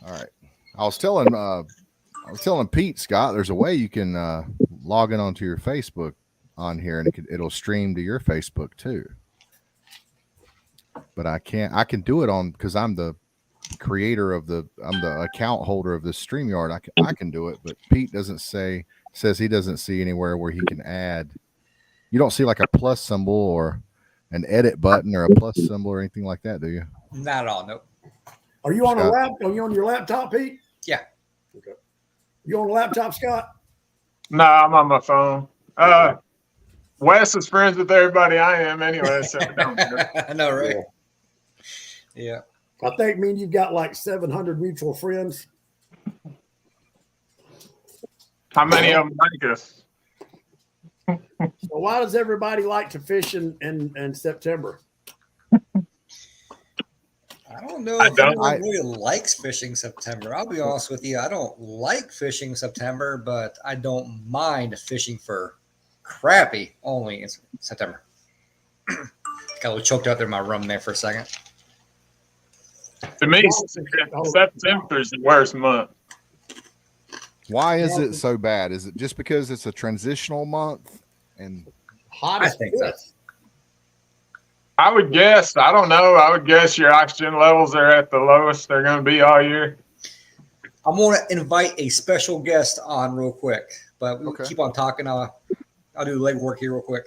All right. I was telling Pete, Scott, there's a way you can log in onto your Facebook on here, and it'll stream to your Facebook too. But I can't. I can do it on because I'm the account holder of the StreamYard. I can do it, but Pete doesn't says he doesn't see anywhere where he can add. You don't see like a plus symbol or an edit button or a plus symbol or anything like that, do you, Not at all. Nope. Are you on a Scott? lap? Are you on your laptop, Pete? Yeah. Okay. You on a laptop, Scott? No, I'm on my phone. Wes is friends with everybody I am anyway, so it don't matter. I know, right? Yeah. I think me and you've got like 700 mutual friends. How many of them like us? So why does everybody like to fish in September? I don't know I if don't- anyone really likes fishing September. I'll be honest with you. I don't like fishing September, but I don't mind fishing for crappie only in September. Got a little choked out there in my room there for a second. To me, September is the worst month. Why is it so bad? Is it just because it's a transitional month? And Hot I as think so. piss. I would guess. I don't know. I would guess your oxygen levels are at the lowest they're going to be all year. I'm going to invite a special guest on real quick, but we'll Okay. keep on talking. I'll do the legwork here real quick.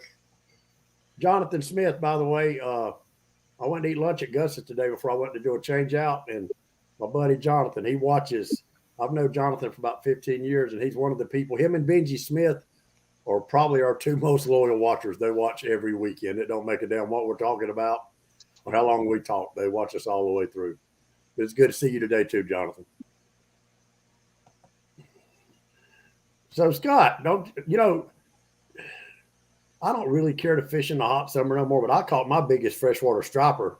Jonathan Smith, by the way, I went to eat lunch at Gus's today before I went to do a change out, and my buddy Jonathan, he watches. I've known Jonathan for about 15 years, and he's one of the people. Him and Benji Smith are probably our two most loyal watchers. They watch every weekend. It don't make a damn what we're talking about or how long we talk. They watch us all the way through. It's good to see you today too, Jonathan. So Scott, I don't really care to fish in the hot summer no more, but I caught my biggest freshwater striper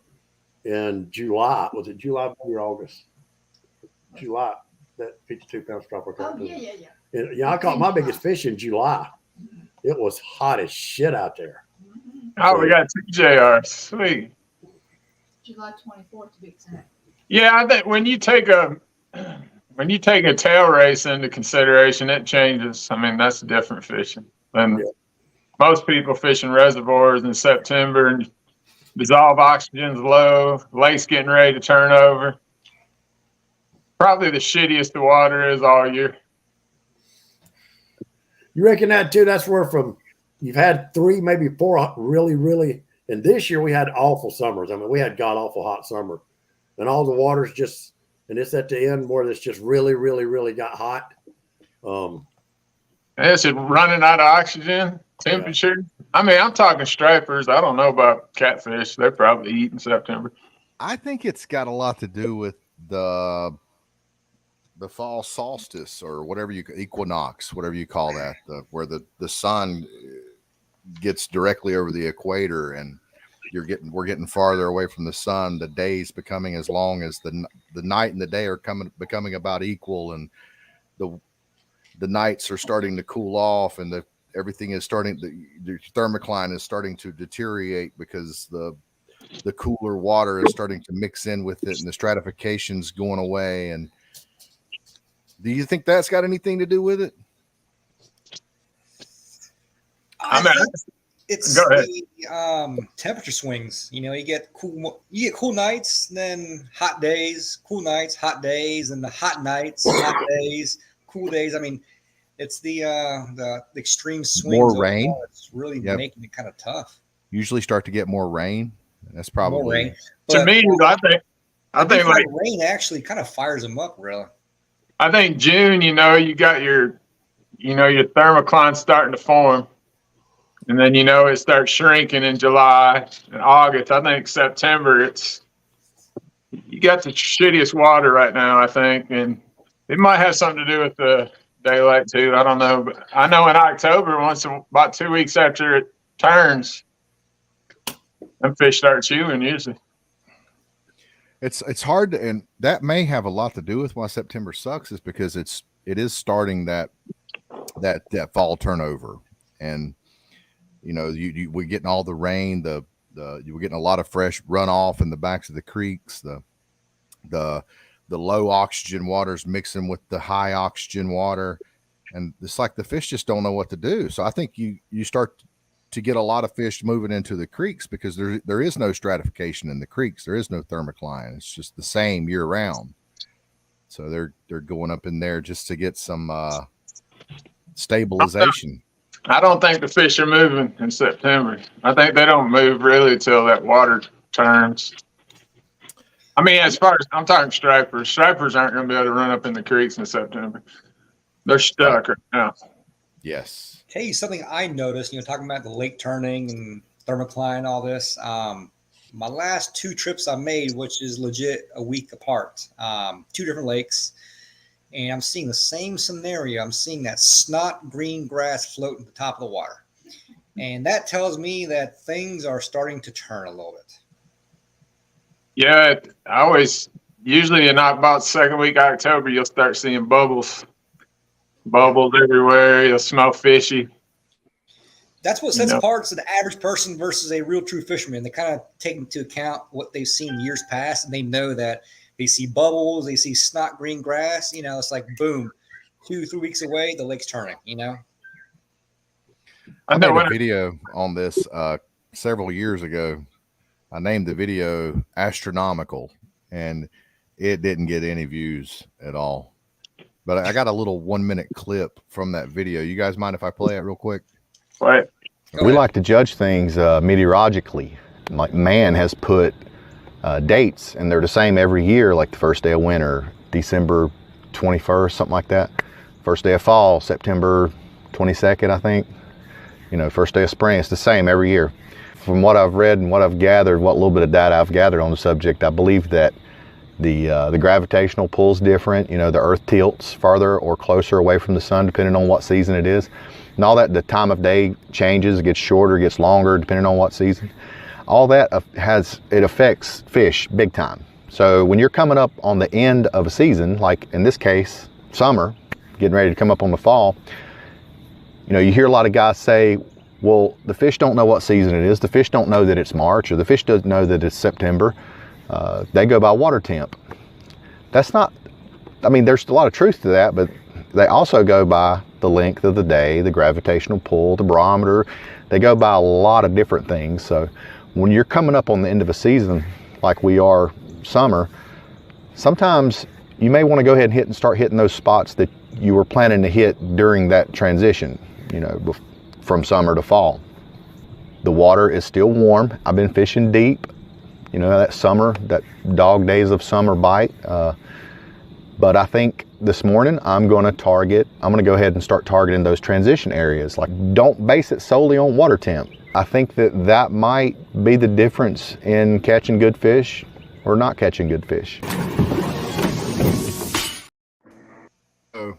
in July. Was it July or August? July. That 52-pound striper. Oh, yeah. Yeah, I caught my biggest fish in July. It was hot as shit out there. Oh, we got 2 JRs. Sweet. July 24th to be exact. Yeah, I think when you take a tail race into consideration, it changes. I mean, that's different fishing than most people fishing reservoirs in September and dissolved oxygen's low, lake's getting ready to turn over. Probably the shittiest the water is all year. You reckon that too? That's where you've had 3, maybe 4 really, and this year we had awful summers. I mean, we had god awful hot summer, and all the water's just, and it's at the end where it's just really got hot. It's running out of oxygen, temperature. I mean, I'm talking stripers. I don't know about catfish. They probably eat in September. I think it's got a lot to do with the fall solstice or whatever equinox, whatever you call that, where the sun gets directly over the equator, and we're getting farther away from the sun. The days becoming as long as the night and the day are becoming about equal, and the nights are starting to cool off, and everything is starting. The thermocline is starting to deteriorate because the cooler water is starting to mix in with it, and the stratification's going away. And do you think that's got anything to do with it? I mean, It's Go ahead. the temperature swings. You get cool nights, then hot days, cool nights, hot days, and the hot nights, hot days, cool days. I mean, it's the extreme swings. More overall. rain? It's really Yep. making it kind of tough. Usually start to get more rain. That's probably More rain. to But me, I think like rain actually kind of fires them up, really. I think June, you got your thermocline starting to form, and then it starts shrinking in July and August. I think September, you got the shittiest water right now, I think, and it might have something to do with the daylight too. I don't know, but I know in October, about 2 weeks after it turns, them fish start chewing usually. It's hard to, and that may have a lot to do with why September sucks, is because it is starting that fall turnover, and we're getting all the rain, we're getting a lot of fresh runoff in the backs of the creeks, the the low oxygen waters mixing with the high oxygen water, and it's like the fish just don't know what to do. So I think you start to get a lot of fish moving into the creeks because there is no stratification in the creeks. There is no thermocline. It's just the same year round. So they're going up in there just to get some stabilization. I don't think the fish are moving in September. I think they don't move really till that water turns. I mean, as far as I'm talking stripers, stripers aren't going to be able to run up in the creeks in September. They're stuck right now. Yes. Tell you something I noticed, talking about the lake turning and thermocline, all this. My last 2 trips I made, which is legit a week apart, 2 different lakes, and I'm seeing the same scenario. I'm seeing that snot green grass floating at the top of the water. And that tells me that things are starting to turn a little bit. Yeah, usually in about second week of October, you'll start seeing bubbles everywhere. You'll smell fishy. That's what sets apart the average person versus a real true fisherman. They kind of take into account what they've seen years past, and they know that they see bubbles, they see snot green grass. It's like boom, 2-3 weeks away, the lake's turning. I made a video on this several years ago. I named the video Astronomical, and it didn't get any views at all. But I got a little 1-minute clip from that video. You guys mind if I play it real quick? Right. We like to judge things meteorologically. Like man has put dates, and they're the same every year, like the first day of winter, December 21st, something like that. First day of fall, September 22nd, I think. First day of spring, it's the same every year. From what I've read and what I've gathered, what little bit of data I've gathered on the subject, I believe that the gravitational pull is different. The earth tilts farther or closer away from the sun, depending on what season it is. And all that, the time of day changes, gets shorter, gets longer, depending on what season. All that it affects fish big time. So when you're coming up on the end of a season, like in this case, summer, getting ready to come up on the fall, you hear a lot of guys say, well, the fish don't know what season it is. The fish don't know that it's March, or the fish doesn't know that it's September. They go by water temp. That's not, there's a lot of truth to that, but they also go by the length of the day, the gravitational pull, the barometer. They go by a lot of different things. So when you're coming up on the end of a season, like we are summer, sometimes you may want to go ahead and start hitting those spots that you were planning to hit during that transition, from summer to fall. The water is still warm. I've been fishing deep, that summer, that dog days of summer bite. But I think this morning I'm going to go ahead and start targeting those transition areas. Like, don't base it solely on water temp. I think that might be the difference in catching good fish or not catching good fish. So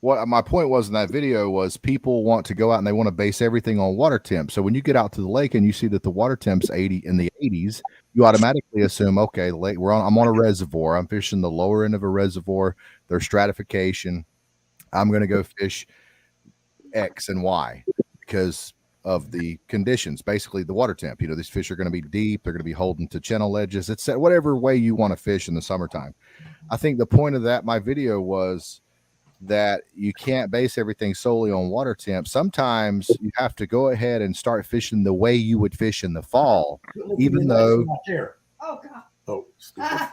what my point was in that video was people want to go out and they want to base everything on water temp. So when you get out to the lake and you see that the water temp's 80 in the 80s, you automatically assume, okay, the lake, I'm on a reservoir. I'm fishing the lower end of a reservoir. There's stratification. I'm going to go fish X and Y because of the conditions, basically the water temp. These fish are going to be deep. They're going to be holding to channel edges. It's whatever way you want to fish in the summertime. I think the point of my video was that you can't base everything solely on water temp. Sometimes you have to go ahead and start fishing the way you would fish in the fall, even though Oh God.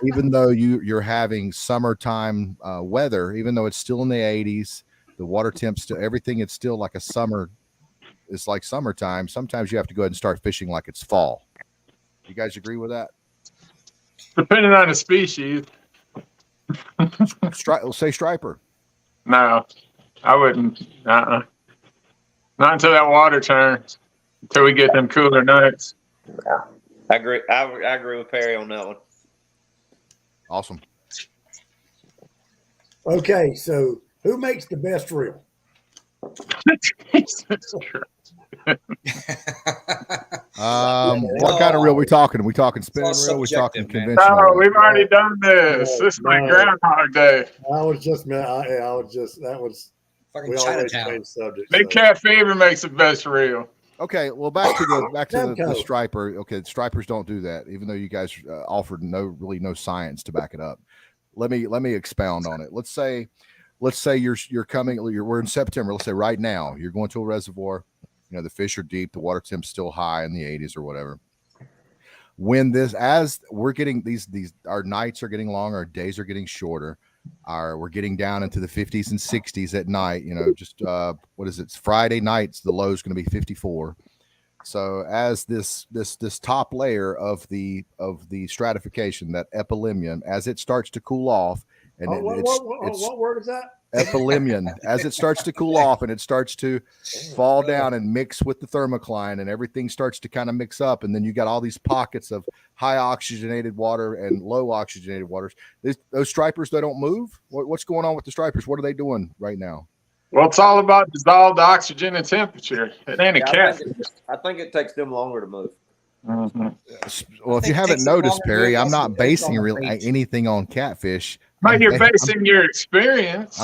even though you're having summertime weather, even though it's still in the 80s, the water temp still, everything, it's still like a summer. It's like summertime. Sometimes you have to go ahead and start fishing like it's fall. You guys agree with that? Depending on the species. Say striper. No, I wouldn't. Not until that water turns. Until we get them cooler nights. I agree. I agree with Perry on that one. Awesome. Okay, so who makes the best reel? What kind of reel we talking? Are we talking spinning It's reel? all We talking subjective, man. conventional? No, we've already done this. This is like Groundhog Day. That was Fucking we always Chinatown. change subject. Big Cat Fever makes the best reel. Okay, well, back to the Semco. striper. Okay, stripers don't do that, even though you guys offered no science to back it up. let me expound on it. Let's say we're in September. Let's say right now you're going to a reservoir. You know, the fish are deep, the water temp's still high in the 80s or whatever. As we're getting these our nights are getting longer, our days are getting shorter. We're getting down into the 50s and 60s at night. You know, just what is it? It's Friday nights. The low is going to be 54. So as this top layer of the stratification, that epilemion, as it starts to cool off, and what word is that? Epilemion, as it starts to cool off and it starts to fall down and mix with the thermocline, and everything starts to kind of mix up, and then you got all these pockets of high oxygenated water and low oxygenated waters. Those stripers, they don't move. What's going on with the stripers? What are they doing right now? Well, it's all about dissolved oxygen and temperature. It ain't a catfish. I think it takes them longer to move. Mm-hmm. Well, if you haven't noticed, Perry, I'm not basing anything on catfish. But you're basing your experience.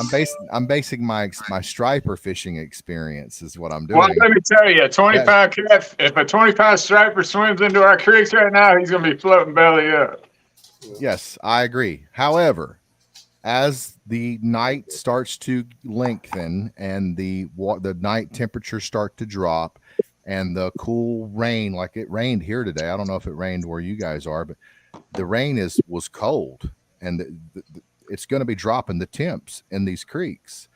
I'm basing my striper fishing experience is what I'm doing. Well, let me tell you, a 20-pound cat, if a 20-pound striper swims into our creeks right now, he's going to be floating belly up. Yes, I agree. However, as the night starts to lengthen and the night temperatures start to drop and the cool rain, like it rained here today. I don't know if it rained where you guys are, but the rain was cold, and it's going to be dropping the temps in these creeks.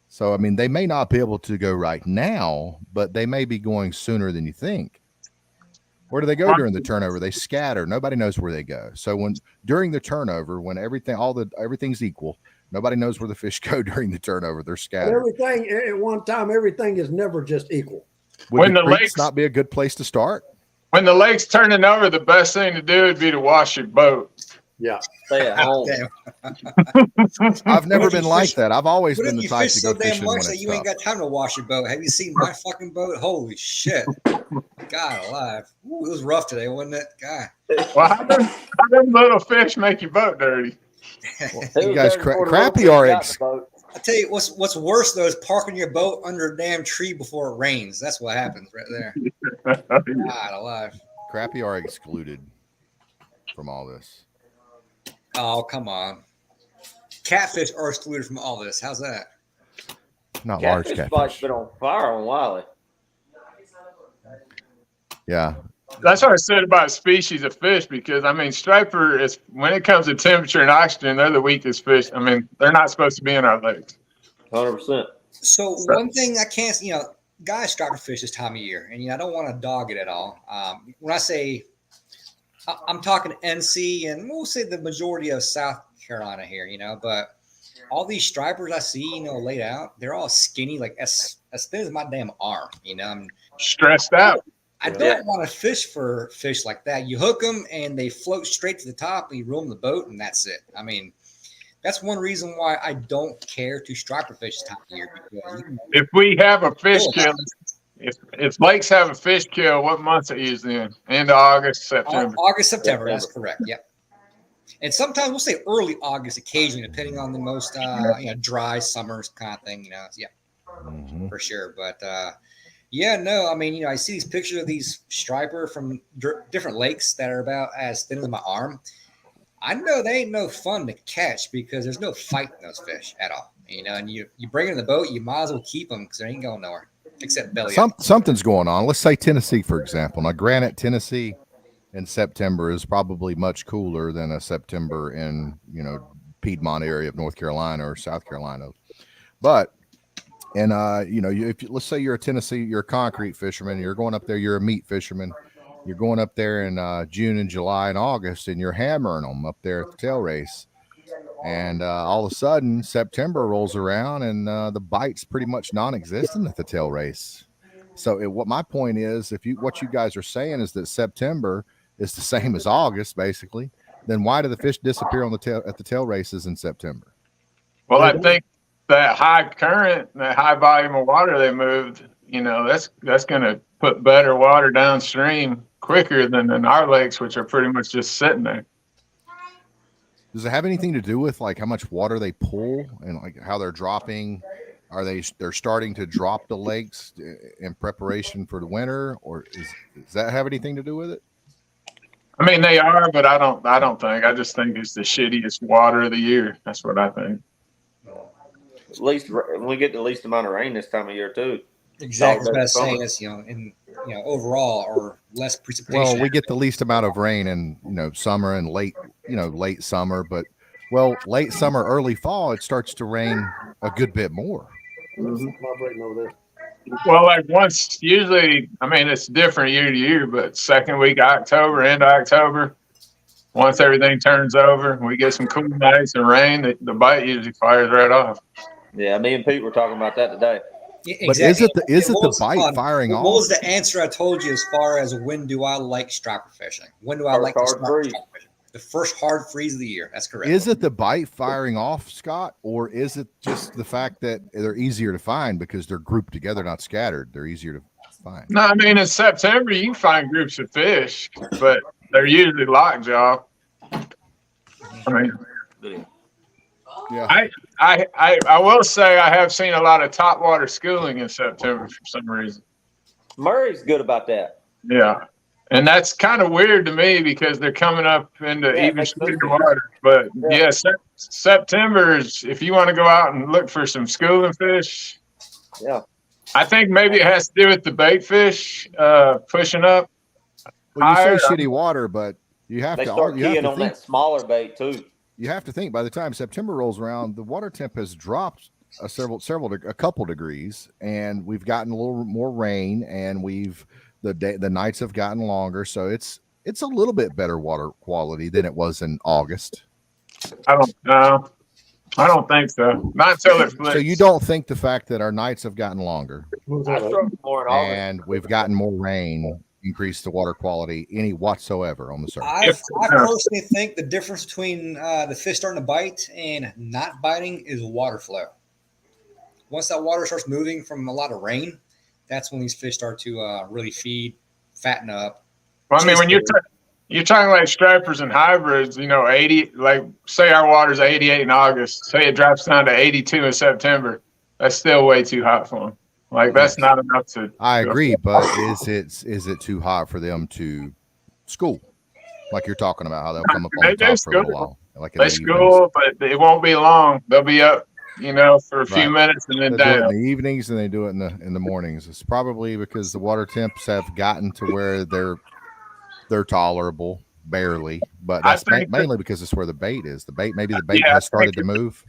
So, I mean, they may not be able to go right now, but they may be going sooner than you think. Where do they go during the turnover? They scatter. Nobody knows where they go. So during the turnover, when everything's equal, nobody knows where the fish go during the turnover. They're scattered. Everything at one time, everything is never just equal. Would the creeks not be a good place to start? When the lake's turning over, the best thing to do would be to wash your boat. Yeah. Stay at home. I've never been like that. I've always been the type to go fishing when it's you ain't got time to wash your boat. Have you seen my fucking boat? Holy shit. God alive. Ooh, it was rough today, wasn't it? God. Well, how them little fish make your boat dirty? You guys, crappie are I tell you, what's worse though is parking your boat under a damn tree before it rains. That's what happens right there. God alive. Crappie are excluded from all this. Oh, come on. Catfish are excluded from all this. How's that? Not large catfish. Spike's been on fire on Wiley. Yeah. That's what I said about species of fish, because I mean, striper is, when it comes to temperature and oxygen, they're the weakest fish. I mean, they're not supposed to be in our lakes. 100%. So one thing I can't, guys striper fish this time of year, and I don't want to dog it at all. When I say, I'm talking NC, and we'll say the majority of South Carolina here, but all these stripers I see, laid out, they're all skinny, like as thin as my damn arm. I'm stressed out. I don't want to fish for fish like that. You hook them and they float straight to the top, and you roll them the boat, and that's it. I mean, that's one reason why I don't care to striper fish this time of year. If we have a fish kill, if lakes have a fish kill, what months are it usually in? End of August, September. August, September. That's correct. Yep. And sometimes we'll say early August, occasionally, depending on the most dry summers kind of thing. For sure. But I see these pictures of these striper from different lakes that are about as thin as my arm. I know they ain't no fun to catch because there's no fight in those fish at all. And you bring it in the boat, you might as well keep them because they ain't going nowhere except belly up. Something's going on. Let's say Tennessee, for example. Now, granted, Tennessee in September is probably much cooler than a September in Piedmont area of North Carolina or South Carolina, but let's say you're a Tennessee, you're a concrete fisherman, you're going up there, you're a meat fisherman, you're going up there in June and July and August, and you're hammering them up there at the tail race, and all of a sudden September rolls around and the bite's pretty much non-existent at the tail race. So what my point is, what you guys are saying is that September is the same as August, basically, then why do the fish disappear at the tail races in September? Well, I think that high current, that high volume of water they moved, that's going to put better water downstream quicker than in our lakes, which are pretty much just sitting there. Does it have anything to do with like how much water they pull and like how they're dropping? They're starting to drop the lakes in preparation for the winter, or does that have anything to do with it? I mean, they are, but I don't think. I just think it's the shittiest water of the year. That's what I think. At least we get the least amount of rain this time of year too. Exactly what I was Summer. saying. Is overall or less precipitation. Well, we get the least amount of rain in summer and late summer, but late summer, early fall, it starts to rain a good bit more. Something vibrating over there. Well, like once, usually, I mean, it's different year to year, but second week of October, end of October, once everything turns over, we get some cool nights and rain, the bite usually fires right off. Yeah, me and Pete were talking about that today. Yeah, But is it the bite firing What off? was the answer I told you as far as when do I like striper fishing? When do I First like to hard start freeze. striper fishing? The first hard freeze of the year. That's correct. Is it the bite firing off, Scott, or is it just the fact that they're easier to find because they're grouped together, not scattered? They're easier to find. No, I mean, in September, you can find groups of fish, but they're usually lockjaw. I mean, Yeah. I will say I have seen a lot of topwater schooling in September for some reason. Murray's good about that. Yeah. And that's kind of weird to me because they're coming up into Yeah, even makes sense. sweeter water. But Yeah. September is, if you want to go out and look for some schooling fish, Yeah. I think maybe it has to do with the bait fish pushing up. Well, you say higher. shitty water, but you have They to. start You have keying to on think. that smaller bait too. You have to think. By the time September rolls around, the water temp has dropped a couple degrees, and we've gotten a little more rain, and the nights have gotten longer, so it's a little bit better water quality than it was in August. I don't know. I don't think so. Not until it flips. So you don't think the fact that our nights have gotten longer What was I that, like? struggled more in August. and we've gotten more rain increased the water quality any whatsoever on the surface? I personally think the difference between the fish starting to bite and not biting is water flow. Once that water starts moving from a lot of rain, that's when these fish start to really feed, fatten up. Well, I mean, when you're talking like stripers and hybrids, 80, like say our water's 88 in August, say it drops down to 82 in September, that's still way too hot for them. Like that's not enough to. I agree, but is it too hot for them to school? Like you're talking about how they'll come up on They the do top for a little school. while. Like in They the school, but it won't be long. They'll be up, for a few Right. minutes and then evenings. They do it down. in the evenings and they do it in the mornings. It's probably because the water temps have gotten to where they're tolerable, barely, but I that's think mainly because it's where the bait is. Maybe the bait Yeah, has I started think to move.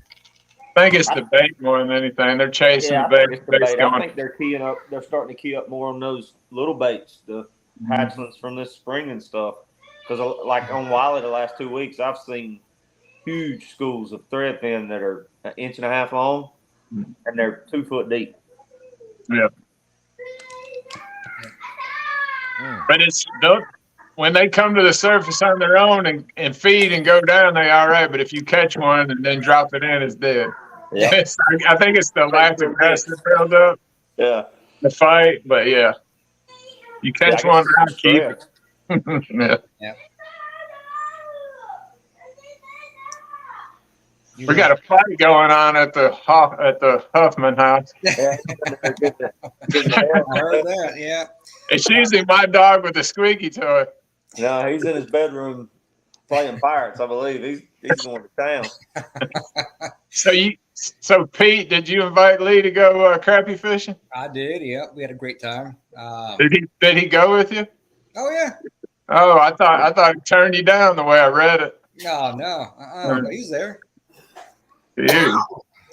I think it's the bait more than anything. They're chasing Yeah, I the think bait. it's the Bait's bait. I going. think they're keying up. They're starting to key up more on those little baits, the hatchlings from this spring and stuff. Because like on Wiley, the last 2 weeks, I've seen huge schools of threadfin that are 1.5 inches long, and they're 2 foot deep. But when they come to the surface on their own and feed and go down, they all right. But if you catch one and then drop it in, it's dead. Yeah, I think it's the lactic acid build up, yeah. the fight. But yeah, you catch Yeah, I one, guess I'll it's keep stress. it. Yeah. We got a fight going on at the Huffman house. Yeah. I heard that. Yeah. It's usually my dog with the squeaky toy. No, he's in his bedroom playing pirates. I believe he's going to town. So Pete, did you invite Lee to go crappie fishing? I did. Yeah. We had a great time. Did he go with you? Oh yeah. Oh, I thought he turned you down the way I read it. No, he's there. Dude.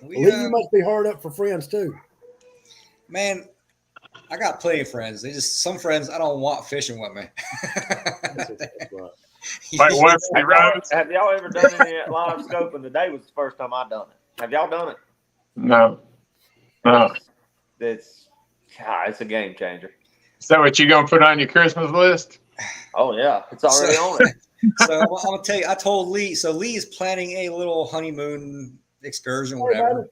We, Lee, you must be hard up for friends too. man, I got plenty of friends. Some friends I don't want fishing with me. Like Wesley Rhodes? Have y'all ever done any live scoping? Today was the first time I done it. Have y'all done it? No. It's a game changer. Is that what you gonna put on your Christmas list? Oh yeah, it's already on it. So I'm gonna tell you, I told Lee. So Lee is planning a little honeymoon excursion, whatever.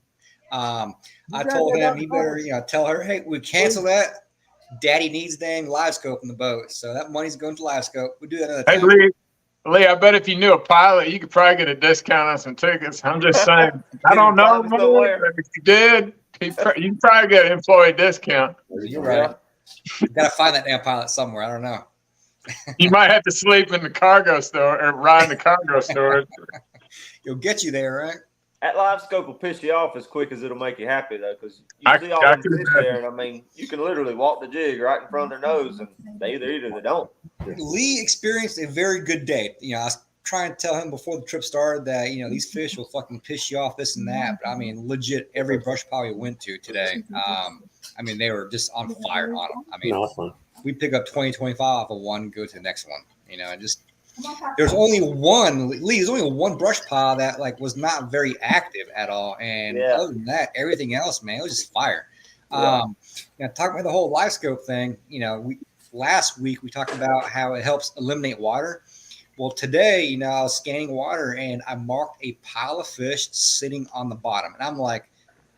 I told him he better, tell her, hey, we cancel that. Daddy needs dang live scope in the boat, so that money's going to live scope. We do that another Hey time. Lee, I bet if you knew a pilot, you could probably get a discount on some tickets. I'm just saying. I don't know. Pilot's nowhere. But if you did, you could probably get an employee discount. You're right. Got to find that damn pilot somewhere. I don't know. You might have to sleep in the cargo store or ride in the cargo store. It'll get you there, right? That live scope will piss you off as quick as it'll make you happy, though, because you I see all can them fish there, and I mean, you can literally walk the jig right in front of their nose, and they either eat or they don't. Lee experienced a very good day. I was trying to tell him before the trip started that, these fish will fucking piss you off, this and that. But I mean, legit, every brush pile we went to today, I mean, they were just on fire on them. I mean, No, it's fine. we pick up 20, 25 off of one, go to the next one. And just there's only one, Lee, there's only one brush pile that like was not very active at all. And Yeah. other than that, everything else, man, it was just fire. Yeah. Talking about the whole live scope thing, last week we talked about how it helps eliminate water. Well, today, I was scanning water and I marked a pile of fish sitting on the bottom. And I'm like,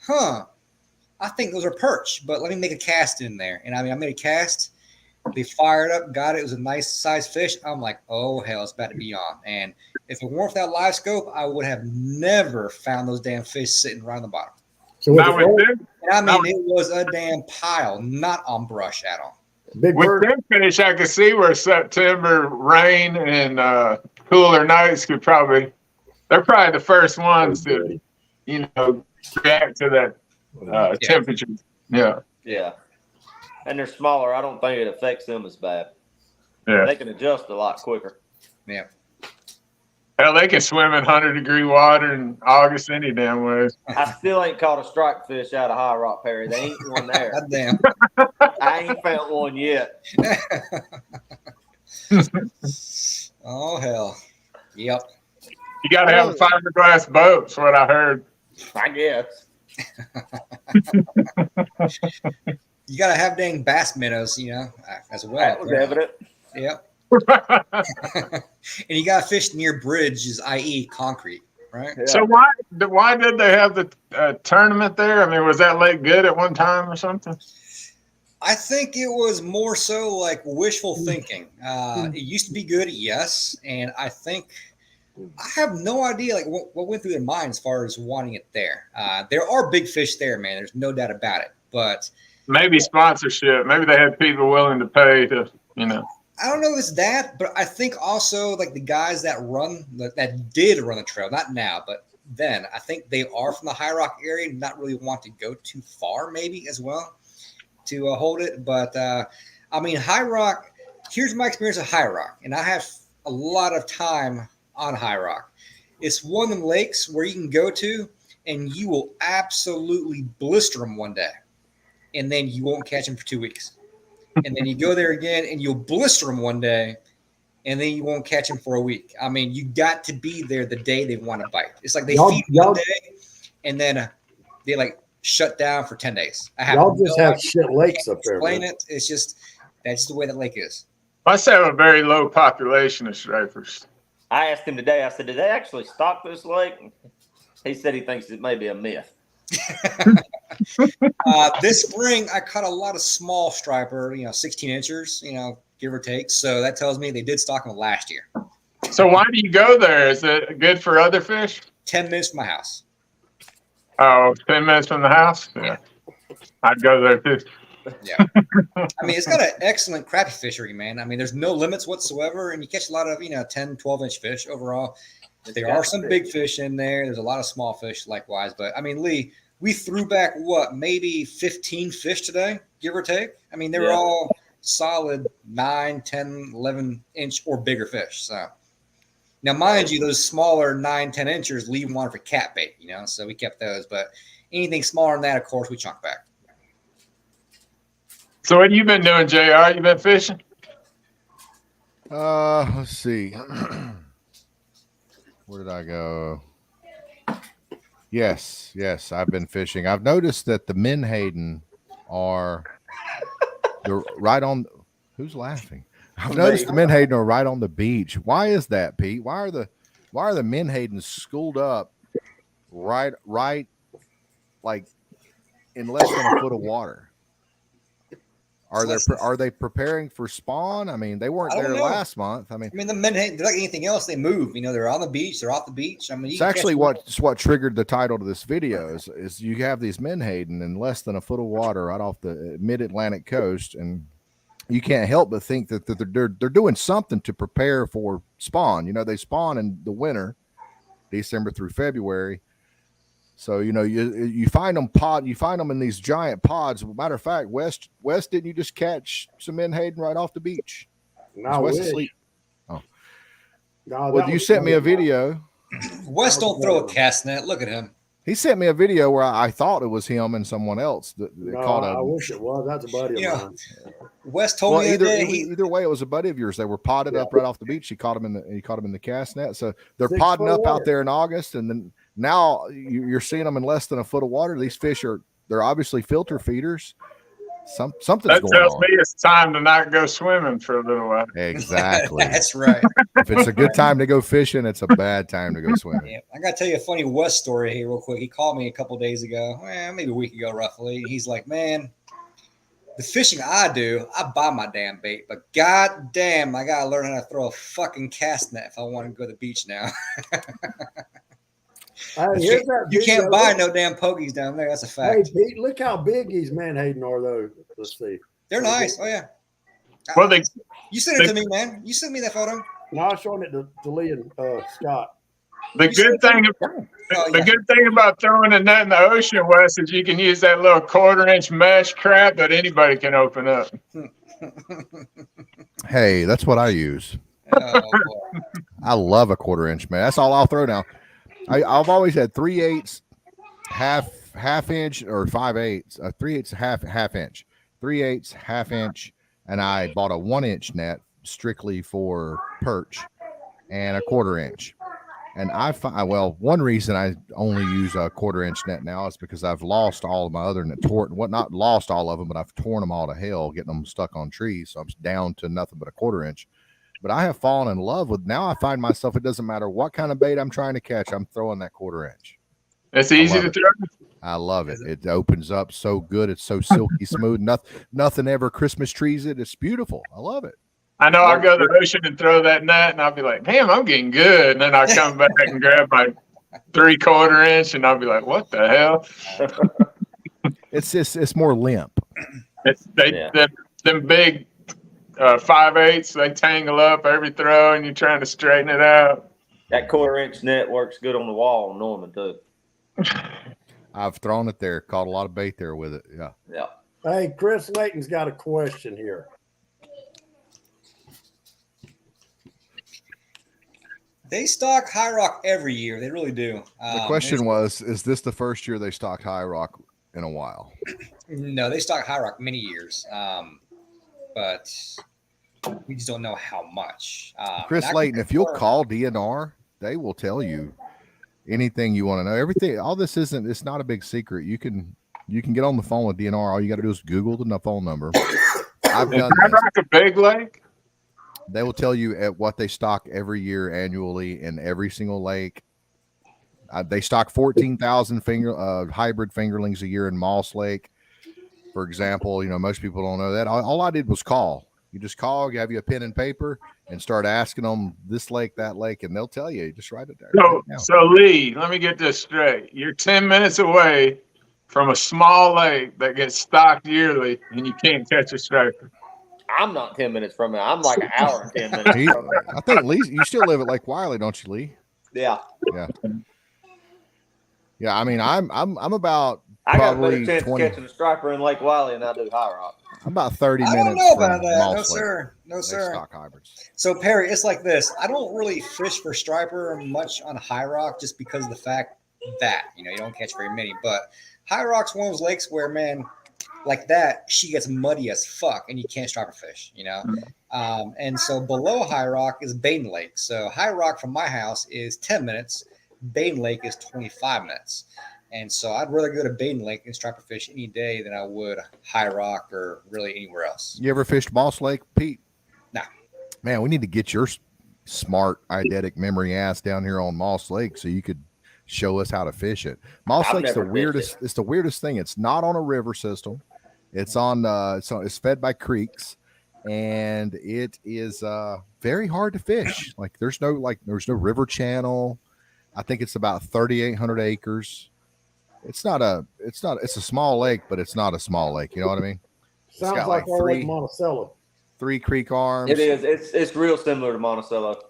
I think those are perch, but let me make a cast in there. And I mean, I made a cast. They fired up, got it. It was a nice sized fish. I'm like, oh, hell, it's about to be on. And if it weren't for that live scope, I would have never found those damn fish sitting right on the bottom. So with Now the with them, And I mean, it was a damn pile, not on brush at all. big with bird, them fish, I could see where September rain and cooler nights they're probably the first ones to, react to that temperature. Yeah. Yeah. And they're smaller. I don't think it affects them as bad. Yeah. They can adjust a lot quicker. Yeah. Hell, they can swim in 100-degree water in August any damn way. I still ain't caught a strike fish out of High Rock, Perry. They ain't one there. God damn. I ain't found one yet. Oh, hell. Yep. You got to have a fiberglass boat, is what I heard. I guess. You got to have dang bass minnows, as well. That was evident. Yep. And you got to fish near bridges, i.e. concrete, right? Yeah. So why did they have the tournament there? I mean, was that lake good at one time or something? I think it was more so like wishful thinking. It used to be good, yes. And I think I have no idea like what went through their mind as far as wanting it there. There are big fish there, man. There's no doubt about it. But Maybe sponsorship. Maybe they had people willing to pay to, I don't know if it's that, but I think also like the guys that did run the trail, not now, but then I think they are from the High Rock area, not really want to go too far maybe as well to hold it. But I mean, High Rock, here's my experience of High Rock, and I have a lot of time on High Rock. It's one of them lakes where you can go to and you will absolutely blister them one day, and then you won't catch them for 2 weeks. And then you go there again and you'll blister them one day, and then you won't catch them for a week. I mean, you got to be there the day they want to bite. It's like they feed one day and then they like shut down for 10 days. I have y'all just no have idea shit lakes up there. explain Man. it. It's just that's the way that lake is. Must have a very low population of stripers. I asked him today, I said, did they actually stock this lake? He said he thinks it may be a myth. This spring, I caught a lot of small striper, 16 inchers, give or take. So that tells me they did stock them last year. So why do you go there? Is it good for other fish? 10 minutes from my house. Oh, 10 minutes from the house? Yeah. I'd go there too. Yeah. I mean, it's got an excellent crappie fishery, man. I mean, there's no limits whatsoever, and you catch a lot of, 10, 12-inch fish overall. There are some big fish in there. There's a lot of small fish likewise. But, I mean, Lee, we threw back, maybe 15 fish today, give or take? I mean, they were all solid 9, 10, 11-inch or bigger fish. So, now, mind you, those smaller 9, 10 inchers leave one for cat bait, so we kept those. But anything smaller than that, of course, we chunk back. So what have you been doing, JR? You been fishing? Let's see. Where did I go? Yes, I've been fishing. I've noticed that the Menhaden are right on. Who's laughing? I've noticed the Menhaden are right on the beach. Why is that, Pete? Why are the Menhadens schooled up right like in less than a foot of water? Are they preparing for spawn? I mean, they weren't there last month. I mean, the menhaden, they're like anything else. They move. They're on the beach. They're off the beach. I mean, it's actually what triggered the title to this video is you have these Menhaden in less than a foot of water right off the mid-Atlantic coast, and you can't help but think that they're doing something to prepare for spawn. You know, they spawn in the winter, December through February. So you know you find them in these giant pods. Matter of fact, West didn't you just catch some menhaden right off the beach? No, Was West wish. asleep? Oh, No, well, that you was sent me a funny. video. West don't throw a cast net. Look at him. He sent me a video where I thought it was him and someone else that No, caught I a. wish it was. That's a buddy of Yeah. mine. West told Well, me the either other day. either way, it was a buddy of yours. They were potted up right off the beach. He caught him in the cast net. So they're 6 potting foot up of out water. there in August, and then now you're seeing them in less than a foot of water. These fish they're obviously filter feeders. Something's That going tells on. me it's time to not go swimming for a little while. Exactly. That's right. If it's a good time to go fishing, it's a bad time to go swimming. Yeah, I got to tell you a funny West story here, real quick. He called me a couple days ago, maybe a week ago, roughly. He's like, "Man, the fishing I do, I buy my damn bait, but god damn, I gotta learn how to throw a fucking cast net if I want to go to the beach now. Hey, here's that You can't video. buy no damn pogies down there. That's a Hey, fact. Pete, look how big these menhaden are, though. Let's see. They're nice. Oh yeah. Well, they You sent it to me, man. You sent me that photo. No, I was showing it to Lee and Scott. the good thing Oh, the yeah. good thing about throwing a net in the ocean, Wes, is you can use that little 1/4-inch mesh crap that anybody can open up. Hey, that's what I use. Oh, boy. I love a 1/4 inch, man. That's all I'll throw now. I've always had 3/8, half inch, or 5/8, 3/8, half inch, 3/8, half inch, and I bought a 1 inch net strictly for perch, and a 1/4 inch. And I find, well, one reason I only use a 1/4 inch net now is because I've lost all of my other net, not lost all of them, but I've torn them all to hell, getting them stuck on trees. So I'm down to nothing but a 1/4 inch. But I have fallen in love with, now I find myself, it doesn't matter what kind of bait I'm trying to catch, I'm throwing that 1/4 inch. It's easy love to it. throw. I love it. It opens up so good. It's so silky smooth. Nothing ever Christmas trees it. It's beautiful. I love it. I know I'll go to the ocean and throw that net, and I'll be like, damn, I'm getting good. And then I'll come back and grab my 3/4 inch, and I'll be like, what the hell? It's more limp. Them big 5/8s, they tangle up every throw, and you're trying to straighten it out. That 1/4-inch net works good on the wall in Norman too. I've thrown it there, caught a lot of bait there with it. Yeah. Yeah. Hey, Chris Layton's got a question here. They stock High Rock every year. They really do. The question was, is this the first year they stocked High Rock in a while? No, they stock High Rock many years, but we just don't know how much. Chris Layton, if you'll call DNR, they will tell you anything you want to know. Everything, all this it's not a big secret. You can get on the phone with DNR. All you got to do is Google the phone number. I've Is done High this. Rock a big lake? They will tell you at what they stock every year annually in every single lake. They stock 14,000 hybrid fingerlings a year in Moss Lake, for example. You know, most people don't know that. All I did was call. You just call, you have you a pen and paper, and start asking them this lake, that lake, and they'll tell you. Just write it there. So, right now. so Lee, let me get this straight. You're 10 minutes away from a small lake that gets stocked yearly, and you can't catch a striper. I'm not 10 minutes from it. I'm like an hour and 10 minutes He- from it. I think Lee, you still live at Lake Wiley, don't you, Lee? Yeah. Yeah. I mean, I'm about I got a probably better chance 20. of catching a striper in Lake Wiley than I do High Rock. I'm about 30 I minutes. don't know about from that. No, Moss Lake. sir. No, They sir. stock hybrids. So Perry, it's like this. I don't really fish for striper much on High Rock just because of the fact that you don't catch very many. But High Rock's one of those lakes where, man, like that, she gets muddy as fuck, and you can't striper fish. And so below High Rock is Baden Lake. So High Rock from my house is 10 minutes. Baden Lake is 25 minutes. And so I'd rather go to Baden Lake and striper fish any day than I would High Rock or really anywhere else. You ever fished Moss Lake, Pete? No. Man, we need to get your smart, eidetic memory ass down here on Moss Lake so you could show us how to fish it. Moss I've Lake's the never fished weirdest. It's the weirdest thing. It's not on a river system. It's on. It's fed by creeks, and it is very hard to fish. Like there's no river channel. I think it's about 3,800 acres. It's a small lake, but it's not a small lake. You know what I mean? Sounds got like like our Lake three- Monticello. Three Creek Arms. It is. It's real similar to Monticello.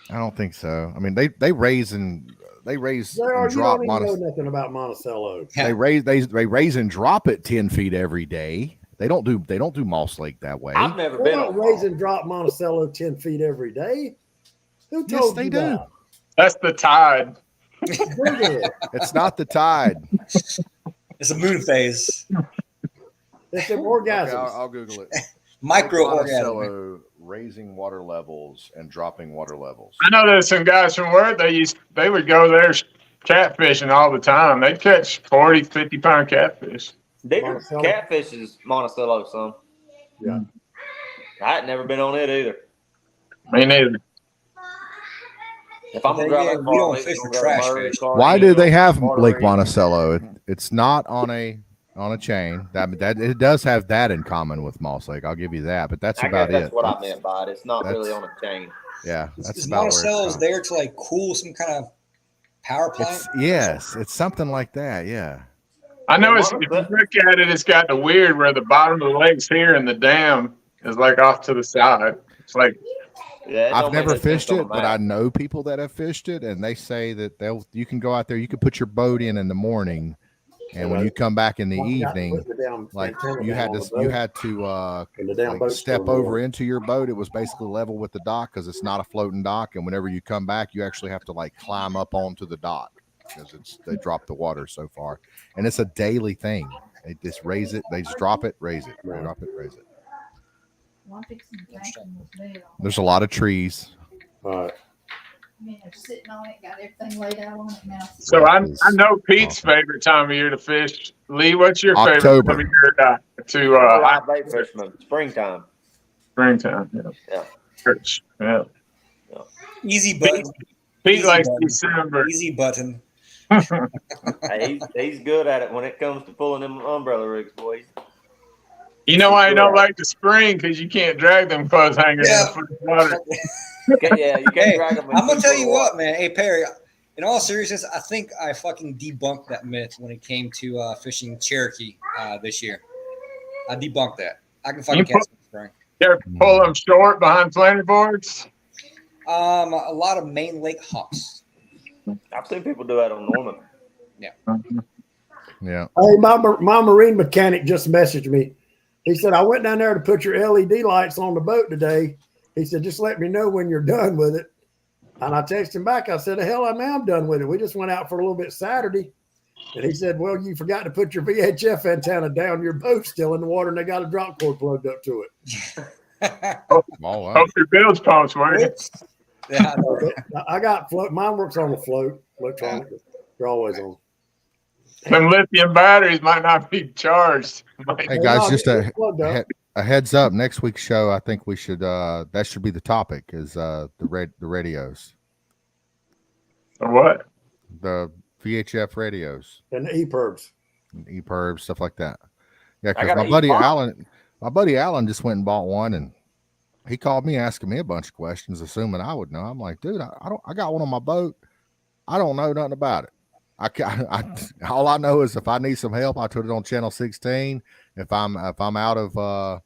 I don't think so. I mean, they raise and JR, you drop don't even know Monticello. nothing about Monticello. They raise and drop it 10 feet every day. They don't do Moss Lake that way. I've never They been don't on raise Fall. and drop Monticello 10 feet every day. Who Yes, told they you do. that? That's the tide. Google it. It's not the tide. It's a moon phase. It's an Okay, orgasms. I'll Google it. Micro orgasm. Monticello raising water levels and dropping water levels. I know there's some guys from work, they would go there catfishing all the time. They'd catch 40, 50-pound catfish. Digger Monticello. catfish is Monticello, son. Yeah. I had never been on it either. Me neither. If I'm Then gonna drive again, that we far, don't I'm fish gonna for go to trash Murray, fish. Carnegie, Why do they have Water Lake Reef. Monticello? It's not on a chain. That it does have that in common with Moss Lake. I'll give you that, but that's I about guess that's it. what I meant by it. It's not really that's- on a chain. Yeah, that's Is about where it's Monticello's from. there to like cool some kind of power plant? It's something like that. Yeah. I know Yeah, if you look at it, it's got the weird where the bottom of the lake's here and the dam is like off to the side. It's like, Yeah, it I've don't make never no sense fished on the it, but I map. know people that have fished it, and they say that you can go out there, you can put your boat in the morning, and when you come back in the evening, like you had to and the damn like boat's step still over going. into your boat. It was basically level with the dock because it's not a floating dock, and whenever you come back, you actually have to like climb up onto the dock because they drop the water so far, and it's a daily thing. They just raise it, they just drop it, raise it, Right. drop it, raise it. Well, I'm fixing to thank them with bed on. There's a lot of trees. All right. I mean, they're sitting on it, got everything laid out on it now. so I Is know Pete's awesome. favorite time of year to fish. Lee, what's your favorite October. time of year to I'm a live bait fisherman. Springtime. springtime? Yeah. Church. Yeah. Easy button. Pete Easy likes button. December. Easy button. Hey, he's good at it when it comes to pulling them umbrella rigs, boys. You know why I don't like the spring? Because you can't drag them clothes hangers Yeah. in the water. Yeah, you can't Hey, drag them. I'm gonna tell you what, man. Hey Perry, in all seriousness, I think I fucking debunked that myth when it came to fishing Cherokee this year. I debunked that. I can fucking You catch in the spring. You ever pull them short behind planter boards? A lot of main lake humps. I've seen people do that on Norman. Yeah. Hey, my marine mechanic just messaged me. He said, I went down there to put your LED lights on the boat today. He said, just let me know when you're done with it. And I texted him back. I said, the hell, I'm done with it. We just went out for a little bit Saturday. And he said, well, you forgot to put your VHF antenna down. Your boat's still in the water and they got a drop cord plugged up to it. Oh, wow. Hope your bilge pumps work. Yeah, I know. I got float. Mine works on the float electronic. They're always on. Them lithium batteries might not be charged. Like, Hey guys, just It's plugged up. a heads up. Next week's show, I think we should. That should be the topic. Is the radios, or what? the VHF radios, And the EPIRBs. EPIRB, stuff like that. Yeah, I because got my an buddy Alan just went and bought one, and he called me asking me a bunch of questions, assuming I would know. I'm like, dude, I got one on my boat. I don't know nothing about it. All I know is if I need some help, I put it on channel 16. If I'm out of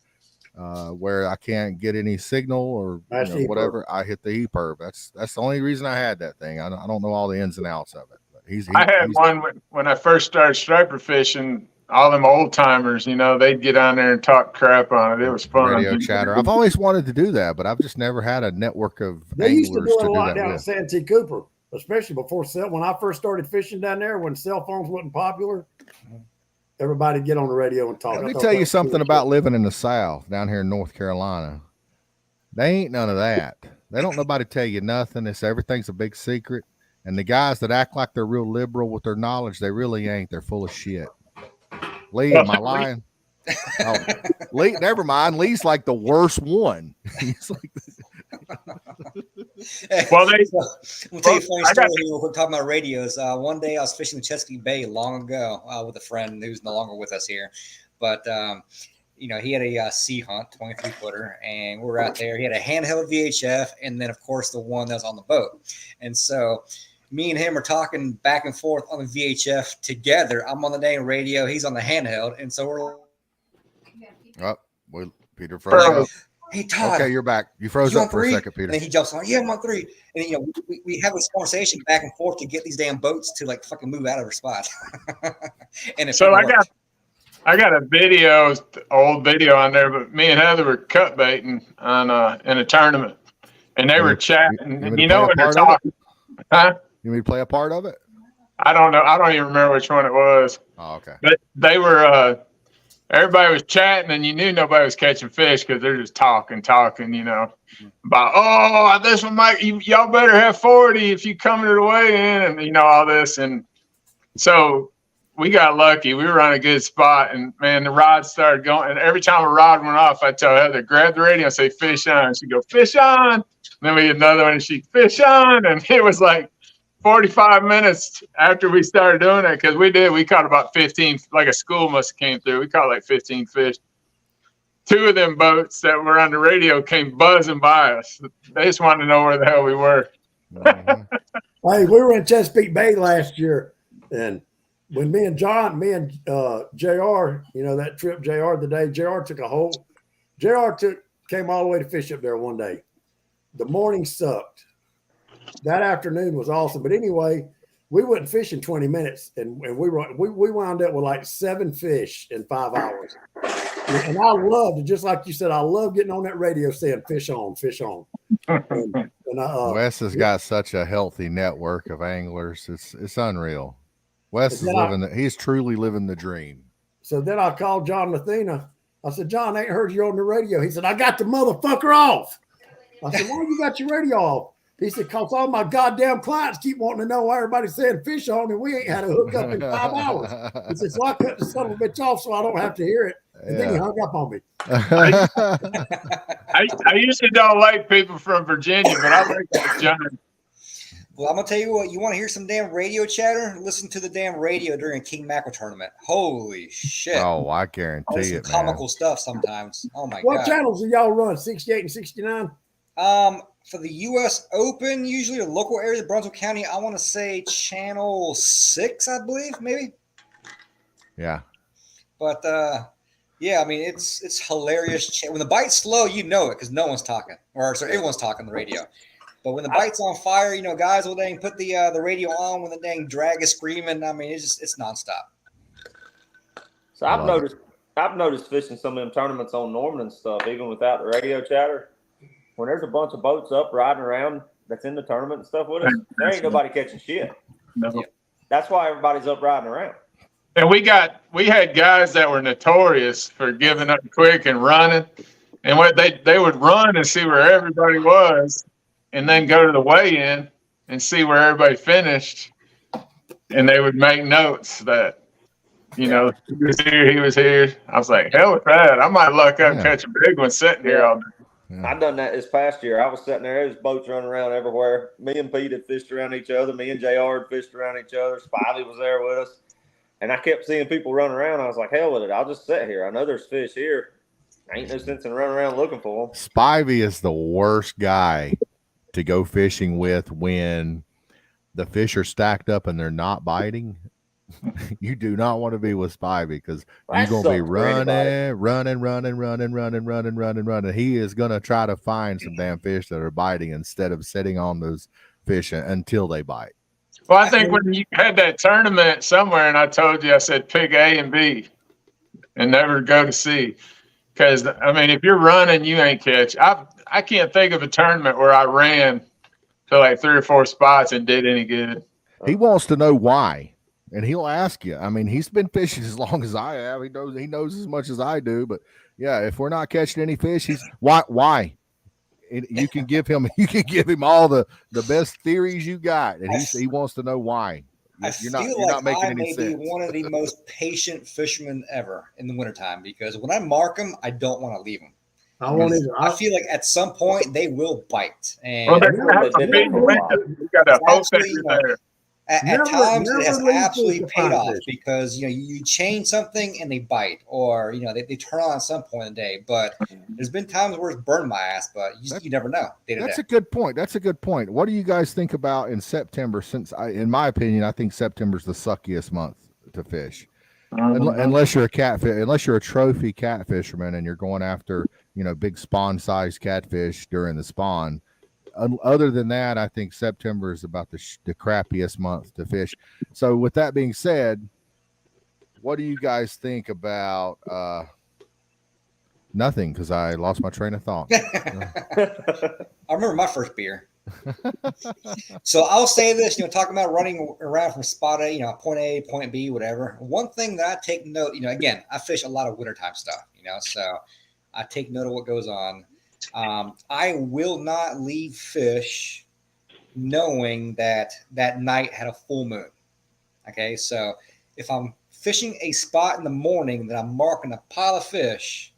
where I can't get any signal or That's EPIRB. whatever, I hit the EPIRB. That's the only reason I had that thing. I don't know all the ins and outs of it. But I had one when I first started striper fishing. All them old timers, they'd get on there and talk crap on it. It was fun. radio chatter. I've always wanted to do that, but I've just never had a network of They used to anglers do it a lot that down at with. Santee Cooper, especially before when I first started fishing down there when cell phones wasn't popular. Everybody get on the radio and talk. Let I me thought tell that you was something cool about shit. living in the South down here in North Carolina. They ain't none of that. They don't nobody tell you nothing. It's everything's a big secret. And the guys that act like they're real liberal with their knowledge, they really ain't. They're full of shit. Lee, am I lying? Oh, Lee, never mind. Lee's like the worst one. He's like, Well, they- I'll tell you a funny I got- story here. We're talking about radios. One day I was fishing in Chesapeake Bay long ago with a friend who's no longer with us here, but he had a sea hunt 23 footer, and we were out there. He had a handheld VHF, and then of course the one that was on the boat. And so me and him are talking back and forth on the VHF together. I'm on the dang radio, he's on the handheld, and so we're oh, well, Peter froze Froze. up. Hey Todd, Okay, you're back. You froze you up on for a 3? second, Peter. And then he jumps on. Yeah, I'm on 3. And you know, we have this conversation back and forth to get these damn boats to like fucking move out of their spot. And it So fucking worked. I got a video, old video on there, but me and Heather were cut baiting on in a tournament, and they were chatting. want me You to know play a when they're part of it? talking, huh? You want me to play a part of it? I don't know. I don't even remember which one it was. Oh, okay. But they were. Everybody was chatting, and you knew nobody was catching fish because they're just talking, you know, about, oh, this one might, y'all better have 40 if you come to the weigh-in, and, you know, all this. And so we got lucky. We were on a good spot, and, man, the rod started going. And every time a rod went off, I tell Heather, grab the radio and say, fish on. She'd go, fish on. And then we get another one, and she'd fish on. And it was like 45 minutes after we started doing it, because we caught about 15, like a school must have came through. We caught like 15 fish. 2 of them boats that were on the radio came buzzing by us. They just wanted to know where the hell we were. Mhm. Hey, we were in Chesapeake Bay last year, and when me and JR, you know, that trip, JR, the day JR came all the way to fish up there one day. The morning sucked. That afternoon was awesome. But anyway, we went fishing 20 minutes, and we wound up with like 7 fish in 5 hours. And I loved, just like you said, I love getting on that radio saying fish on, fish on. And Wes has got such a healthy network of anglers. It's unreal. Wes is he's truly living the dream. So then I called John Mathena. I said, John, I ain't heard you on the radio. He said, I got the motherfucker off. I said, why you got your radio off? He said, because all my goddamn clients keep wanting to know why everybody's saying fish on, and we ain't had a hookup in 5 hours. He said, so I cut the son of a bitch off so I don't have to hear it. And then he hung up on me. I usually don't like people from Virginia, but I like that John. Well, I'm gonna tell you what. You want to hear some damn radio chatter? Listen to the damn radio during a King Mackerel tournament. Holy shit! Oh, I There's guarantee some it, man. comical stuff sometimes. Oh my What god! channels do y'all run? 68 and 69? For the U.S. Open, usually the local area, Brunswick County, I want to say channel 6, I believe, maybe. Yeah. But yeah, I mean it's hilarious. When the bite's slow, you know it because no one's talking, or sorry, everyone's talking on the radio. But when the bite's on fire, you know, guys will dang put the radio on when the dang drag is screaming. I mean, it's nonstop. So I've noticed fishing some of them tournaments on Norman and stuff, even without the radio chatter. When there's a bunch of boats up riding around that's in the tournament and stuff with us, there ain't nobody catching shit. No. That's why everybody's up riding around. And we had guys that were notorious for giving up quick and running. And what they would run and see where everybody was, and then go to the weigh-in and see where everybody finished. And they would make notes that, you know, he was here. I was like, hell with that. I might luck up and catch a big one sitting here all day. Yeah. I done that this past year. I was sitting there, there's boats running around everywhere. Me and Pete had fished around each other. Me and JR had fished around each other. Spivey was there with us. And I kept seeing people running around. I was like, hell with it. I'll just sit here. I know there's fish here. Ain't no sense in running around looking for them. Spivey is the worst guy to go fishing with when the fish are stacked up and they're not biting. You do not want to be with Spivey because you're going to be running. He is going to try to find some damn fish that are biting instead of sitting on those fish until they bite. Well, I think when you had that tournament somewhere, and I told you, I said pick A and B and never go to C. Because, I mean, if you're running, you ain't catch. I can't think of a tournament where I ran to like 3 or 4 spots and did any good. He wants to know why, and he'll ask you. I mean, he's been fishing as long as I have. He knows as much as I do. But yeah, if we're not catching any fish, he's why? You can give him all the best theories you got, and he wants to know why. You're not making any sense. I may be one of the most patient fishermen ever in the wintertime because when I mark them, I don't want to leave them. I won't either. I feel like at some point they will bite. And Well, they're going to have to be winter. You got a whole sector there. at times it has leave absolutely fish to paid find off fish. because you change something and they bite, or they turn on at some point in the day. But there's been times where it's burned my ass, but you never know. That's a good point. What do you guys think about in September? Since in my opinion, I think September's the suckiest month to fish. Unless you're a catfish, unless you're a trophy cat fisherman and you're going after big spawn sized catfish during the spawn. Other than that, I think September is about the crappiest month to fish. So with that being said, what do you guys think about nothing? Because I lost my train of thought. I remember my first beer. So I'll say this, talking about running around from spot A, point A, point B, whatever. One thing that I take note, again, I fish a lot of wintertime stuff, so I take note of what goes on. I will not leave fish knowing that that night had a full moon. Okay, so if I'm fishing a spot in the morning that I'm marking a pile of fish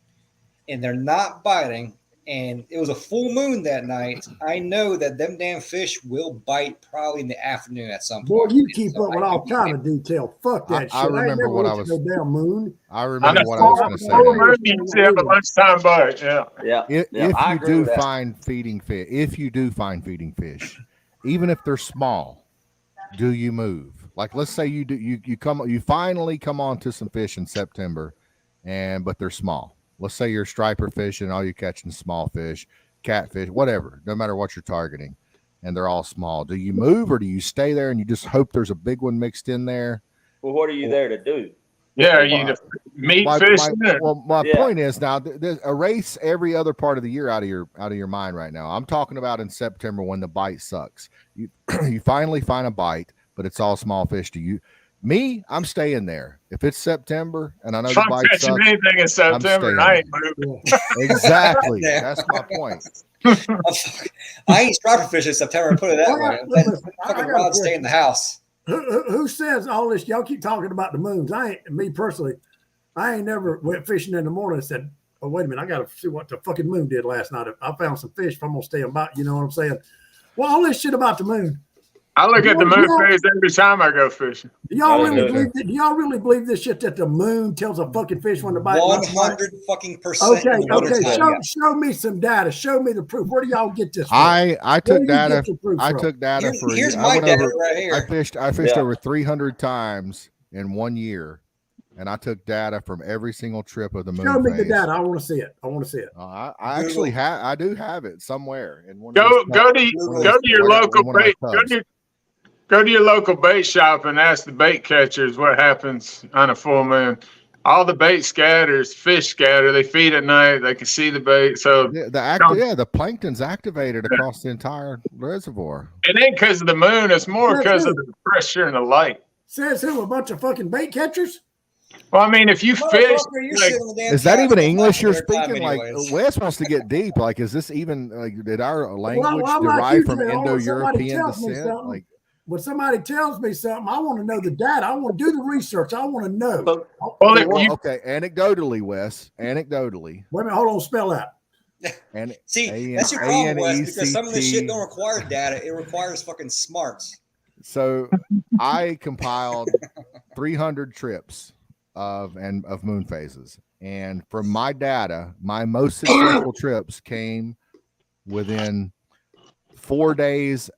and they're not biting, and it was a full moon that night, I know that them damn fish will bite probably in the afternoon at some Boy, point. you keep So up with all kind of detail. Fuck that shit. I remember what I no was. damn moon. I On remember a what I was full going to say. full Now. moon, you see have a lunchtime bite. Yeah. Yeah. If I you agree do with that. find feeding fish, even if they're small, do you move? Like, let's say you finally come on to some fish in September, but they're small. Let's say you're striper fishing, all you're catching small fish, catfish, whatever, no matter what you're targeting, and they're all small. Do you move or do you stay there and you just hope there's a big one mixed in there? Well, what are you there to do? Yeah, you just meat fishing. My Yeah. point is now erase every other part of the year out of your mind right now. I'm talking about in September when the bite sucks. You you finally find a bite, but it's all small fish. I'm staying there. If it's September and I know If the I'm bite catching sucks, anything in September, staying I ain't there. moving. Exactly. Yeah. That's my point. I ain't striper fish in September, put it that way. Listen, I Fucking got a rod stay in the house. Who says all this? Y'all keep talking about the moons. Me personally, I ain't never went fishing in the morning and said, oh, wait a minute, I got to see what the fucking moon did last night. I found some fish. If I'm going to stay about, you know what I'm saying? Well, all this shit about the moon. I look at the moon Yeah. phase every time I go fishing. Do y'all Oh, really yeah. believe that? Do y'all really believe this shit that the moon tells a fucking fish when to bite? 100% Okay, in the okay. wintertime. Show me some data. Show me the proof. Where do y'all get this from? I Where took do you data. get your proof I from? took data for. Here's I my went data over. right I here. fished Yeah. over 300 times in 1 year, and I took data from every single trip of the moon Show me the phase. data. I want to see it. I want to see it. I actually have. I do have it somewhere in one. Go of these go cups. to your One of local my bait. tubs. Go to your local bait shop and ask the bait catchers what happens on a full moon. All the bait scatters, fish scatter. They feed at night. They can see the bait. So The plankton's activated across the entire reservoir. it ain't because of the moon. It's more because of the pressure and the light. Says who? A bunch of fucking bait catchers? Well, I mean, if you fish, Motherfucker, you're like, sitting on the damn Is that couch even all English night you're in your time speaking? Like anyways. Wes wants to get deep. Like, is this even like did our language I'm like derive you, from Jay. I want somebody Indo-European tells me descent? something. Like, When somebody tells me something, I want to know the data. I want to do the research. I want to know. So, well, if you, okay, anecdotally, Wes. Anecdotally, Wait a minute, hold on, spell that. and See, that's your problem, Wes, because some of this shit ANECT. don't require data. It requires fucking smarts. So I compiled 300 trips of moon phases, and from my data, my most successful trips came within 4 days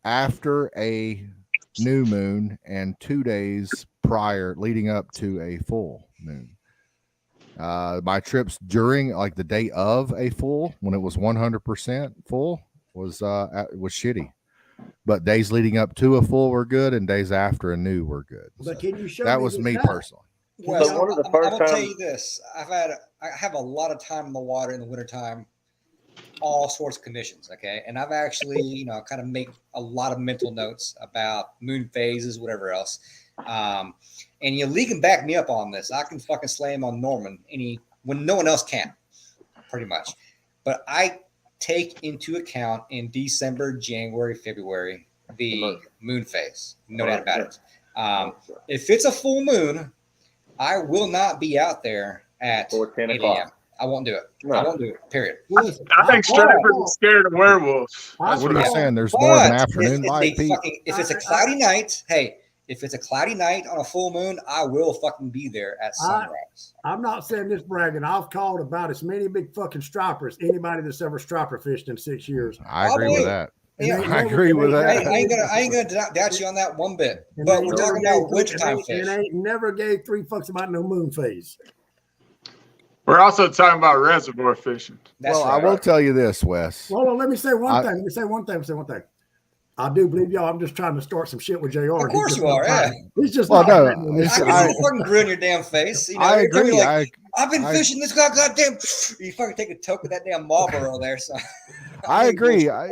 after a new moon and 2 days prior, leading up to a full moon. My trips during like the day of a full, when it was 100% full, was shitty. But days leading up to a full were good, and days after a new were good. But So can you show that me was this me data? personally. Well, So one of the I'm first gonna tell times- you this: I have a lot of time in the water in the wintertime, all sorts of conditions. Okay, and I've actually, kind of make a lot of mental notes about moon phases, whatever else. And Lee can back me up on this. I can fucking slam on Norman when no one else can, pretty much. But I take into account in December, January, February the moon phase. No doubt about it. If it's a full moon, I will not be out there at Or 10 8 o'clock. a.m. I won't do it. No. I won't do it. Period. Listen, I think stripers are scared of werewolves. That's What are what you I saying? There's more of an But afternoon bite, Pete. if it's a cloudy night, if it's a cloudy night on a full moon, I will fucking be there at sunrise. I'm not saying this bragging. I've called about as many big fucking stripers anybody that's ever striper fished in 6 years. I agree with that. Yeah, I agree with I that. ain't gonna doubt you on that one bit. And But they we're never talking gave about wintertime and fish. ain't never gave 3 fucks about no moon phase. We're also talking about reservoir fishing. That's well, right. I will tell you this, Wes. Hold on, let me say one I- thing. Let me say one thing. I do believe y'all. I'm just trying to start some shit with JR. Of course you are, yeah. He's just Well, not no, letting me- it's- I can I- see the fucking grin on your damn face. You know, I every time agree. you're like, I've been I- fishing this goddamn. You fucking take a toke of that damn Marlboro there, son. I agree. I'm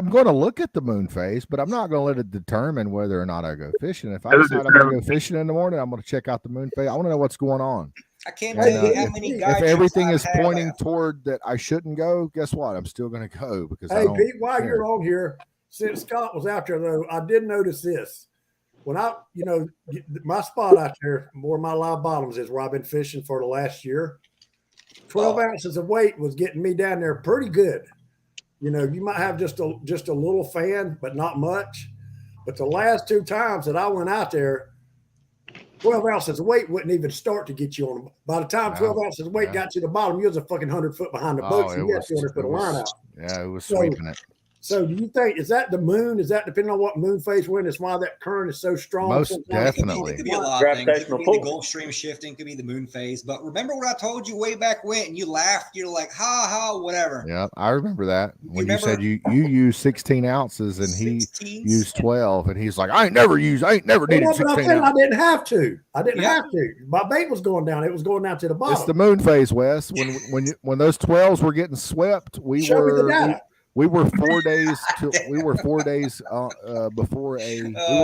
going to look at the moon phase, but I'm not going to let it determine whether or not I go fishing. If I It'll decide I'm going to go fishing in the morning, I'm going to check out the moon phase. I want to know what's going on. I can't And, tell you uh, how many if guys. If everything is pointing toward that I shouldn't go, guess what? I'm still going to go because I Hey, don't Pete, while care. you're on here, since Scott was out there, though, I did notice this. When my spot out there, where my live bottoms is, where I've been fishing for the last year, 12 ounces of weight was getting me down there pretty good. You might have just a little fan, but not much. But the last 2 times that I went out there, 12 ounces of weight wouldn't even start to get you on. By the time 12 ounces of weight got to the bottom, you was a fucking 100 foot behind the boat. So you had 200 foot of line out. Yeah, it was So- sweeping it. So do you think, is that the moon? Is that depending on what moon phase we're in? Is why that current is so strong? Most sometimes? definitely. It could be a lot of things. It Gravitational could be the pull. Gulf Stream shifting, it could be the moon phase. But remember what I told you way back when, and you laughed. You're like, ha ha, whatever. Yeah, I remember that when you remember- said you used 16 ounces and he 16s? used 12, and he's like, I ain't never needed Well, but I'm 16 saying I ounces. didn't have to. I didn't Yeah. have to. My bait was going down. It was going down to the bottom. It's the moon phase, Wes. When those 12s were getting swept, we Show me the were data. we were 4 days before we were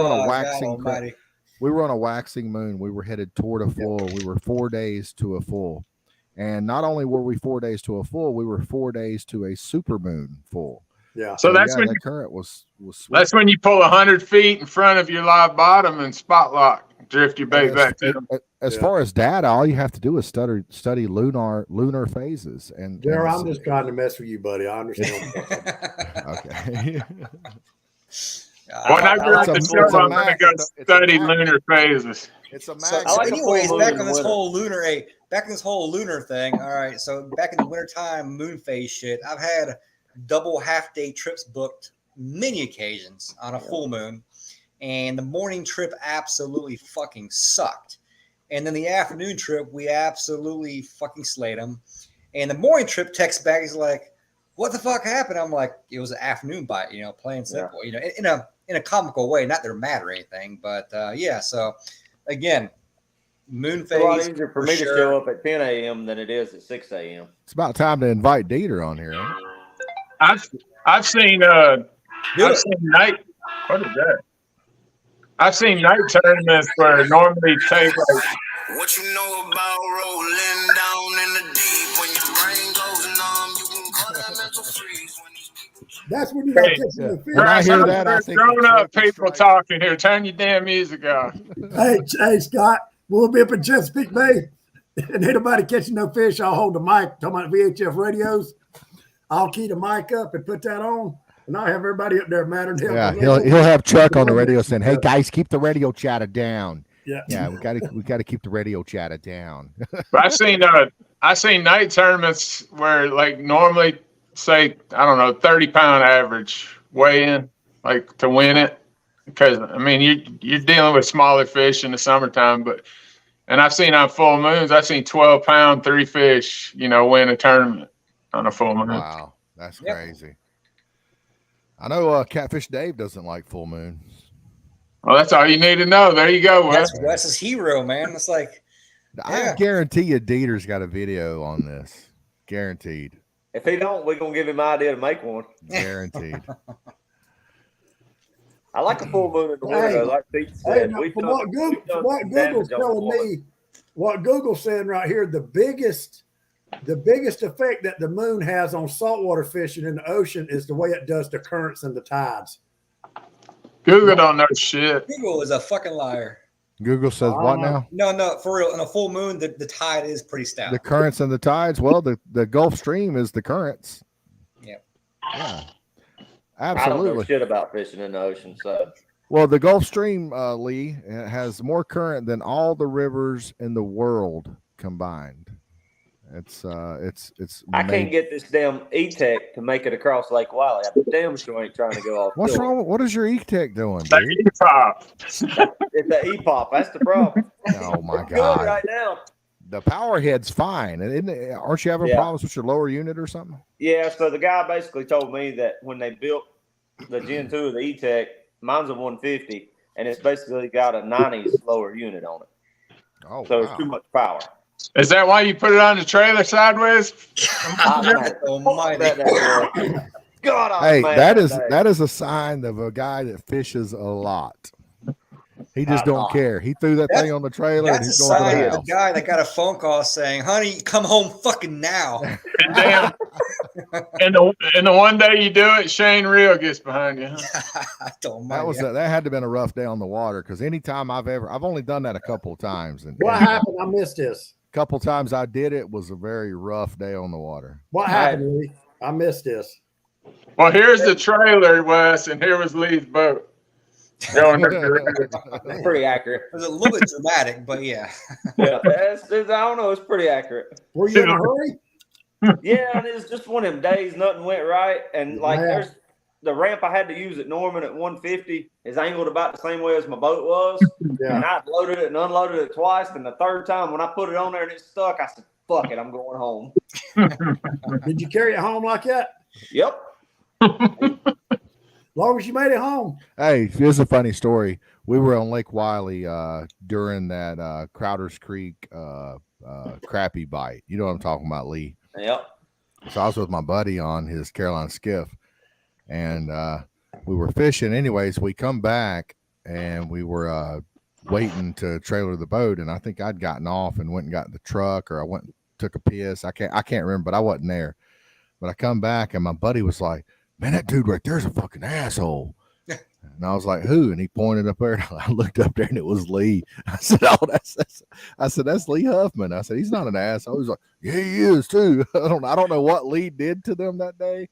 on a waxing we were on a waxing moon. We were headed toward a full. We were 4 days to a full. And not only were we 4 days to a full, we were 4 days to a super moon full. Yeah. So that's when the current was sweet. that's when you pull 100 feet in front of your live bottom and spot lock, drift your bait back to them. As Yeah. far as data, all you have to do is study lunar phases. And Jared, I'm just trying to mess with you, buddy. I understand. okay. When I I grew like up a- the show, it's a I'm going to mag- go it's a study mag- lunar phases. It's a So, mag. I like a full anyways, moon back in on the this winter. whole lunar thing. All right, so back in the wintertime moon phase shit, I've had double half day trips booked many occasions on a full moon, and the morning trip absolutely fucking sucked. And then the afternoon trip, we absolutely fucking slayed them. And the morning trip text back is like, "What the fuck happened?" I'm like, "It was an afternoon bite, plain simple, in a comical way, not that they're mad or anything, but yeah." So again, moon It's a lot phase easier for for me to sure. show up at 10 a.m. than it is at 6 a.m. It's about time to invite Dieter on here. Huh? I've seen Do it. night. What is that? I've seen night tournaments where normally take like What you know about rolling down in the deep? When your brain goes numb, you can call that mental freeze. When these people That's when you got to Hey, catch yeah. the fish. When I hear that, I think of grown up Truck and people Strike. talking here. Turn your damn music off. Hey, Scott, we'll be up in Chesapeake Bay, and ain't nobody catching no fish. I'll hold the mic. Talking about VHF radios. I'll key the mic up and put that on, and I'll have everybody up there madder than hell. Yeah, he'll have Chuck on the radio saying, "Hey guys, keep the radio chatter down." Yeah. Yeah, we got to keep the radio chatter down. But I've seen night tournaments where like normally say I don't know 30-pound average weigh in like to win it because I mean you're dealing with smaller fish in the summertime, and I've seen on full moons I've seen 12-pound 3 fish win a tournament on a full moon. Wow, that's Yep. crazy. I know Catfish Dave doesn't like full moons. Well, that's all you need to know. There you go, Wes. That's Wes's hero, man. It's like, I Yeah. guarantee you, Dieter's got a video on this. Guaranteed. If he don't, we're going to give him an idea to make one. Guaranteed. I like a full moon in the winter, Hey. though, like Pete Hey, said. now, We've from done- what we've done some Google's damage on telling the me, what Google's saying right here, the biggest effect that the moon has on saltwater fishing in the ocean is the way it does the currents and the tides. Google don't know shit. Google is a fucking liar. Google says what now? No, for real. On a full moon, the tide is pretty stout. The currents and the tides. Well, the Gulf Stream is the currents. Yep. Yeah. I don't know Absolutely. shit about fishing in the ocean, so Well, the Gulf Stream, Lee, has more current than all the rivers in the world combined. It's I can't get this damn E-Tech to make it across Lake Wiley. I damn sure ain't trying to go off. What's shore. wrong? What is your E-Tech doing, That dude? E-pop. It's the E-Pop. That's the problem. Oh my It's good God, right now. the power head's fine, and aren't you having Yeah. problems with your lower unit or something? Yeah, so the guy basically told me that when they built the Gen 2 of the E-Tech, mine's a 150, and it's basically got a 90s lower unit on it. Oh, So wow. it's too much power. Is that why you put it on the trailer sideways? Almighty. God, I was Hey, mad that day. is a sign of a guy that fishes a lot. He just I don't thought- care. He threw that That's- thing on the trailer and That's a he's going to sign the of a house. guy that got a phone call saying, "Honey, come home fucking now." And damn, and the one day you do it, Shane Reel gets behind you. Huh? Don't That mind was you. that had to have been a rough day on the water because anytime I've only done that a couple of times, and What happened? I missed this. a couple of times I did it was a very rough day on the water. What happened, Lee? I missed this. Well, here's the trailer, Wes, and here was Lee's boat. Going It's pretty accurate. It was a little bit dramatic, but yeah. Yeah, I don't know. It's pretty accurate. Were you in a hurry? Yeah, and it's just one of them days. Nothing went right, and like Yeah. there's the ramp I had to use at Norman at 150 is angled about the same way as my boat was, Yeah. and I loaded it and unloaded it twice. And the third time when I put it on there and it stuck, I said, "Fuck it, I'm going home." Did you carry it home like that? Yep. Long as you made it home. Hey, here's a funny story. We were on Lake Wiley during that Crowder's Creek crappie bite. You know what I'm talking about, Lee? Yep. So I was with my buddy on his Carolina skiff, and we were fishing. Anyways, we come back and we were waiting to trailer the boat, and I think I'd gotten off and went and got in the truck, or I went and took a piss. I can't remember, but I wasn't there. But I come back and my buddy was like, "Man, that dude right there's a fucking asshole." And I was like, "Who?" And he pointed up there. And I looked up there, and it was Lee. I said, "Oh, that's Lee Huffman." I said, "He's not an asshole." He was like, "Yeah, he is too." I don't know what Lee did to them that day,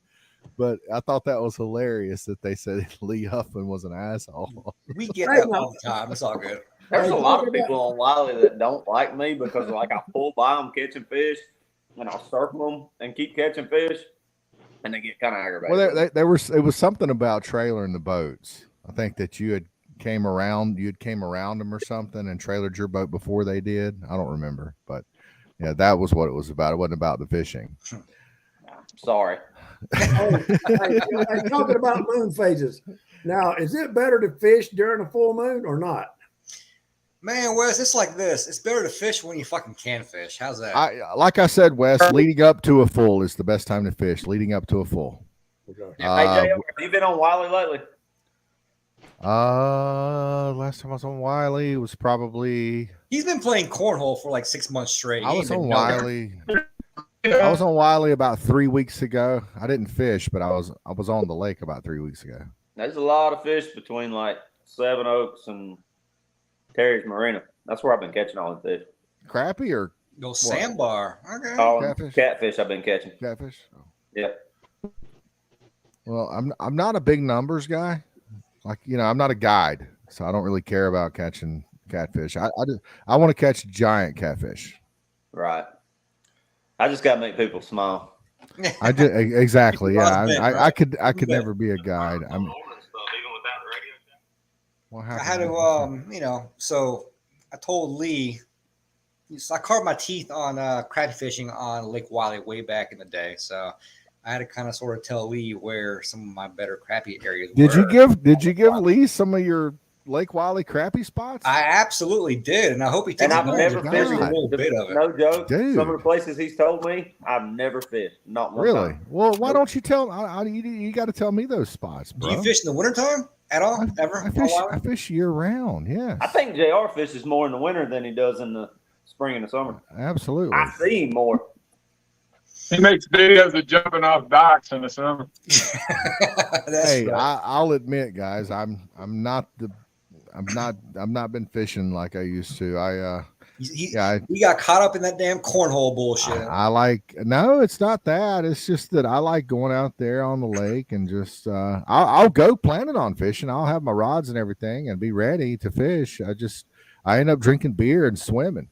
but I thought that was hilarious that they said Lee Huffman was an asshole. We get that all the time. It's all good. There's a lot of people on Wiley that don't like me because like I pull by them catching fish, and I'll circle them and keep catching fish, and they get kind of aggravated. Well, it was something about trailering the boats. I think that you had came around them or something and trailered your boat before they did. I don't remember, but yeah, that was what it was about. It wasn't about the fishing. Sorry. Hey, talking about moon phases. Now, is it better to fish during a full moon or not? Man, Wes, it's like this. It's better to fish when you fucking can fish. How's that? Like I said, Wes, leading up to a full is the best time to fish. Leading up to a full. Okay. Hey, JR, have you been on Wiley lately? Last time I was on Wiley was probably He's been playing cornhole for like 6 months straight. I He was ain't on been nowhere. Wiley. I was on Wiley about 3 weeks ago. I didn't fish, but I was on the lake about 3 weeks ago. There's a lot of fish between like Seven Oaks and Terry's Marina. That's where I've been catching all the fish. Crappie or Go sandbar. Okay. Oh, Catfish? catfish I've been catching. catfish? Oh. Yep. Well, I'm not a big numbers guy. Like, I'm not a guide, so I don't really care about catching catfish. I want to catch giant catfish. Right. I just gotta make people smile. I just exactly. Yeah, Big, I right? could Big. never be a guide. I'm. What I happened? had to, so I told Lee, so I carved my teeth on crappie fishing on Lake Wiley way back in the day. So I had to kind of sort of tell Lee where some of my better crappie areas Did were. you give Lee some of your Lake Wiley crappie spots? I absolutely did, and I hope he takes And I've advantage never of every fished little bit of it. No joke. Dude. Some of the places he's told me, I've never fished. Not one Really? time. Well, why don't you tell? You got to tell me those spots, Do bro. you fish in the wintertime at all? Ever? I fish year round. Yes, I think JR fishes more in the winter than he does in the spring and the summer. absolutely. I see him more. He makes videos of jumping off docks in the summer. That's Hey, right. I'll admit, guys, I'm not been fishing like I used to. He I got caught up in that damn cornhole bullshit. I like no, it's not that. It's just that I like going out there on the lake and just I'll go planning on fishing. I'll have my rods and everything and be ready to fish. I end up drinking beer and swimming.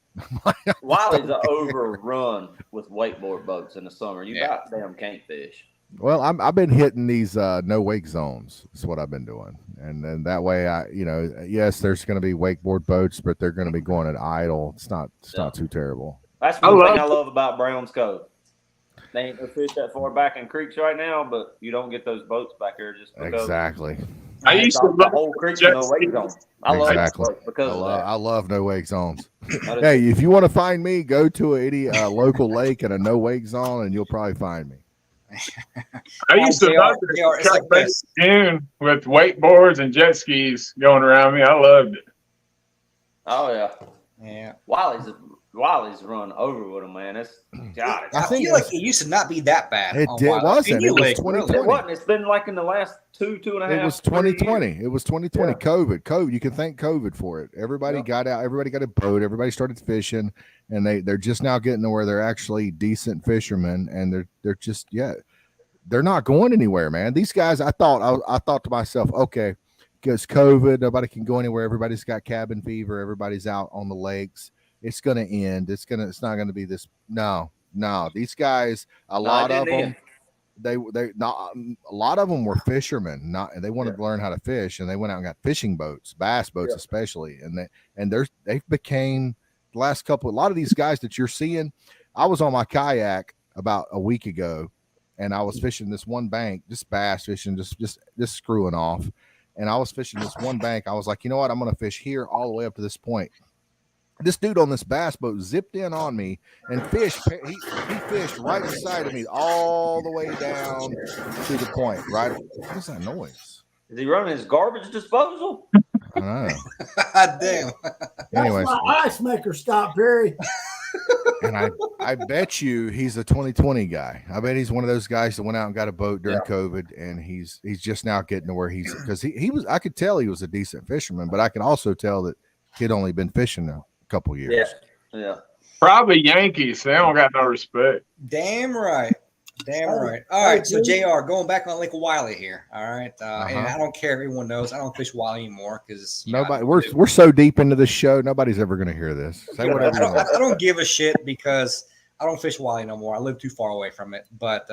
Wiley's overrun with wakeboard boats in the summer. You Yeah. goddamn can't fish. Well, I've been hitting these no wake zones. That's what I've been doing, and then that way yes, there's going to be wakeboard boats, but they're going to be going at idle. It's not too terrible. That's one thing I love about Browns Cove. They ain't no fish that far back in creeks right now, but you don't get those boats back there just because Exactly. I used to the love whole creek's no wake zone. I love Exactly. those boats because of that. I love no wake zones. That is- Hey, if you want to find me, go to a local lake and a no wake zone, and you'll probably find me. I used to love JR, it's like this. June with wakeboards and jet skis going around me. I loved it. Oh yeah, Yeah. Wiley's run over with them, man. It's God. I I think feel like it used to not be that bad. It on did- Wiley. wasn't. Any It was lake, 2020. really. It wasn't. It's been like in the last two and a half. It was 3 2020. years. It was 2020. Yeah. COVID. You can thank COVID for it. Everybody Yeah. got out. Everybody got a boat. Everybody started fishing, and they're just now getting to where they're actually decent fishermen, and they're just they're not going anywhere, man. These guys, I thought to myself, okay, because COVID, nobody can go anywhere. Everybody's got cabin fever. Everybody's out on the lakes. It's gonna end. It's not gonna be this. No. These guys, a lot of them. They not a lot of them were fishermen. They wanted to learn how to fish, and they went out and got fishing boats, bass boats especially, and they became the last couple. A lot of these guys that you're seeing, I was on my kayak about a week ago, and I was fishing this one bank, just bass fishing, just screwing off, and I was fishing this one bank. I was like, you know what, I'm gonna fish here all the way up to this point. This dude on this bass boat zipped in on me and fished. He fished right beside of me all the way down to the point. Right? What is that noise? Is he running his garbage disposal? I don't know. God damn. Anyways, That's my ice maker stop, Perry. and I bet you he's a 2020 guy. I bet he's one of those guys that went out and got a boat during COVID, and he's just now getting to where he's because he was. I could tell he was a decent fisherman, but I could also tell that he'd only been fishing a couple years. Yeah. Probably Yankees. They don't got no respect. Damn right. All right. So JR, going back on Lake Wiley here. All right. And I don't care if everyone knows. I don't fish Wiley anymore because Nobody. We're so deep into this show. Nobody's ever going to hear this. Say whatever you want. I don't give a shit because I don't fish Wiley no more. I live too far away from it. But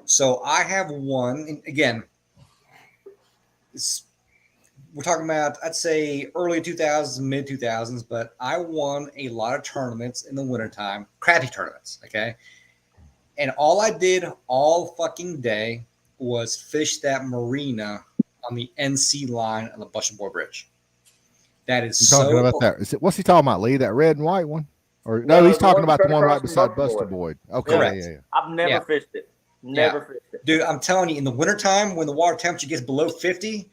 so I have one. And again, we're talking about, I'd say early 2000s, mid 2000s, but I won a lot of tournaments in the wintertime, crappie tournaments. Okay. And all I did all fucking day was fish that marina on the NC line of the Bushenboard Bridge. That is Talking so. about that. What's he talking about, Lee? That red and white one? Or no, he's talking about the one right beside Buster Boyd. Okay. Correct. Yeah. I've never fished it. Never fished it. Dude, I'm telling you, in the wintertime, when the water temperature gets below 50,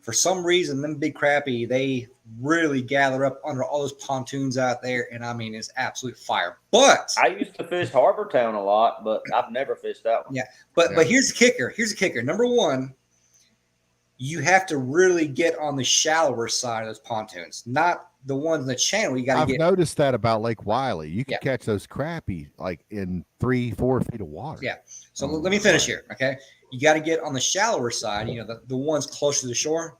for some reason, them big crappie, they really gather up under all those pontoons out there. And I mean, it's absolute fire. But I used to fish Harbor Town a lot, but I've never fished that one. Yeah. But here's the kicker. Number one, you have to really get on the shallower side of those pontoons, not the ones in the channel. You got to I've get. noticed that about Lake Wiley. You can catch those crappie like in 3-4 feet of water. Yeah. So let me finish here. Okay. You got to get on the shallower side, the ones closer to the shore.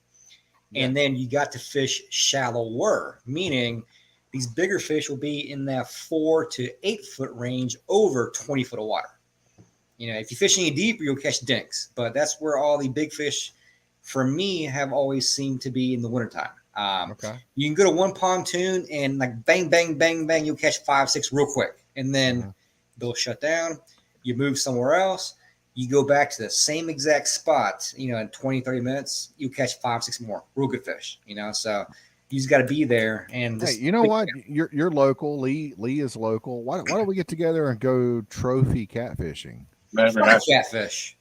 And then you got to fish shallower, meaning these bigger fish will be in that 4 to 8 foot range over 20 foot of water. If you fish any deeper, you'll catch dinks. But that's where all the big fish, for me, have always seemed to be in the wintertime. You can go to one pontoon and like bang, bang, bang, bang, you'll catch 5, 6 real quick. And then they'll shut down. You move somewhere else. You go back to the same exact spot, in 20, 30 minutes, you catch 5, 6 more real good fish, so you just got to be there. And hey, you know what? You're local. Lee is local. Why don't we get together and go trophy catfishing? Fuck a catfish.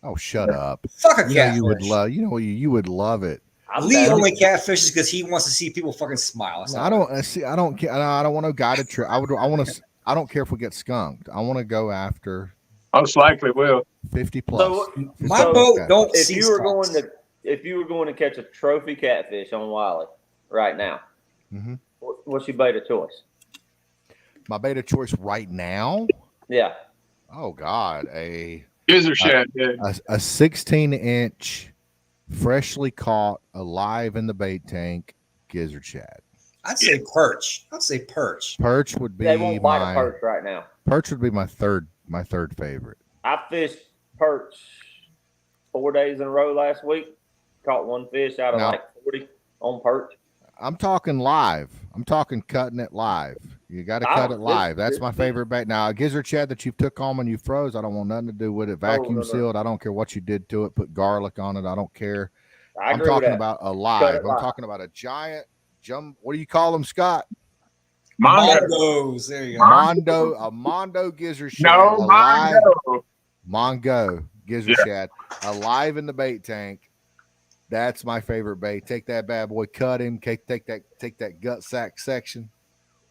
Oh, shut up. Fuck a catfish. You would love, you would love it. Lee only catfishes because he wants to see people fucking smile. I don't want no guided trip. I don't care if we get skunked. I want to go after. Most likely will. 50 plus. My boat don't if see you were skunks. if you were going to catch a trophy catfish on Wiley right now, what's your bait of choice? My bait of choice right now? Yeah. Oh God, a Gizzard shad, a 16-inch, freshly caught, alive in the bait tank gizzard shad. I'd say perch. Perch would be They won't bite a perch right now. Perch would be my third favorite. I fished perch 4 days in a row last week. Caught one fish out of like 40 on perch. I'm talking live. I'm talking cutting it live. You got to I cut was- it live. That's this- my favorite bait. Now, a gizzard shad that you took home and you froze, I don't want nothing to do with it. Vacuum no. sealed. I don't care what you did to it. Put garlic on it. I don't care. I I'm agree with talking that. about a Cut live. it I'm live. talking about a giant what do you call them, Scott? Mondo. Mondos. There you go. A Mondo gizzard shad. No, alive. Mondo. Mongo gizzard Yeah. shad alive in the bait tank. That's my favorite bait. Take that bad boy, cut him, take that gut sack section.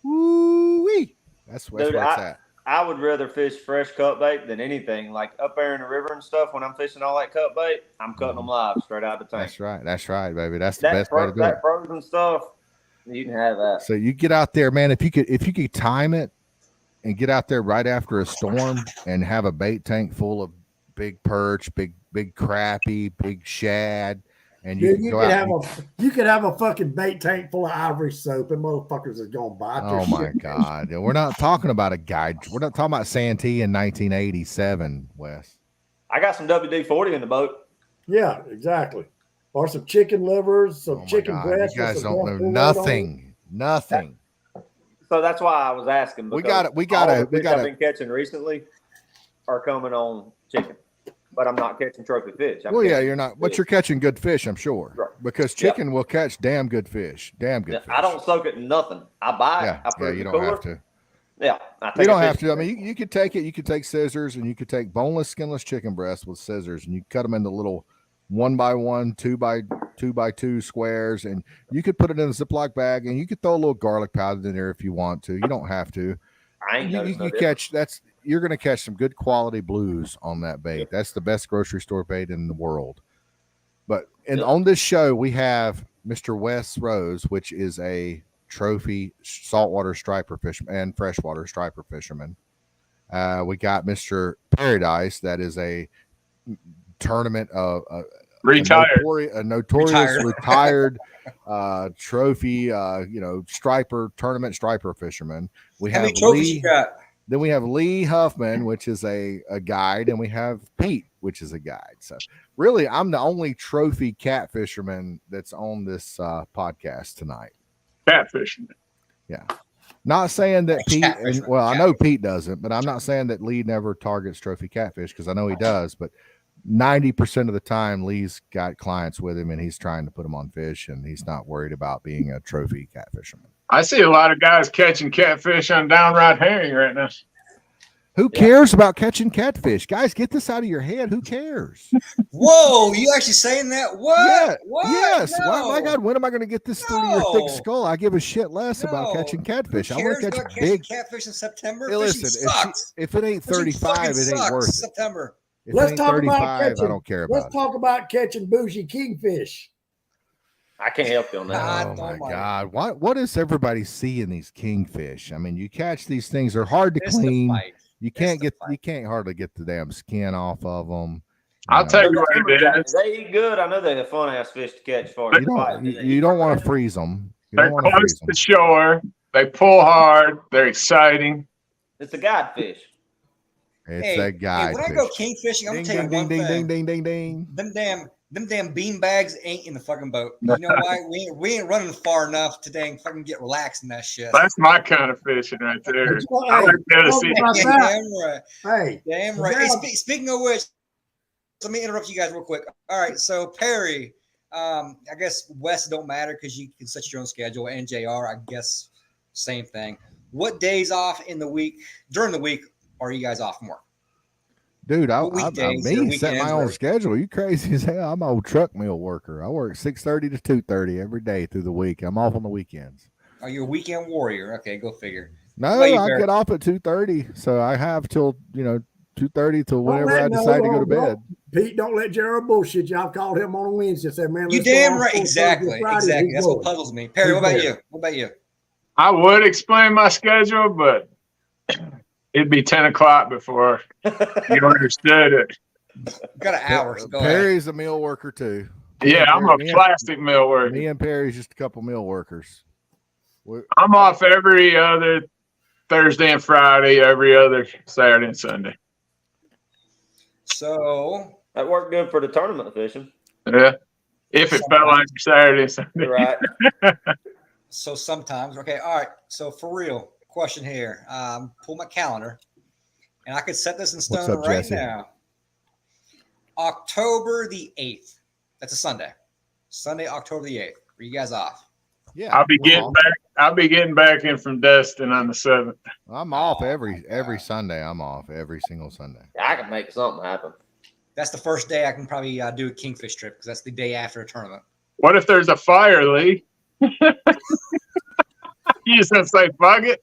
Woo-wee. That's where Dude, it's at. I would rather fish fresh cut bait than anything. Like up there in the river and stuff, when I'm fishing all that cut bait, I'm cutting them live straight out of the tank. That's right. That's right, baby. That's the best way to do it. That frozen stuff, you can have that. So you get out there, man. If you could time it and get out there right after a storm and have a bait tank full of big perch, big crappie, big shad, and you Dude, can you go could out. you could have a fucking bait tank full of ivory soap, and motherfuckers is gonna bite. their Oh my shit. God! We're not talking about a guide. We're not talking about Santee in 1987, Wes. I got some WD-40 in the boat. Yeah, exactly. Or some chicken livers, some Oh my chicken God! breasts. You with guys some don't Buffalo know Wild on it. nothing. Nothing. So that's why I was asking. We because got it. We all got the it. fish I've been catching recently are coming on chicken, but I'm not catching trophy fish. I'm Well, yeah, catching you're not, but fish. you're catching good fish, I'm sure, Right. because Yep. chicken will catch damn good fish. Damn good fish. I don't soak it in nothing. I buy it. Yeah, I put yeah, it in you the don't cooler. have to. Yeah, I take You don't a have fish- to. I mean, you could take it. You could take scissors and you could take boneless, skinless chicken breasts with scissors, and you cut them into little 1x1, 2x2 squares, and you could put it in a Ziploc bag, and you could throw a little garlic powder in there if you want to. You don't have to. I ain't You, noticed no you difference. catch you're going to catch some good quality blues on that bait. That's the best grocery store bait in the world. But on this show, we have Mr. Wes Rose, which is a trophy saltwater striper fisherman and freshwater striper fisherman. We got Mr. Paradise, that is a tournament of Retired. a notorious retired trophy, striper tournament striper fisherman. We How have many trophies Lee. you got? Then we have Lee Huffman, which is a guide, and we have Pete, which is a guide. So really, I'm the only trophy cat fisherman that's on this podcast tonight. Catfishing. Yeah. Not saying that Pete, Catfish, and, well, I cat. know Pete doesn't, but I'm not saying that Lee never targets trophy catfish because I know he does. But 90% of the time, Lee's got clients with him and he's trying to put them on fish, and he's not worried about being a trophy cat fisherman. I see a lot of guys catching catfish on downright herring right now. Who cares about catching catfish? Guys, get this out of your head. Who cares? Whoa, you actually saying that? What? Yeah, What? yes. No. Well, my God, when am I going to get this through your thick No. skull? I give a shit less about No. catching catfish. Who I want cares to about catch catching big. catfish in September? Hey, Fishing listen, sucks. if it ain't Fishing 35, fucking it ain't sucks worth it. September. If Let's it ain't talk about 35, I catching- don't care Let's about it. talk about catching bougie kingfish. I can't help you on that. God Oh my almighty. God! What does everybody see in these kingfish? I mean, you catch these things; they're hard to It's the clean. fight. You It's can't the get, you can't hardly get the damn skin off of them. I'll tell you what it is. They eat good. I know they're a fun ass fish to catch for You don't, you don't want to freeze them. You They're don't want to close freeze to them. shore. They pull hard. They're exciting. It's a guide fish. It's a guy. when I go king fishing, I'm Ding, gonna tell ding, you ding, one ding, thing. ding, ding, ding. Them damn bean bags ain't in the fucking boat. You know why? we ain't running far enough to dang fucking get relaxed in that shit. That's my kind of fishing right there. Well, I hey, like to talk see about Damn that. right. Hey, Damn right. Hey, Yeah. speaking of which, let me interrupt you guys real quick. All right, so Perry, I guess West don't matter because you can set your own schedule, and JR, I guess same thing. What days off in the week during the week are you guys off from work? Dude, I Weekdays or me set my weekends own or- schedule. You crazy as hell. I'm an old truck mill worker. I work 6:30 to 2:30 every day through the week. I'm off on the weekends. Are you a weekend warrior? Okay, go figure. No, How about you, I Barry? get off at 2:30, so I have till 2:30 till whenever let I no decide to go to one bed. Pete, don't let Jared bullshit you. I've called him on a Wednesday. Said, man, You let's go damn on right. Thursday, Exactly. Friday. Exactly. He's That's what going. puzzles me. Perry, what He's about going. you? What about you? I would explain my schedule, but it'd be 10 o'clock before you understood it. You got an hour. So go ahead. Perry's a mill worker too. Yeah, I'm a Me and- plastic mill worker. Me and Perry's just a couple mill workers. I'm off every other Thursday and Friday, every other Saturday and Sunday. So That worked good for the tournament fishing. Yeah. If it felt like Saturday and Sunday. Right. sometimes. Okay. All right. So for real, question here. Pull my calendar, and I could set this in What's stone up, right Jesse? now. October the 8th. That's a Sunday. Sunday, October the 8th. Are you guys off? Yeah, I'll be we're getting off. back. I'll be getting back in from Destin on the 7th. I'm off Oh, every God. Sunday. I'm off every single Sunday. I can make something happen. That's the first day I can probably do a Kingfish trip because that's the day after a tournament. What if there's a fire, Lee? You just gonna say fuck it?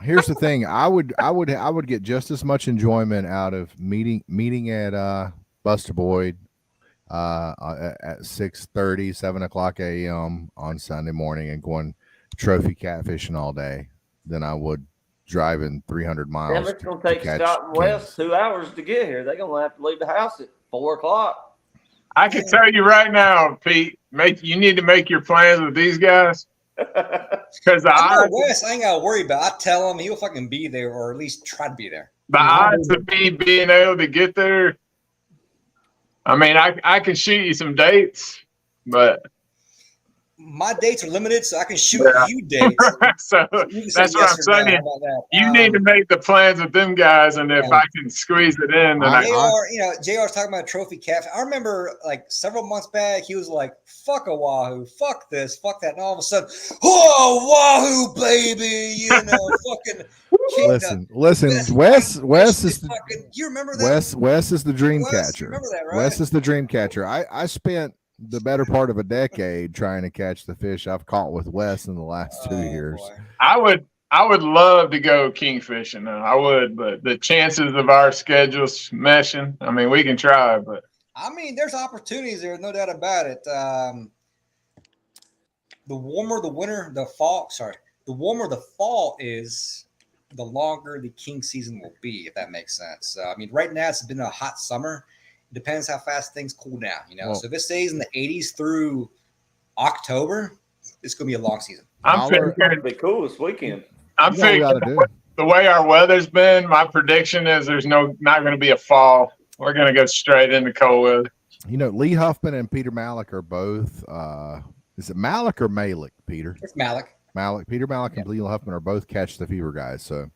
Here's the thing. I would get just as much enjoyment out of meeting at Buster Boyd at 6:30, 7 o'clock a.m. on Sunday morning and going trophy catfishing all day than I would driving 300 miles. Damn, it's gonna take catch Scott and West kings. 2 hours to get here. They're gonna have to leave the house at 4 o'clock. I can tell you right now, Pete. You need to make your plans with these guys because the I know odds, Wes, I ain't got to worry about it. I tell him he'll fucking be there or at least try to be there. the odds of me being able to get there. I mean, I can shoot you some dates, but My dates are limited, so I can shoot Yeah. you dates. so You can say that's what yes I'm or no. saying. How about that? You need to make the plans with them guys, and if Yeah. I can squeeze it in, then I- JR's talking about trophy calf. I remember like several months back, he was like, fuck a Wahoo, fuck this, fuck that. And all of a sudden, oh, Wahoo, baby, you know, fucking. Listen. Wes is the fucking, you remember that? Wes is the dream Wes, you catcher. remember that, right? Wes is the dream catcher. I spent the better part of a decade trying to catch the fish I've caught with Wes in the last 2 Oh, years. boy. I would love to go kingfishing. Though. I would, but the chances of our schedules meshing, I mean, we can try, but I mean, there's opportunities there, no doubt about it. The warmer the warmer the fall is, the longer the king season will be, if that makes sense. I mean, right now it's been a hot summer. It depends how fast things cool down, you know. Well- So if it stays in the 80s through October, it's going to be a long season. I'm Dollar- figuring. It'd be cool this weekend. I'm You know what we figuring gotta do. the way our weather's been. My prediction is there's not going to be a fall. We're going to go straight into cold weather. You know, Lee Huffman and Peter Malik are both. Is it Malik or Malik? Peter It's Malik. Malik. Peter Malik and Lee Huffman are both catch the fever guys. So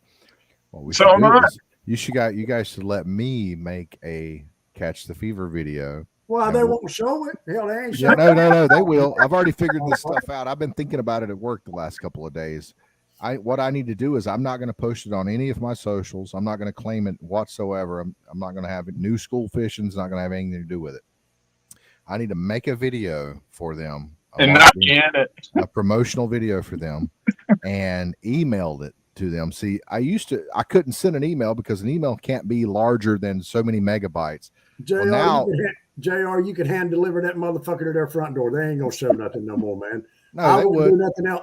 what we So should am do I. is you guys should let me make a catch the fever video. Well, And they we'll- won't show it. Hell, they ain't Yeah, showing no, they will. I've already figured this stuff out. I've been thinking about it at work the last couple of days. What I need to do is I'm not going to post it on any of my socials. I'm not going to claim it whatsoever. I'm not going to have it. New school fishing's not going to have anything to do with it. I need to make a video for them, And not in it. a promotional video for them, and emailed it to them. See, I couldn't send an email because an email can't be larger than so many megabytes. JR, now- JR, you could hand deliver that motherfucker to their front door. They ain't gonna show nothing no more, man. No, I they wouldn't would. do nothing else.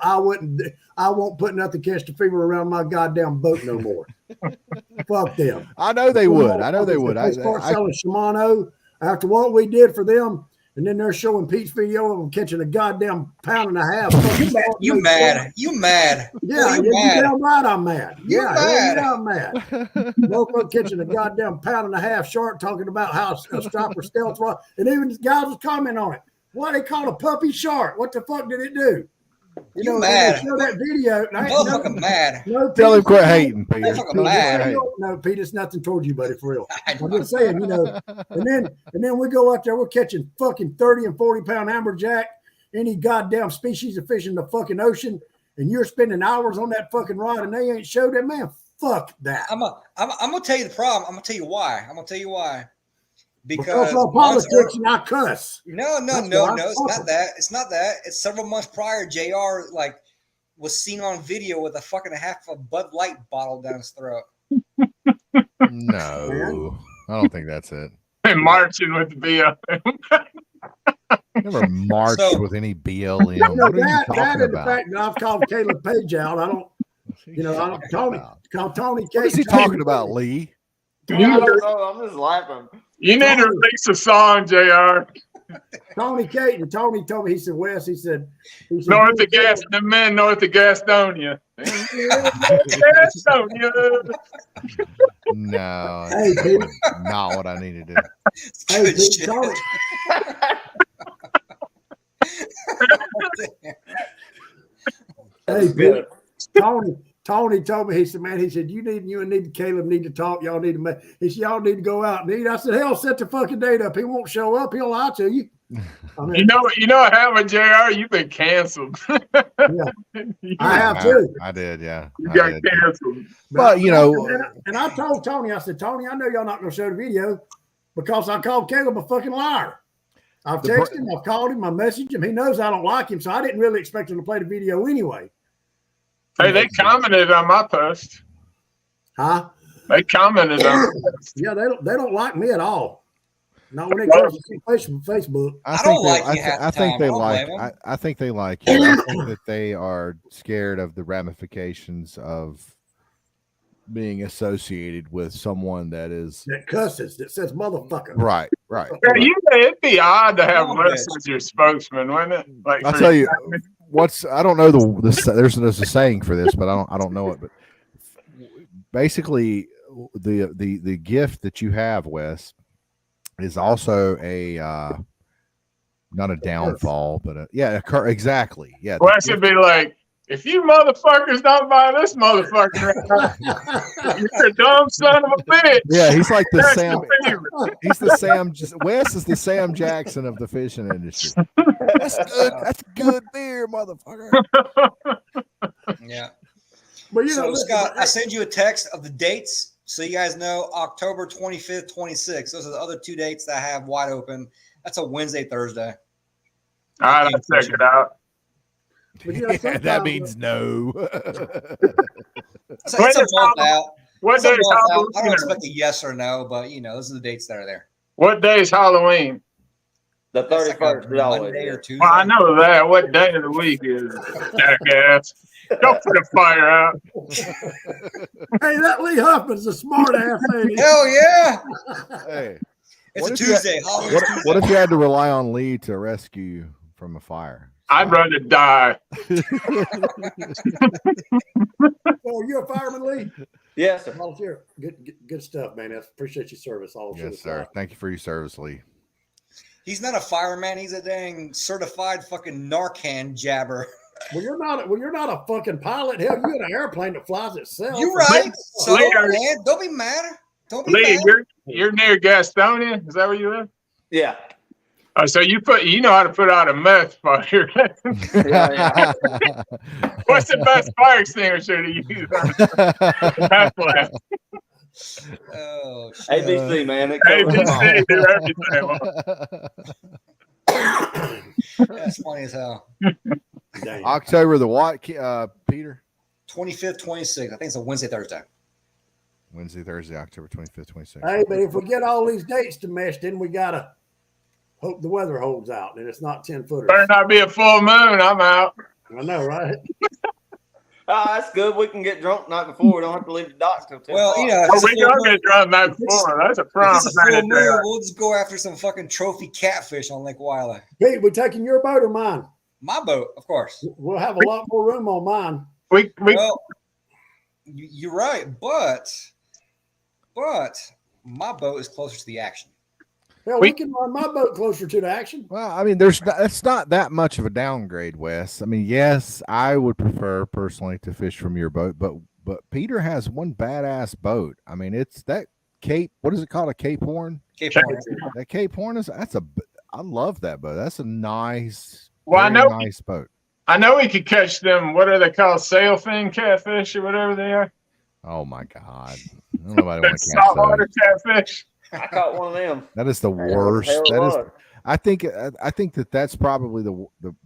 I won't put nothing catch the fever around my goddamn boat no more. Fuck them. I know they would. I know they would. They start selling Shimano after what we did for them, and then they're showing Pete's video of them catching a goddamn pound and a half. You mad? You mad? Yeah, you you mad? damn right I'm mad. You're Yeah, mad. hell yeah, I'm mad. Woke up catching a goddamn pound and a half shark, talking about how a striper stealth rod, and even the guys was commenting on it. What they call a puppy shark? What the fuck did it do? You when mad. they show that video. and I ain't Motherfucking mad. no, Tell him Pete, quit hating, Peter. Motherfucker Tell him quit mad. hating. No, Pete, it's nothing towards you, buddy, for real. I I'm just saying, and then we go out there, we're catching fucking 30 and 40 pound amberjack, any goddamn species of fish in the fucking ocean, and you're spending hours on that fucking rod and they ain't showed it, man. Fuck that. I'm gonna tell you the problem. I'm gonna tell you why. Because Because of politics and I cuss. no, That's it's why I'm not talking. that. It's not that. It's several months prior. JR was seen on video with a fucking half of a Bud Light bottle down his throat. No, I don't think that's it. And marching with the BL. Never marched So- with any BLM. You know, What are you that talking and the about? fact that I've called Caleb Page out. I don't, Tony, call Tony What is he Cage. talking about, Lee? I don't know. I'm just laughing. You need to release a song, JR. Tony Cage, and Tony told me, he said, Wes, he said North of Gas, the men north of Gastonia. Gastonia. No, Hey, that's Peter. not what I need to do. Hey, Good Pete, shit. Tony, hey, Pete, Tony told me, he said, man, he said, you and Caleb need to talk. Y'all need to he said, y'all need to go out and eat. I said, hell, set the fucking date up. He won't show up. He'll lie to you. I mean, You know what happened, JR? You've been canceled. I have too. I did, yeah. You I got did. canceled. But you know, and I told Tony, I said, Tony, I know y'all not going to show the video because I called Caleb a fucking liar. I've texted him, I've called him, I messaged him. He knows I don't like him, so I didn't really expect him to play the video anyway. Hey, they commented on my post. Huh? They commented on my post. Yeah, they don't like me at all. Not when they come to Facebook. I don't think they- like you half the I think time. they I don't like. blame 'em. I think they like you. I think that they are scared of the ramifications of being associated with someone that is That cusses, that says motherfucker. right. Yeah, it'd be odd to have Oh, Les bitch. as your spokesman, wouldn't it? Like, I'll for- tell you what's. I don't know there's a saying for this, but I don't know it. But basically, the gift that you have, Wes, is also a not a downfall, but exactly. Yeah, the Wes would be like, if you motherfuckers don't buy this motherfucker, you're a dumb son of a bitch. Yeah, he's like the That's Sam. the favorite. He's the Sam. Wes is the Sam Jackson of the fishing industry. That's good. That's good beer, motherfucker. Yeah. But you So, know, Scott, I send you a text of the dates so you guys know October 25th, 26th. Those are the other two dates that I have wide open. That's a Wednesday, Thursday. All right, I'll check it out. but you know, Yeah, that sometimes- means no. So it's a month out. What It's a day is month out. I don't Halloween? expect a yes or no, but you know, those are the dates that are there. What day is Halloween? The It's like 31st a is always Monday or there. Tuesday. Well, I know that. What day of the week is it, jackass? Go put a fire out. Hey, that Lee Huffman's a smart ass, ain't he? Hell yeah! Hey, It's What a if you- Tuesday. Halloween's what, Tuesday. what if you had to rely on Lee to rescue you from a fire? I'd rather die. Oh, you a fireman, Lee? Yes, sir. Volunteer. Good stuff, man. I appreciate your service. All through Yes, the sir. side. Thank you for your service, Lee. He's not a fireman. He's a dang certified fucking Narcan jabber. Well, you're not a fucking pilot. Hell, you got an airplane that flies itself. You right? So Lee, man, don't be mad. Don't be Lee, mad. you're near Gastonia. Is that where you live? Yeah. So you know how to put out a meth fire. Yeah. What's the best fire extinguisher to use? Meth lab. Oh shit. ABC, man. It covers them all. ABC do everything. That's funny as hell. Damn. October the what, Peter? 25th, 26th. I think it's a Wednesday, Thursday. Wednesday, Thursday, October 25th, 26th. Hey, but if we get all these dates to mesh, then we gotta hope the weather holds out and it's not 10-footers. Better not be a full moon. I'm out. I know, right? Oh, that's good. We can get drunk the night before. We don't have to leave the docks till 10 Well, o'clock. you know, if Oh, it's a we full don't moon, get drunk the night before. That's a if promise. it's a full moon, we'll just go after some fucking trophy catfish on Lake Wylie. Pete, we taking your boat or mine? My boat, of course. We'll have a lot more room on mine. We Well, you're right, but my boat is closer to the action. Hell, we can run my boat closer to the action. Well, I mean, it's not that much of a downgrade, Wes. I mean, yes, I would prefer personally to fish from your boat, but Peter has one badass boat. I mean, it's that Cape. What is it called? A Cape Horn? Cape Check Horn. That Cape Horn I love that boat. That's a nice, Well, I very know- nice boat. I know we could catch them. What are they called? Sailfin catfish or whatever they are. Oh my God, nobody want to catch Saltwater those. catfish. I caught one of them. That is the worst. Hell, it That is. was. I think that's probably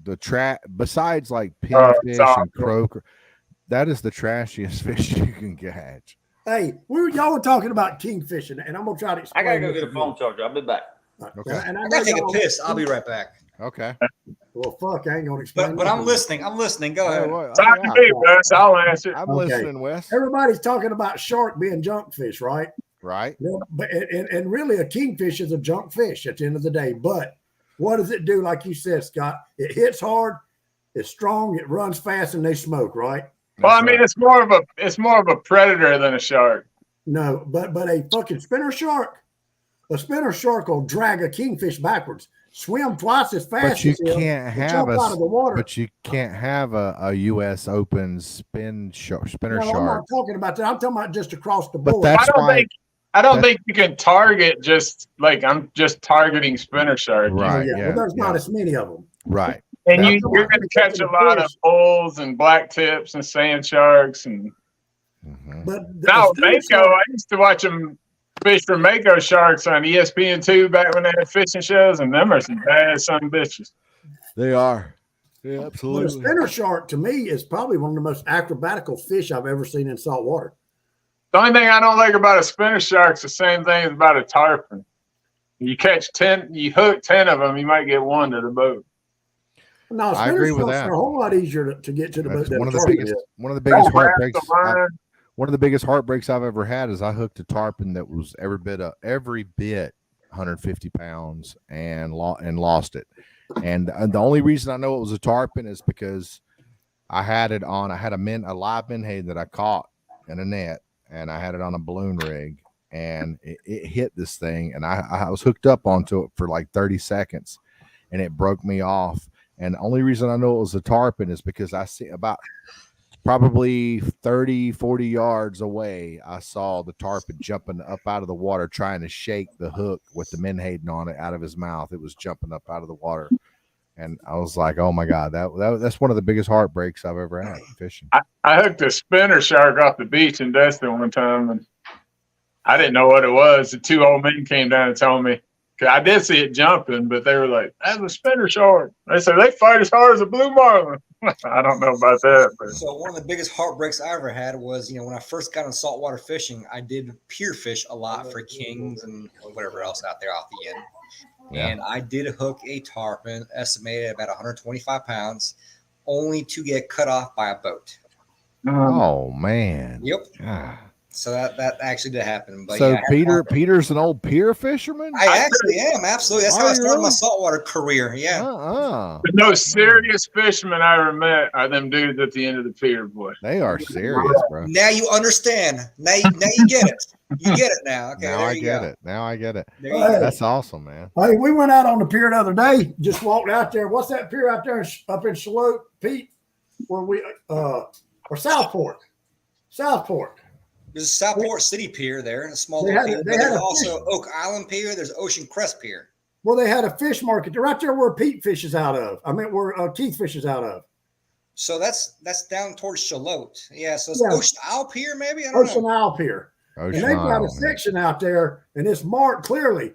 the trash. Besides like it's pinfish awesome. and croaker, that is the trashiest fish you can catch. Hey, y'all were talking about kingfishing, and I'm gonna try to I explain. gotta go this get a to you. phone charger. I'll be back. Okay. And I know gotta take a y'all- piss. I'll be right back. Okay. Well, fuck, I ain't gonna explain. But I'm nothing. listening. I'm listening. Go ahead. Talk to me, Wes. I'll answer. I'm Okay. listening, Wes. Everybody's talking about shark being junk fish, right? Right. Well, but and really, a kingfish is a junk fish at the end of the day. But what does it do? Like you said, Scott, it hits hard, it's strong, it runs fast, and they smoke, right? Well, I That's mean, right. it's more of a predator than a shark. No, but a fucking spinner shark will drag a kingfish backwards. swim twice as fast. But you as him can't and have jump a out of the water. but you can't have a U.S. Open spinner No, I'm shark. not talking about that. I'm talking about just across the But board. that's why. I don't think you can target just like I'm just targeting spinner sharks. Right. Well, there's not as many of them. Right. And That's you're going to catch a lot of bulls and black tips and sand sharks. And Mhm. But now Mako, I used to watch them fish for Mako sharks on ESPN2 back when they had fishing shows, and them are some bad son of bitches. They are. Yeah, But a absolutely. spinner shark to me is probably one of the most acrobatical fish I've ever seen in salt water. The only thing I don't like about a spinner shark's the same thing as about a tarpon. You catch 10, you hook 10 of them, you might get one to the boat. No, I spinner agree with sharks that. are a whole lot easier to get to the boat That's than one a of the tarpon biggest. is. One of the biggest Don't wrap heartbreaks. the line. One of the biggest heartbreaks I've ever had is I hooked a tarpon that was every bit 150 pounds and lost it. And the only reason I know it was a tarpon is because I had it on. I had a live menhaden that I caught in a net, and I had it on a balloon rig, and it hit this thing, and I was hooked up onto it for like 30 seconds, and it broke me off. And the only reason I know it was a tarpon is because I see about probably 30, 40 yards away, I saw the tarpon jumping up out of the water, trying to shake the hook with the menhaden on it out of his mouth. It was jumping up out of the water. And I was like, oh my God, that's one of the biggest heartbreaks I've ever had fishing. I hooked a spinner shark off the beach in Destin one time, and I didn't know what it was. The two old men came down and told me. 'Cause I did see it jumping, but they were like, that's a spinner shark. They said they fight as hard as a blue marlin. I don't know about that. But So one of the biggest heartbreaks I ever had was, when I first got in saltwater fishing, I did pier fish a lot for kings and whatever else out there off the end. Yeah. And I did hook a tarpon, estimated at about 125 pounds, only to get cut off by a boat. Oh man. Yep. God. So that actually did happen. But So yeah, I had Peter's an old pier fisherman? I actually am, absolutely. That's how Are I you started my really? saltwater career. Yeah. the most serious fishermen I ever met are them dudes at the end of the pier, boy. They are serious, bro. Now you understand. Now you get it. You get it now. Okay. Now there I you get go. it. Now I get it. There you go. Hey. That's awesome, man. Hey, we went out on the pier the other day, just walked out there. What's that pier out there up in Shallotte, Pete? Where we or Southport. Southport. There's a Southport City Pier there, a small They little had a- pier. they But had there's a also Oak Island Pier. There's Ocean Crest Pier. Well, they had a fish market right there where Pete fishes out of. I mean, where Keith fishes out of. So that's down towards Shallotte. Yeah. So it's Yeah. Ocean Isle Pier, maybe. I don't Ocean know. Isle Pier. Ocean And they've got a Isle, man. section out there, and it's marked clearly.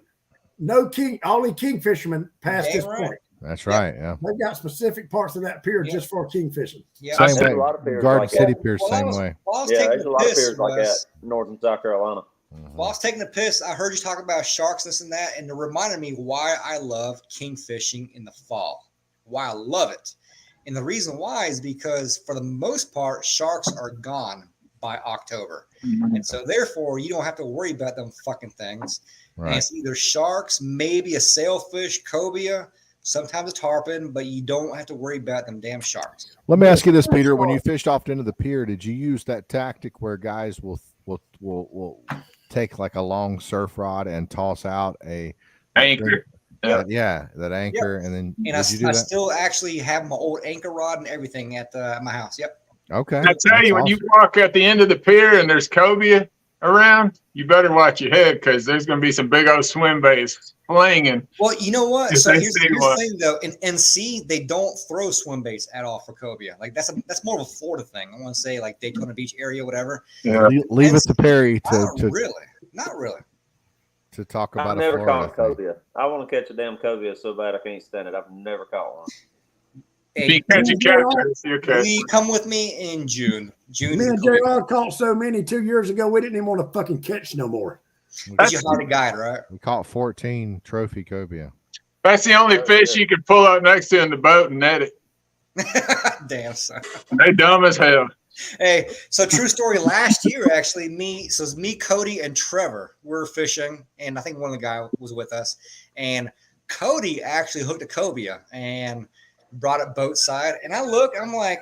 No king, only king fishermen past Damn this right. point. That's right. Yeah. They've got specific parts of that pier Yeah. just for king fishing. Yeah. I Same said way. a lot of piers Garden like City that. Pier, While I same was- way. while I was Yeah, taking there's a the lot of piss, piers like that Wes, in northern South Carolina. Mhm. While I was taking the piss, I heard you talk about sharks, this and that, and it reminded me why I love king fishing in the fall. Why I love it. And the reason why is because for the most part, sharks are gone by October. And so therefore you don't have to worry about them fucking things. And Right. it's either sharks, maybe a sailfish, cobia, sometimes a tarpon, but you don't have to worry about them damn sharks. Let me ask you this, Peter. When you fished off into the pier, did you use that tactic where guys will take like a long surf rod and toss out a Anchor. that anchor, and then And did you do I that? still actually have my old anchor rod and everything at my house. Yep. Okay. I tell That's you, when you awesome. walk at the end of the pier and there's cobia around, you better watch your head because there's going to be some big old swim baits flinging. Well, you know what? If So they here's see the one. thing, though. In NC, they don't throw swim baits at all for cobia. Like that's more of a Florida thing. I want to say like Daytona Beach area, whatever. Yeah. Leave it to Perry Not to really, not really. to talk I've about a never Florida caught a thing. cobia. I want to catch a damn cobia so bad I can't stand it. I've never caught one. If Hey, you catch a catfish, you catch. we come with me in June. June. Me is and the cobia. JR caught so many 2 years ago, we didn't even want to fucking catch no more. But you hired a guide, right? We caught 14 trophy cobia. That's the only fish you can pull up next to in the boat and net it. Damn son. They dumb as hell. Hey, so true story. Last year, actually, it was me, Cody, and Trevor. We were fishing, and I think one of the guys was with us. And Cody actually hooked a cobia and brought it boat side. And I look, I'm like,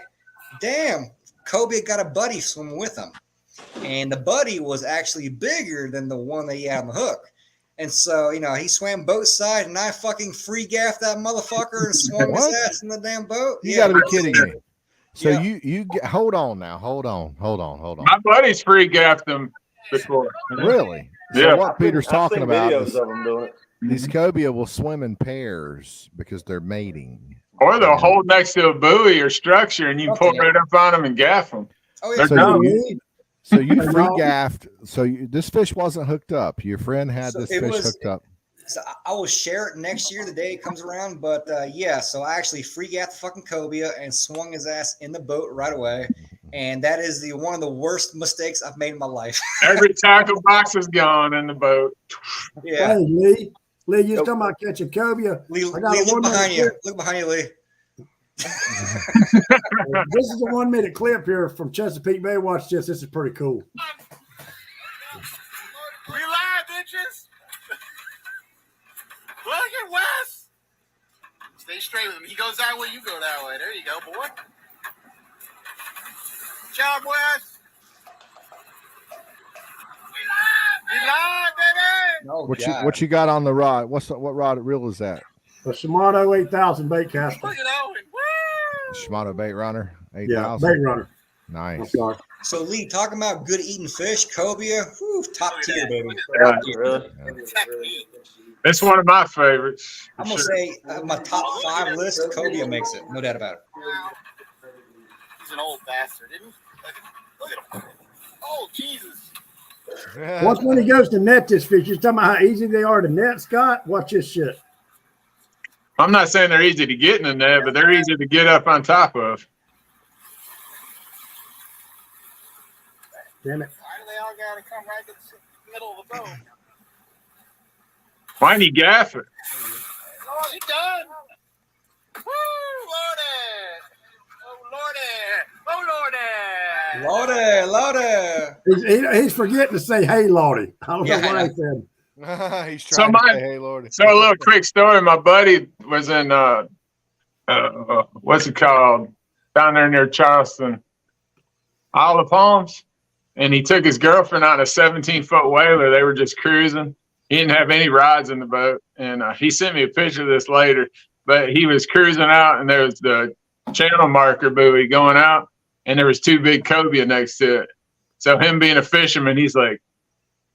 damn, cobia got a buddy swimming with him. And the buddy was actually bigger than the one that he had on the hook. And so, he swam both sides, and I fucking free gaffed that motherfucker and swung his What? ass in the damn boat. You got to be kidding me. So Yeah. you get, hold on now. Hold on. My buddies free gaffed them before. Really? Yeah. So what Peter's talking about videos is of them doing it. these cobia will swim in pairs because they're mating. Or they'll hold next to a buoy or structure, and you pour Something. right up on them and gaff them. Oh, yeah. They're So dumb. So you free gaffed. So this fish wasn't hooked up. Your friend had So this it fish was- hooked up. So I will share it next year, the day it comes around. But yeah, so I actually free gaffed the fucking cobia and swung his ass in the boat right away. And that is one of the worst mistakes I've made in my life. Every tackle box is gone in the boat. Yeah. Hey, Lee. Lee, you talking about catching cobia? Lee, I got Lee, a look 1 minute behind you. clip. Look behind you, Lee. This is a 1 minute clip here from Chesapeake Bay. Watch this. This is pretty cool. We live, bitches. Look at Wes. Stay straight with him. He goes that way, you go that way. There you go, boy. Good job, Wes. We live, baby. Oh, What you got on the rod? What rod reel is that? A Shimano 8000 bait caster. Look at Owen. Woo! Shimano bait runner, Yeah, 8,000. bait runner. I'm Nice. sorry. So Lee, talking about good eating fish, cobia, whew, top Look at tier, that. baby. Look Yeah, Top tier. really. Technique. It's one of my favorites. I'm gonna say my top 5 list, cobia makes it, no doubt about it. He's an old bastard, isn't he? Look at him. Oh, Jesus. Watch when he goes to net this fish. You're talking about how easy they are to net, Scott? Watch this shit. I'm not saying they're easy to get in the net, but they're easy to get up on top of. Damn it. Why do they all gotta come right to the middle of the boat? Why do you gaff it? Oh, he done. Woo, Lordy. Oh, Lordy. Oh, Lordy. Lordy. He's forgetting to say, hey, Lordy. I don't Yeah, know I why know. he said. He's So trying my- to say, hey, Lord. So a little quick story. My buddy was in what's it called? Down there near Charleston, Isle of Palms. And he took his girlfriend on a 17-foot whaler. They were just cruising. He didn't have any rods in the boat. And he sent me a picture of this later. But he was cruising out, and there was the channel marker buoy going out, and there was 2 big cobia next to it. So him being a fisherman, he's like,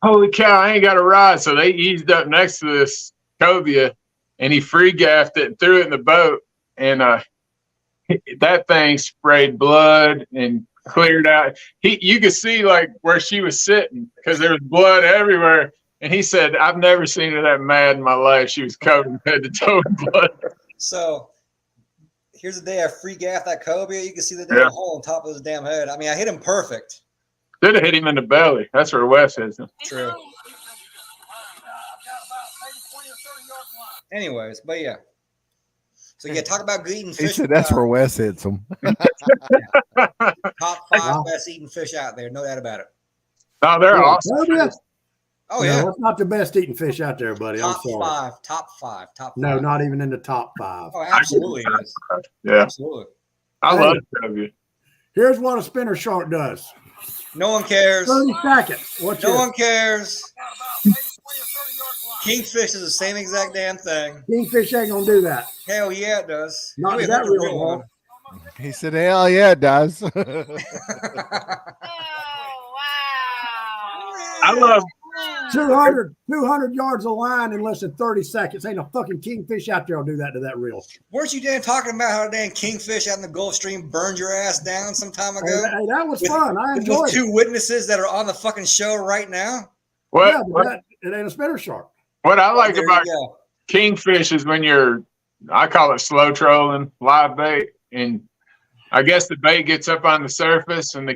holy cow, I ain't got a rod. So they eased up next to this cobia, and he free gaffed it and threw it in the boat. And that thing sprayed blood and cleared out. You could see like where she was sitting because there was blood everywhere. And he said, I've never seen her that mad in my life. She was covered from head to toe in blood. So here's the day I free gaffed that cobia. You can see the damn hole on top of his damn head. I mean, I hit him perfect. Should have hit him in the belly. That's where Wes hits him. True. Anyways, but yeah. So yeah, talk about good eating He fish. said that's where Wes hits him. Top 5 best eating fish out there, no doubt about it. Oh, they're awesome. Cobia? Oh No, yeah, that's not the best eating fish out there, buddy. I'm top sorry. 5, top 5, top 5. No, not even in the top 5. Oh, absolutely it is. Yeah, Absolutely. I love cobia. Here's what a spinner shark does. No one cares. 30 seconds. Watch No this. one cares. Kingfish is the same exact damn thing. Kingfish ain't gonna do that. Hell yeah, it does. Not You ain't that heard the real one. He said, hell yeah, it does. I love 200 yards of line in less than 30 seconds. Ain't a fucking kingfish out there will do that to that reel. Weren't you damn talking about how damn kingfish out in the Gulf Stream burned your ass down some time Hey, ago? hey, that was With- fun. I With enjoyed it. 2 witnesses that are on the fucking show right now. what, Yeah, what, but it ain't a spinner shark. what I like There about you go. kingfish is when I call it slow trolling live bait, and I guess the bait gets up on the surface, and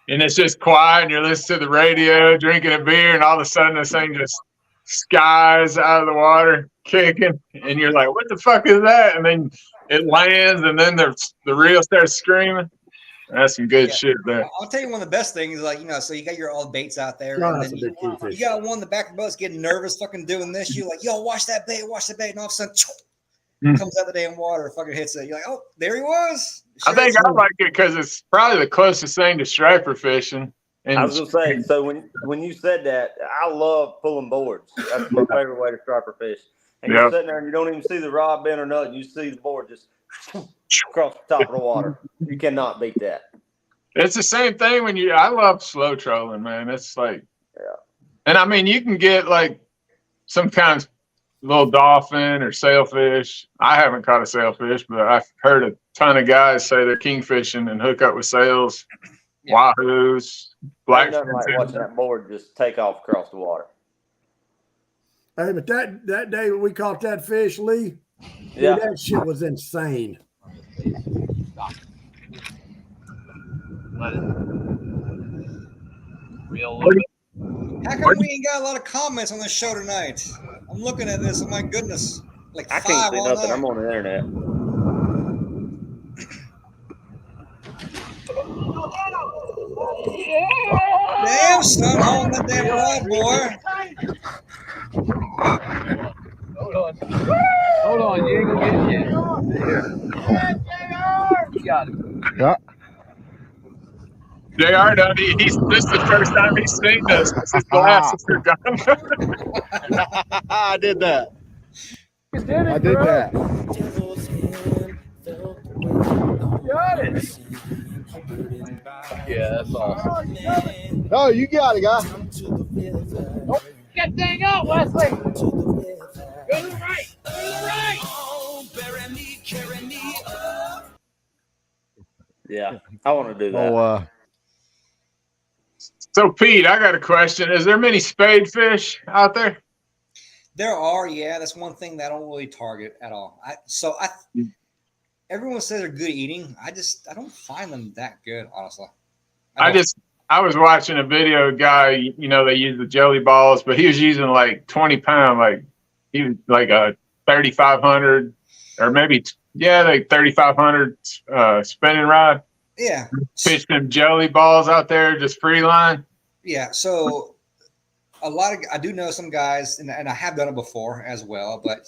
and it's just quiet, and you're listening to the radio, drinking a beer, and all of a sudden this thing just skies out of the water, kicking, and you're like, "What the fuck is that?" And then it lands, and then the reel starts screaming. That's some good Yeah. shit there. I'll tell you one of the best things, like, so you got your old baits out there, God, and that's then a big you kingfish. got one in the back of the boat's getting nervous, fucking doing this. You're like, yo, watch that bait, and all of a sudden, Mm. comes out the damn water, fucking hits it. You're like, oh, there he was. I think I like it because it's probably the closest thing to striper fishing, I was gonna say, so when you said that, I love pulling boards. That's my favorite way to striper fish. And Yeah. you're sitting there and you don't even see the rod bend or nothing. You see the board just across the top of the water. You cannot beat that. It's the same thing when I love slow trolling, man. It's like, Yeah. And I mean, you can get like some kind of little dolphin or sailfish. I haven't caught a sailfish, but I've heard a ton of guys say they're kingfishing and hook up with sails, wahoos, Ain't nothing blackfins. like watching that board just take off across the water. Hey, but that day when we caught that fish, Lee, Yeah. dude, that shit was insane. How come we ain't got a lot of comments on the show tonight? I'm looking at this. Oh my goodness! Like I five can't see all nothing. night. I'm on the internet. Damn, son, hold that damn rod, boy. Hold on, you ain't gonna get it yet. You got it. JR done. This is the first time he's seen this. His glasses are gone. I did that. You did it, I did bro. that. Got it. Yeah, that's awesome. Oh, you got it, guy. Get dang out, Wesley. Go to the right. Go to the right. Yeah, I want to do that. Oh, So, Pete, I got a question. Is there many spade fish out there? There are, yeah. That's one thing that I don't really target at all. Everyone says they're good eating. I don't find them that good, honestly. I was watching a video guy, they use the jelly balls, but he was using like 20 pound, like he was like a 3,500 or maybe, like 3,500 spinning rod. Yeah. Fish them jelly balls out there, just free line. Yeah. So I do know some guys, and I have done it before as well, but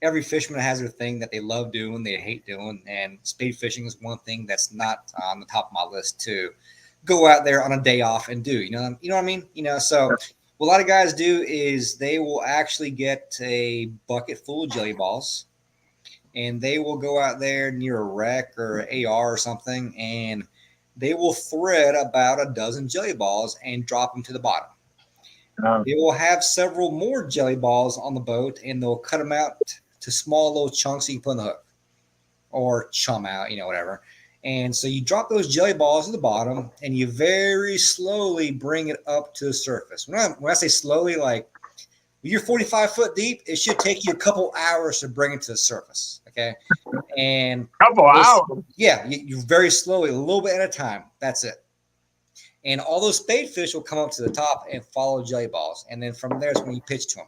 every fisherman has their thing that they love doing, they hate doing, and spade fishing is one thing that's not on the top of my list to go out there on a day off and do. You know what I mean? So what a lot of guys do is they will actually get a bucket full of jelly balls, and they will go out there near a wreck or AR or something, and they will thread about a dozen jelly balls and drop them to the bottom. They will have several more jelly balls on the boat, and they'll cut them out to small little chunks so you can put in the hook or chum out, whatever. And so you drop those jelly balls to the bottom, and you very slowly bring it up to the surface. When I say slowly, like when you're 45 foot deep, it should take you a couple hours to bring it to the surface. Okay. And couple hours. Yeah. You very slowly, a little bit at a time. That's it. And all those spade fish will come up to the top and follow jelly balls. And then from there is when you pitch to them.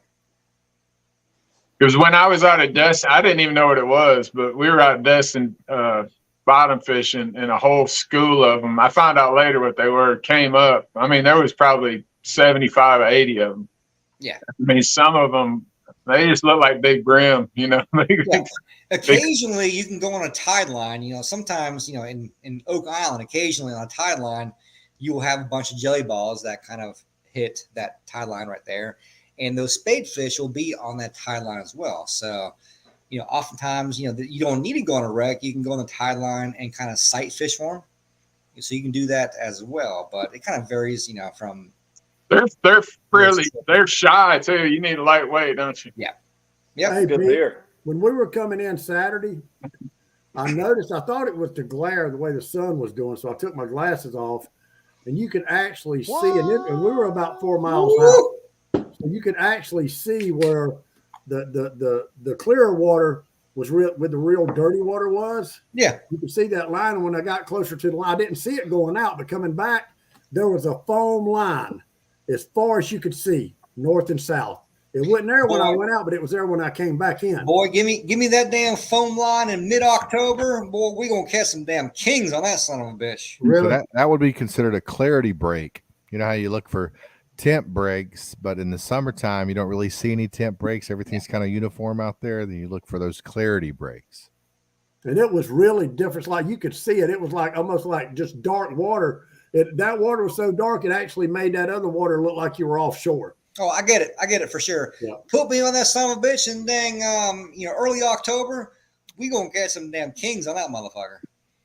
Because when I was out at Destin, I didn't even know what it was, but we were out at Destin bottom fishing, and a whole school of them. I found out later what they were, came up. I mean, there was probably 75 or 80 of them. Yeah. I mean, some of them, they just look like big brim, Yeah. Occasionally you can go on a tide line, sometimes, in Oak Island, occasionally on a tide line, you will have a bunch of jelly balls that kind of hit that tide line right there. And those spade fish will be on that tide line as well. So, oftentimes, you don't need to go on a wreck. You can go on the tide line and kind of sight fish for them. So you can do that as well. But it kind of varies, from. They're shy too. You need a lightweight, don't you? Yeah. Yep. Hey, Good Pete, beer. when we were coming in Saturday, I thought it was the glare, the way the sun was doing. So I took my glasses off, and you could actually see, and we were about 4 miles out. So you could actually see where the clearer water was real, where the real dirty water was. Yeah. You could see that line. And when I got closer to the line, I didn't see it going out, but coming back, there was a foam line as far as you could see, north and south. It wasn't there when I went out, but it was there when I came back in. Boy, give me that damn foam line in mid-October. Boy, we gonna catch some damn kings on that son of a bitch. Really? So that would be considered a clarity break. You know how you look for temp breaks, but in the summertime, you don't really see any temp breaks. Everything's kind of uniform out there. Then you look for those clarity breaks. And it was really different. Like you could see it. It was like almost like just dark water. that water was so dark, it actually made that other water look like you were offshore. Oh, I get it. I get it for sure. Yeah. Put me on that son of a bitch, and dang, early October, we gonna get some damn kings on that motherfucker.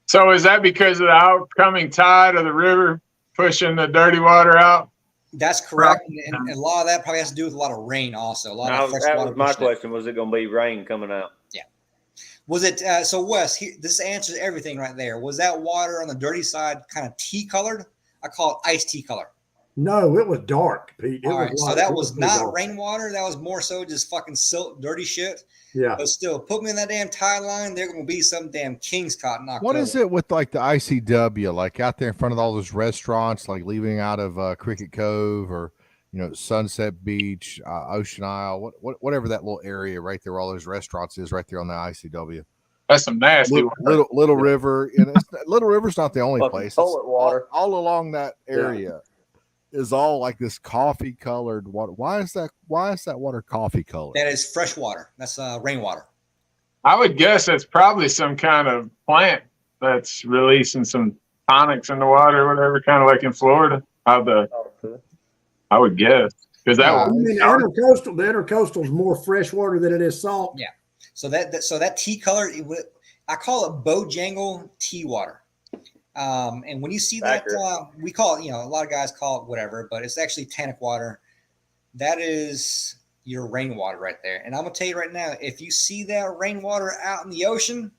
So is that because of the outcoming tide of the river pushing the dirty water out? That's correct, and a lot of that probably has to do with a lot of rain, also. A lot of fresh That water. was my pushing it. question. Was it going to be rain coming out? Was it so, Wes? This answers everything right there. Was that water on the dirty side kind of tea colored? I call it iced tea color. No, it was dark, Pete. All right, so that was pretty not dark. rainwater. That was more so just fucking silt, dirty shit. Yeah. But still, put me in that damn tide line. They're gonna be some damn kings caught in October. What is it with like the ICW, like out there in front of all those restaurants, like leaving out of Cricket Cove or Sunset Beach, Ocean Isle, whatever that little area right there, where all those restaurants is right there on the ICW. That's some nasty water. Little River, and Little River's not the only Fucking place. toilet water. All along that area is all like this coffee colored water. Why is that water coffee colored? That is fresh water. That's rainwater. I would guess that's probably some kind of plant that's releasing some tonics in the water or whatever, kind of like in Florida. I would guess. Because that I mean, the intercoastal is more fresh water than it is salt. Yeah. So that tea color, I call it Bojangle tea water. And when you see that, we call it, a lot of guys call it whatever, but it's actually tannic water. That is your rainwater right there. And I'm gonna tell you right now, if you see that rainwater out in the ocean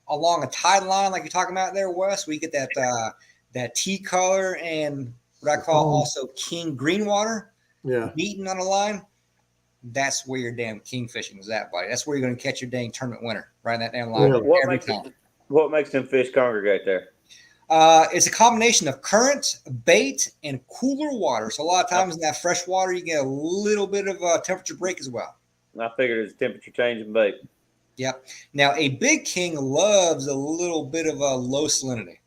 along a tide line, like you're talking about there, Wes, we get that tea color and what I call also king green water. Yeah. Beaten on a line. That's where your damn king fishing is at, buddy. That's where you're going to catch your dang tournament winner, right in that damn line every time. What makes them fish congregate there? It's a combination of current, bait, and cooler water. So a lot of times in that fresh water, you get a little bit of a temperature break as well. I figured it's temperature changing bait. Yep. Now, a big king loves a little bit of a low salinity.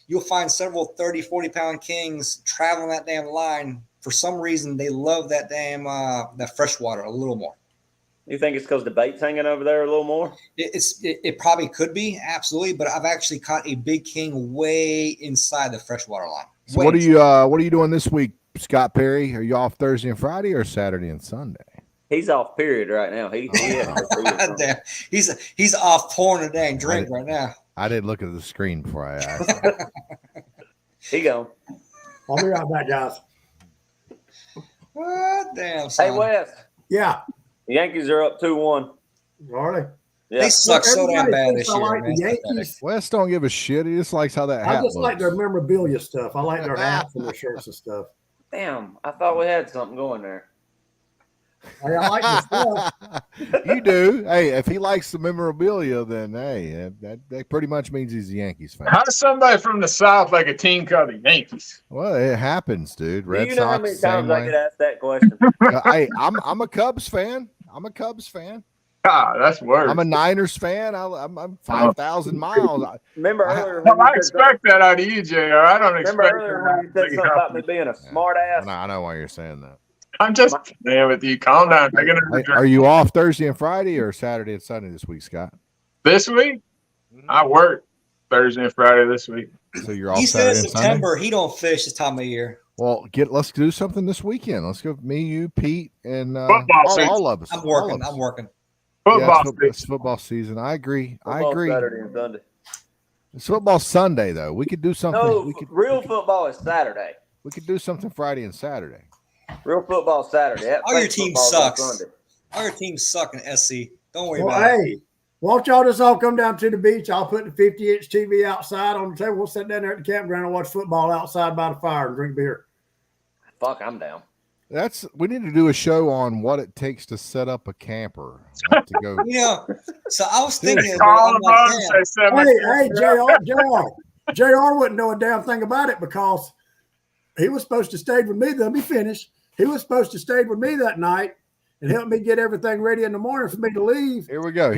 You'll find several 30, 40-pound kings traveling that damn line. For some reason, they love that damn that fresh water a little more. You think it's because the bait's hanging over there a little more? It probably could be, absolutely. But I've actually caught a big king way inside the freshwater line. So what are you doing this week, Scott Perry? Are you off Thursday and Friday or Saturday and Sunday? He's off period right now. He's off pouring a dang drink right now. I didn't look at the screen before I asked. He go. I'll be right back, guys. What damn son. Hey, Wes. Yeah. The Yankees are up 2-1. Are they? Yeah. They suck so damn bad this I year. like Man. the Yankees. Wes don't give a shit. He just likes how that I hat just like looks. their memorabilia stuff. I like their hats and their shirts and stuff. Damn, I thought we had something going there. Hey, I like the stuff. You do. Hey, if he likes the memorabilia, then hey, that pretty much means he's a Yankees fan. How does somebody from the South like a team called the Yankees? Well, it happens, dude. Red Do you know Sox, how many same times I way. get asked that question? Hey, I'm a Cubs fan. I'm a Cubs fan. God, that's worse. I'm a Niners fan. I'm 5,000 miles. Remember earlier? Well, I expect that out of you, JR. I don't expect Remember earlier when you said that. something about me being a smart ass? I know why you're saying that. I'm just playing with you. Calm down. Take another Hey, drink. are you off Thursday and Friday or Saturday and Sunday this week, Scott? This week? I work Thursday and Friday this week. So you're off He said Saturday in and Sunday? September he don't fish this time of year. Well, let's do something this weekend. Let's go, me, you, Pete, and all of us. I'm All working. of us. I'm working. Football it's football season. I agree. Football I agree. Saturday and Sunday. It's football Sunday though. We could do something. No, we could football is Saturday. we could do something Friday and Saturday. Real football Saturday. That All your fake team football's on sucks. Sunday. All your teams suck in SC. Don't worry Well, about it. hey, won't y'all just all come down to the beach? I'll put the 50-inch TV outside on the table. We'll sit down there at the campground and watch football outside by the fire and drink beer. Fuck, I'm down. We need to do a show on what it takes to set up a camper to go. So I was thinking, Call I'm them like, up, damn. say seven. Hey, JR wouldn't know a damn thing about it because he was supposed to stay with me. Let me finish. He was supposed to stay with me that night and help me get everything ready in the morning for me to leave. Here we go.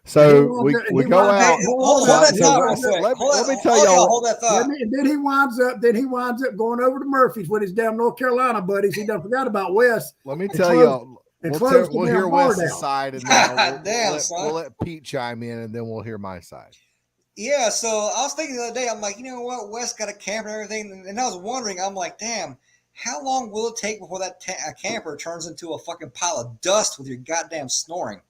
So we go out. Hold that thought real So quick. let me tell y'all. Hold that thought. And then he winds up going over to Murphy's with his damn North Carolina buddies. He done forgot about Wes. Let me tell y'all. And We'll hear bar Wes' down. side, and then Damn, we'll son. let Pete chime in, and then we'll hear my side. Yeah, so I was thinking the other day, I'm like, you know what? Wes got a camper and everything, and I was wondering, I'm like, damn, how long will it take before that camper turns into a fucking pile of dust with your goddamn snoring?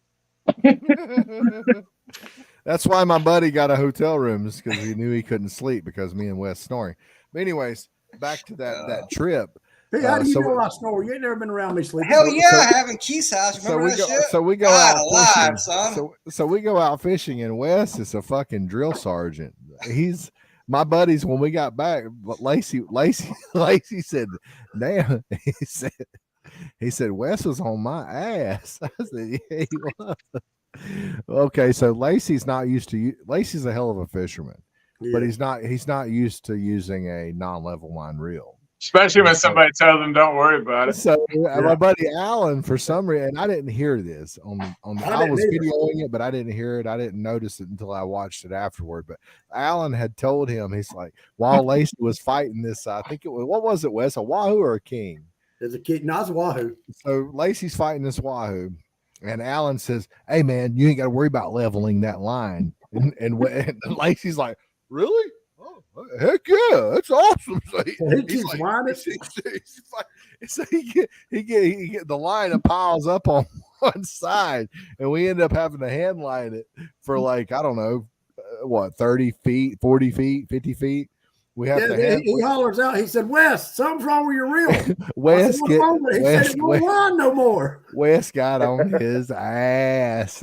That's why my buddy got a hotel room, is because he knew he couldn't sleep because me and Wes snoring. But anyways, back to that trip. Hey, how do you so- know I snore? You ain't never been around me sleeping. Hell yeah, I have in Keith's house. So Remember we that go. shit? So we go God out alive, fishing. son. So we go out fishing, and Wes is a fucking drill sergeant. He's my buddies. When we got back, Lacey said, "Damn," he said Wes was on my ass. I said, "Yeah, he was." Okay, so Lacey's not used to. Lacey's a hell of a fisherman, but he's not used to using a non-level line reel. Especially when somebody tells them don't worry about it. So my buddy Alan, for some reason, I didn't hear this on the. I was videoing it, but I didn't hear it. I didn't notice it until I watched it afterward. But Alan had told him, he's like, while Lacey was fighting this, I think it was, what was it, Wes? A wahoo or a king? There's a king. No, it's a wahoo. So Lacey's fighting this wahoo, and Alan says, "Hey man, you ain't got to worry about leveling that line." And Lacey's like, "Really? Oh, heck yeah, that's awesome." So he keeps whining. So he get the line piles up on one side, and we end up having to hand line it for like, I don't know, what, 30 feet, 40 feet, 50 feet. We have to hand. He hollers out. He said, "Wes, something's wrong with your reel." Wes said, he said it won't run no more. Wes got on his ass.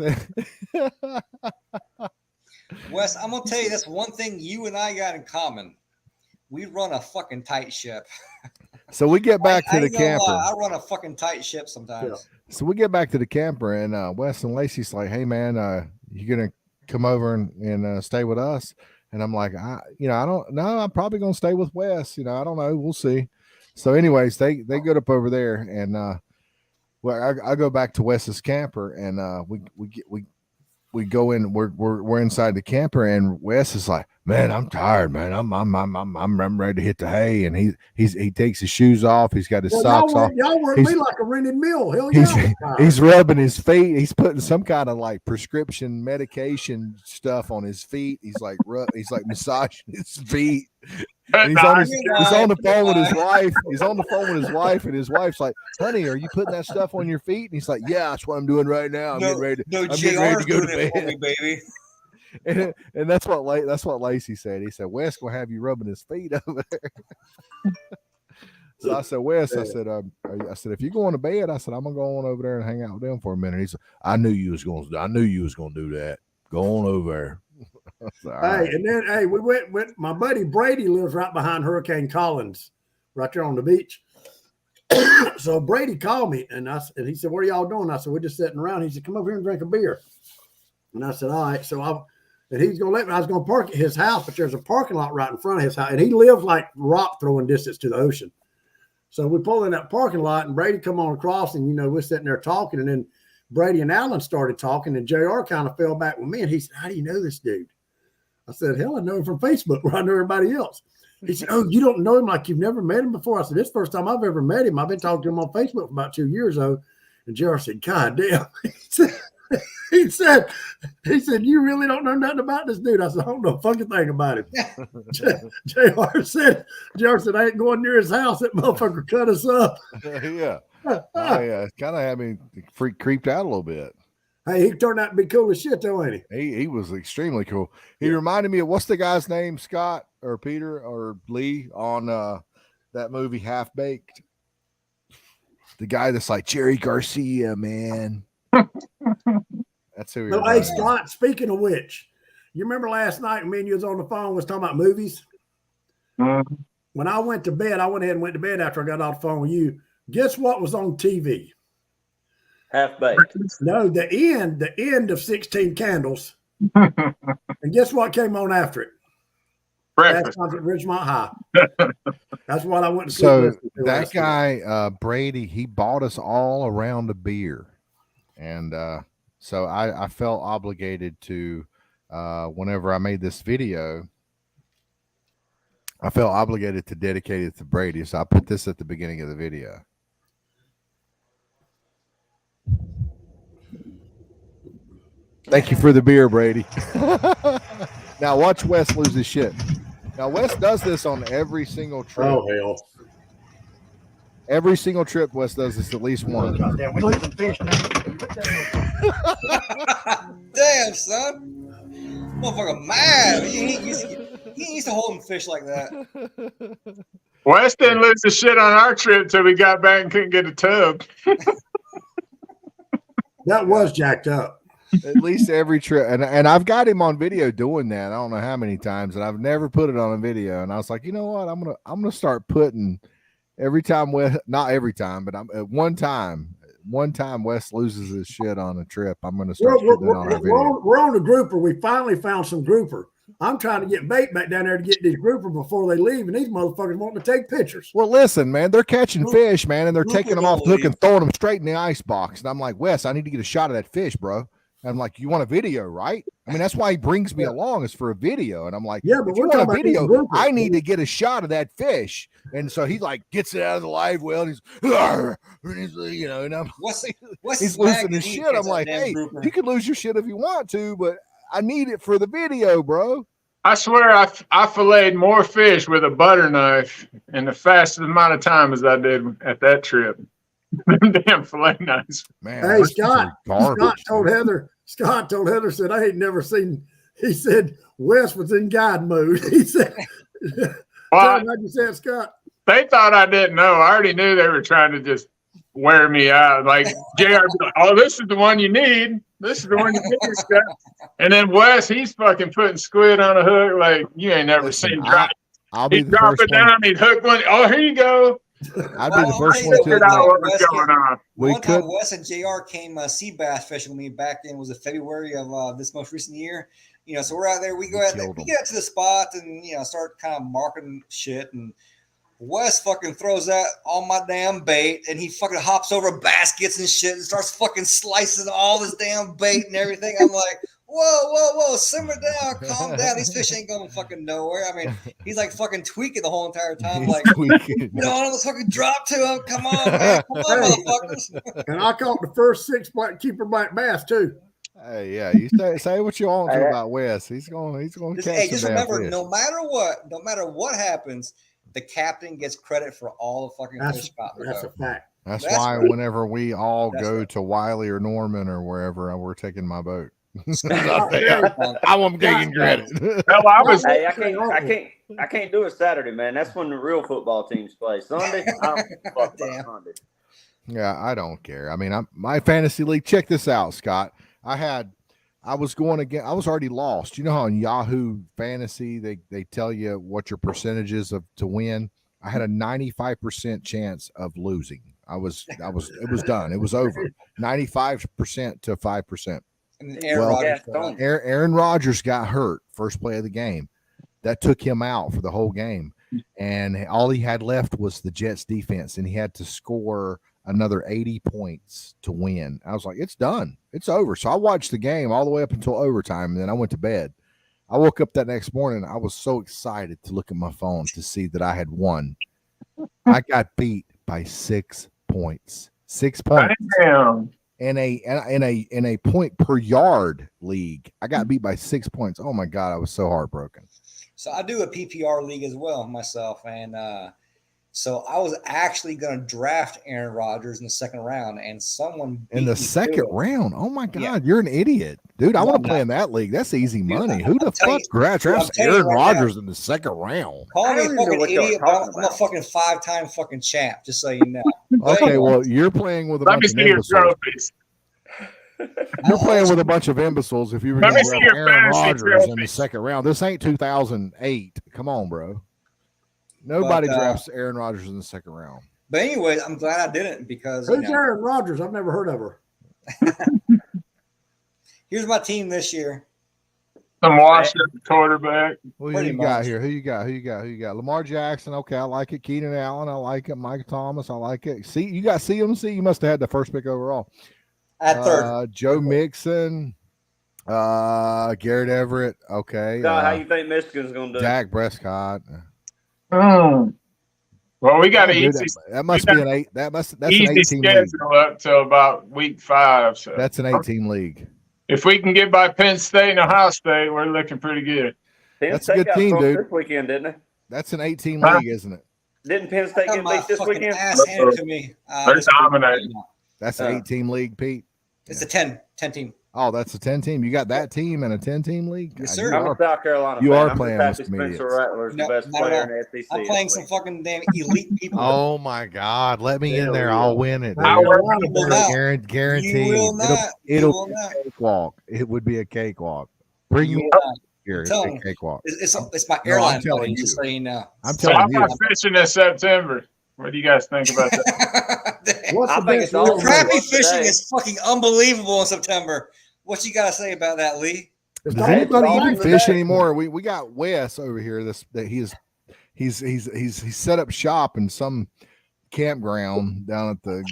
Wes, I'm gonna tell you this one thing you and I got in common. We run a fucking tight ship. So we get back to the camper. I run a fucking tight ship sometimes. Yeah. So we get back to the camper, and Wes and Lacey's like, "Hey man, you gonna come over and stay with us?" And I'm like, I don't know. I'm probably gonna stay with Wes. I don't know. We'll see. So, anyways, they get up over there, and I go back to Wes's camper, and we go in. We're inside the camper, and Wes is like, "Man, I'm tired, man. I'm ready to hit the hay." And he takes his shoes off. He's got his socks off. Y'all work me like a rented mill. Hell yeah. He's rubbing his feet. He's putting some kind of like prescription medication stuff on his feet. He's like massaging his feet. And he's on the phone with his wife. He's on the phone with his wife, and his wife's like, "Honey, are you putting that stuff on your feet?" And he's like, "Yeah, that's what I'm doing right now. I'm getting ready to go to bed, for me, baby." And that's what Lacey said. He said, "Wes gonna have you rubbing his feet over there." So I said, "Wes," I said, "if you're going to bed," I said, "I'm gonna go on over there and hang out with them for a minute." He said, I knew you was gonna do that. Go on over there." Hey, and then we went with my buddy Brady, lives right behind Hurricane Collins, right there on the beach. So Brady called me, and he said, "What are y'all doing?" I said, "We're just sitting around." He said, "Come over here and drink a beer." And I said, "All right." So and he's gonna let me. I was gonna park at his house, but there's a parking lot right in front of his house, and he lives like rock throwing distance to the ocean. So we pull in that parking lot, and Brady come on across, and we're sitting there talking, and then Brady and Alan started talking, and JR kind of fell back with me, and he said, "How do you know this dude?" I said, "Hell, I know him from Facebook where I know everybody else." He said, "Oh, you don't know him like you've never met him before?" I said, "This is the first time I've ever met him. I've been talking to him on Facebook for about 2 years, though." And JR said, "God damn." He said, "You really don't know nothing about this dude?" I said, "I don't know a fucking thing about him." JR said, "I ain't going near his house. That motherfucker cut us up." Yeah. It kind of had me creeped out a little bit. Hey, he turned out to be cool as shit, though, ain't he? He was extremely cool. He reminded me of, what's the guy's name, Scott or Peter or Lee, on that movie Half Baked? The guy that's like Jerry Garcia, man. That's who he was. Hey, Scott, speaking of which, you remember last night when me and you was on the phone, was talking about movies? Mm-hmm. When I went to bed, I went ahead and went to bed after I got off the phone with you. Guess what was on TV? Half Baked. No, the end of 16 Candles. And guess what came on after it? Breakfast at Ridgemont High. That's what I went to sleep. So that guy, Brady, he bought us all around a beer. And so I felt obligated to, whenever I made this video, I felt obligated to dedicate it to Brady. So I put this at the beginning of the video. Thank you for the beer, Brady. Now watch Wes lose his shit. Now Wes does this on every single trip. Oh hell! Every single trip Wes does this at least once. Damn, we losing fish now. Damn, son. Motherfucker mad. He used to hold him fish like that. Wes didn't lose the shit on our trip till we got back and couldn't get a tub. That was jacked up. At least every trip, and I've got him on video doing that. I don't know how many times, and I've never put it on a video. And I was like, you know what? I'm gonna start putting every time Wes, not every time, but I'm at one time Wes loses his shit on a trip. I'm gonna start putting it on our video. We're on the grouper. We finally found some grouper. I'm trying to get bait back down there to get these grouper before they leave, and these motherfuckers wanting to take pictures. Well, listen, man, they're catching fish, man, and they're taking them off the hook and throwing them straight in the ice box. And I'm like, Wes, I need to get a shot of that fish, bro. And I'm like, you want a video, right? I mean, that's why he brings me along, is for a video. And I'm like, yeah, but if you we're want talking a video, about I need to get a shot of that fish. And so he like gets it out of the live well, and he's you know, and he's losing his shit. I'm like, hey, you can lose your shit if you want to, but I need it for the video, bro. I swear I filleted more fish with a butter knife in the fastest amount of time as I did at that trip. Damn fillet knives. Man, hey, Scott told Heather, said, I ain't never seen, he said, Wes was in God mode. He said, Well, how'd you say it, Scott? they thought I didn't know. I already knew they were trying to just wear me out. Like, JR, like, oh, this is the one you need. This is the one you need, Scott. And then Wes, he's fucking putting squid on a hook like you ain't never seen. I'll be He'd the drop first it down, he'd hook one. Oh, here you go. I'd be the first one to Figured out what was going on. One time Wes and JR came sea bass fishing with me back in, was it February of this most recent year? You know, so we're out there, we go out there, we get out to the spot and, you know, start kind of marking shit, and Wes fucking throws that on my damn bait, and he fucking hops over baskets and shit and starts fucking slicing all this damn bait and everything. I'm like, whoa, simmer down, calm down. These fish ain't going fucking nowhere. I mean, he's like fucking tweaking the whole entire time. Like, you know, let's fucking drop to him. Come on, man. Come on, motherfuckers. And I caught the first 6-point keeper bite bass too. Hey, yeah, you say what you want to about Wes. He's going catch Hey, just some remember, fish. no matter what happens, the captain gets credit for all the fucking fish caught. That's a fact. That's why whenever we all go to Wiley or Norman or wherever, we're taking my boat. I'm taking credit. Well, Hey, I can't do it Saturday, man. That's when the real football teams play. Sunday, I'm fucked up Sunday. Yeah, I don't care. I mean, my fantasy league. Check this out, Scott. I was going again. I was already lost. You know how on Yahoo Fantasy they tell you what your percentages of to win. I had a 95% chance of losing. It was done. It was over. 95% to 5%. Aaron Rodgers got hurt first play of the game. That took him out for the whole game. And all he had left was the Jets defense, and he had to score another 80 points to win. I was like, it's done. It's over. So I watched the game all the way up until overtime, and then I went to bed. I woke up that next morning. I was so excited to look at my phone to see that I had won. I got beat by 6 points. 6 points. Damn. In a point per yard league. I got beat by 6 points. Oh my God, I was so heartbroken. So I do a PPR league as well myself, and so I was actually going to draft Aaron Rodgers in the second round, and someone in the second round. Oh my God, you're an idiot, dude! I want to play in that league. That's easy money. Who the fuck drafts Aaron Rodgers in the second round? Call me a fucking idiot, but I'm a fucking 5-time fucking champ. Just so you know. Okay, well, you're playing with a bunch of imbeciles. You're playing with a bunch of imbeciles if you were going to draft Aaron Rodgers in the second round. This ain't 2008. Come on, bro. Nobody drafts Aaron Rodgers in the second round. But anyway, I'm glad I didn't because who's Aaron Rodgers? I've never heard of her. Here's my team this year. Some washed up quarterback. Who you got here? Who you got? Lamar Jackson. Okay, I like it. Keenan Allen. I like it. Mike Thomas. I like it. See, you got CMC. You must have had the first pick overall. At third. Joe Mixon. Garrett Everett. Okay. God, how you think Michigan's going to do? Dak Prescott. Well, we got an easy. That must be an 8. That's an 18 schedule up till about week 5. So that's an 18 league. If we can get by Penn State and Ohio State, we're looking pretty good. Penn That's a State good got team, smoked dude. this weekend, didn't they? That's an 18 Huh? league, isn't it? Didn't Penn State Got get my beat this fucking weekend? ass handed to me. They're this week. dominating. That's an 18 league, Pete. It's a 10 team. Oh, that's a 10 team. You got that team in a 10 team league? Yes, God, sir. you I'm are- a South Carolina you fan. are I'm playing just with happy some Spencer idiots. Rattler's No, the best not at player all. in the SEC. I'm playing some fucking damn elite people. Oh my God! Let me in Hell there. yeah. I'll win it. Now, dude. Carolina You will better- not. Guaranteed. You will not. You It'll will be not. a cakewalk. It would be a cakewalk. Bring You me will not. here. It's telling a you. cakewalk. It's my No, I'm airline telling money, you. just so you know. I'm So telling I'm you. not fishing in September. What do you guys think about that? What's I the think best it's awesome. real Crappie What's fishing today? is fucking unbelievable in September. What you gotta say about that, Lee? It's Does not- anybody it's even not fish today. anymore? We got Wes over here. He's set up shop in some campground down at the.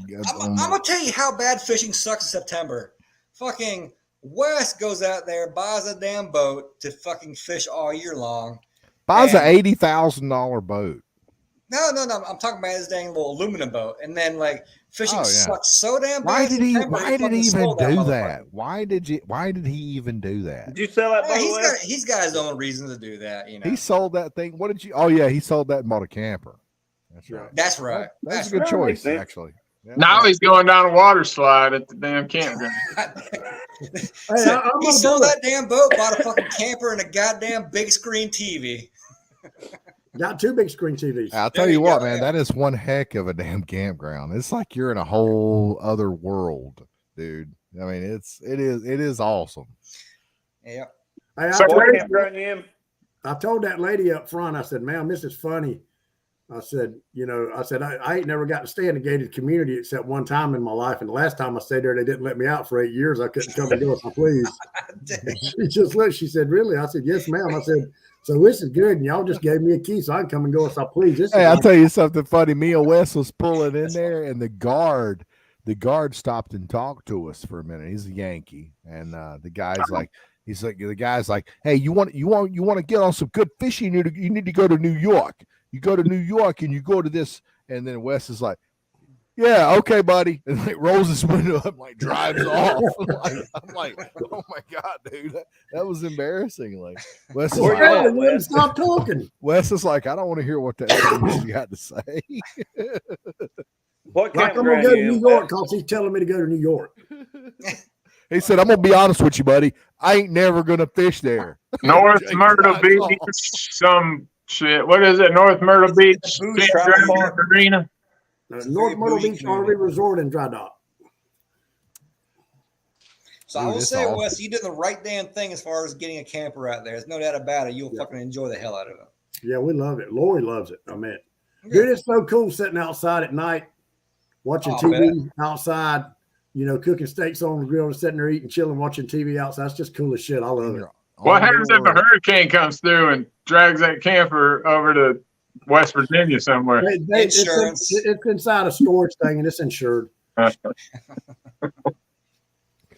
I'm gonna tell you how bad fishing sucks in September. Fucking Wes goes out there, buys a damn boat to fucking fish all year long. buys an and- $80,000 boat. No. I'm talking about his dang little aluminum boat, and then like fishing Oh, yeah. sucks so damn bad. Why in did he? September, Why did fucking he even sold do motherfucker. that? Why did he even do that? Did you sell that Yeah, boat, Wes? he's got his own reason to do that. You know, He sold that thing. What did you? Oh yeah, he sold that and bought a camper. That's right. that's right. That's a That's good right. choice, Makes sense. actually. Yeah. Now he's going down a water slide at the damn campground. right. Hey, So I'm he gonna sold do it. that damn boat, bought a fucking camper and a goddamn big screen TV. Got 2 big screen TVs. I'll There tell you you what, go, man, yeah. that is one heck of a damn campground. It's like you're in a whole other world, dude. I mean, it is awesome. Yeah. Hey, So What where's- campground you in? I told that lady up front, I said, ma'am, this is funny. I said, I ain't never got to stay in a gated community except one time in my life. And the last time I stayed there, they didn't let me out for 8 years. I couldn't come and go if I please. She just looked, she said, really? I said, yes, ma'am. I said, so this is good. And y'all just gave me a key so I can come and go if I please. This Hey, is I'll like- tell you something funny. Me and Wes was pulling in there, and the guard stopped and talked to us for a minute. He's a Yankee, and the guy's like, hey, you want to get on some good fishing? You need to go to New York. You go to New York and you go to this, and then Wes is like, yeah, okay, buddy, and like rolls his window up, like drives off. I'm like, oh my god, dude, that was embarrassing. Like Wes is Where like, you Hey, at, you wouldn't Wes? stop talking. Wes is like, I don't want to hear what that you got to say. What Like I'm campground gonna go to you New in, York Wes? because he's telling me to go to New York. He said, I'm gonna be honest with you, buddy. I ain't never gonna fish there. North Jake's Myrtle got Beach, off. some shit. What is it? North Myrtle Beach Bougie Campground Park. Arena. North Myrtle bougie Beach community. RV Resort and Dry Dock. So I Dude, will it's say, awesome. Wes, you did the right damn thing as far as getting a camper out there. There's no doubt about it. You'll fucking enjoy the hell out of it. Yeah, we love it. Lori loves it. I mean, Yeah. dude, it's so cool sitting outside at night, watching Oh, TV outside, cooking steaks on the grill, sitting there eating, chilling, watching TV outside. It's just cool as shit. I love it. What happens if a hurricane comes through and drags that camper over to West Virginia somewhere? Insurance. It's inside a storage thing and it's insured.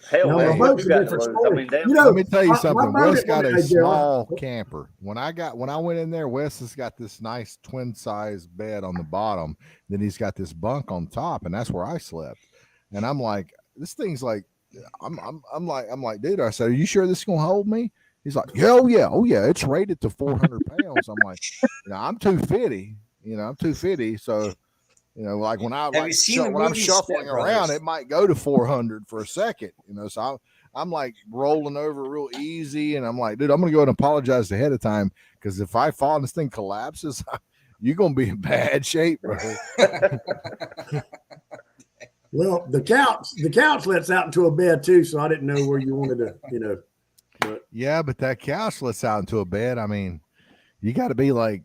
Hell, No, Wes, the what boat's you a got to different lose? I story. mean, damn. You know, Let me tell you my something. boat Wes at got one a day, Joe, small camper. When I went in there, Wes has got this nice twin size bed on the bottom. Then he's got this bunk on top, and that's where I slept. And I'm like, this thing's like, I'm like, dude. I said, are you sure this is gonna hold me? He's like, yeah, oh yeah, it's rated to 400 pounds. I'm like, I'm 250. I'm 250. So, like when Have you seen the when I'm movie shuffling Step around, Brothers? it might go to 400 for a second. So I'm like rolling over real easy, and I'm like, dude, I'm gonna go and apologize ahead of time because if I fall and this thing collapses, you're gonna be in bad shape, bro. Well, the couch lets out into a bed too, so I didn't know where you wanted to, But Yeah, but that couch lets out into a bed. I mean, you got to be like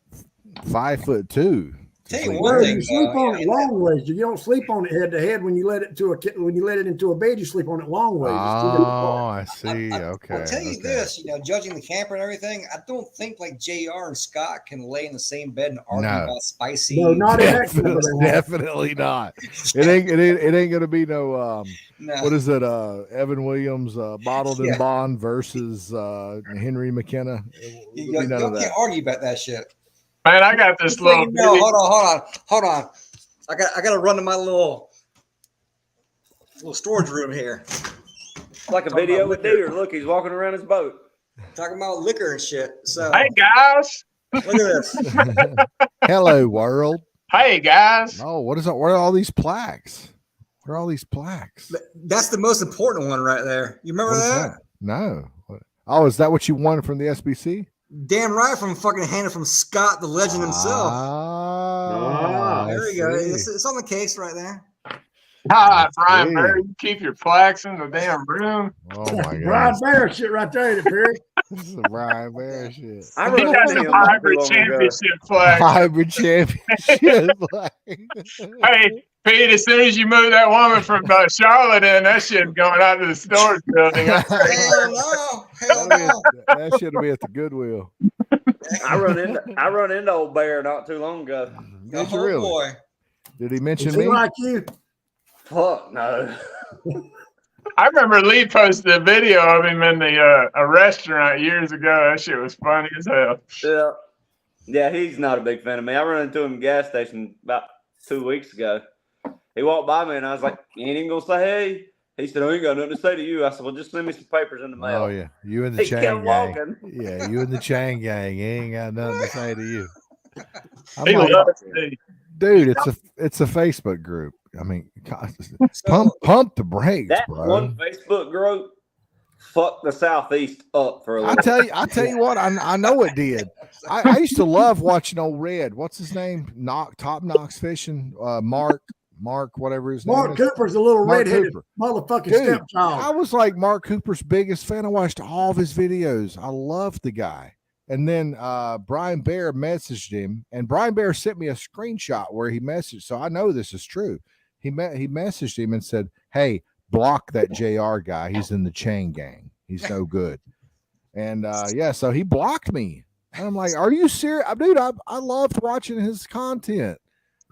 5'2" to Tell you sleep one well, there. thing, you sleep on it yeah. long ways. You don't sleep on it head to head when you let it into a bed. You sleep on it long ways. It's two different parts. Oh, I see. Okay. I'll tell you okay. this, judging the camper and everything, I don't think like JR and Scott can lay in the same bed and argue No. about spicy. No, not in that camper. Definitely, they won't. definitely not. It ain't gonna be no No. what is it? Evan Williams, bottled in Yeah. bond versus Henry McKenna. You, There'll be none y'all of that. can't argue about that shit. Man, I got this Just so little. you know, bitty- hold on. I got to run to my little storage room here. It's like a video with Deer. Look, he's walking around his boat. talking about liquor and shit. So Hey guys. look at this. Hello, world. Hey guys. Oh, what is that? What are all these plaques? What are all these plaques? That's the most important one right there. You remember What is that? that? No. Oh, is that what you won from the SBC? Damn right, from fucking handed from Scott, the legend himself. Ah, There I you go. see. It's on the case right there. Hi, Brian see. Murray. You keep your plaques in the damn room. Oh my Brian god. Bear shit right there, ain't it, Perry? This is a Brian Bear shit. I He run got into the him not too hybrid long ago. championship flag. Hybrid championship. Hey, Pete, as soon as you move that woman from Charlotte in, that shit going out to the storage building. Hell no. Hell no. That should be at the Goodwill. I run into old Bear not too long ago. Did you Oh, really? boy. Did he mention Is he me? like you? Fuck no. I remember Lee posted a video of him in the a restaurant years ago. That shit was funny as hell. Yeah. Yeah, he's not a big fan of me. I ran into him at a gas station about 2 weeks ago. He walked by me and I was like, "You ain't even gonna say hey?" He said, "I ain't got nothing to say to you." I said, "Well, just send me some papers in the mail." Oh yeah, you and the He Chang kept gang. walking. Yeah, you and the Chang gang. He ain't got nothing to say to you. I'm He like, loves me. dude, it's a Facebook group. I mean, God, pump the brakes, That bro. one Facebook group fucked the Southeast up for a I little. tell you what, I know it did. I used to love watching old Red. What's his name? Top Knox Fishing. Mark, whatever his Mark name is. Cooper's a little Mark redheaded Cooper. motherfucking Dude, I stepchild. was like Mark Cooper's biggest fan. I watched all of his videos. I loved the guy. And then Brian Bear messaged him, and Brian Bear sent me a screenshot where he messaged. So I know this is true. He messaged him and said, "Hey, block that JR guy. He's in the Chain gang. He's no good." And yeah, so he blocked me. And I'm like, "Are you serious, dude? I loved watching his content."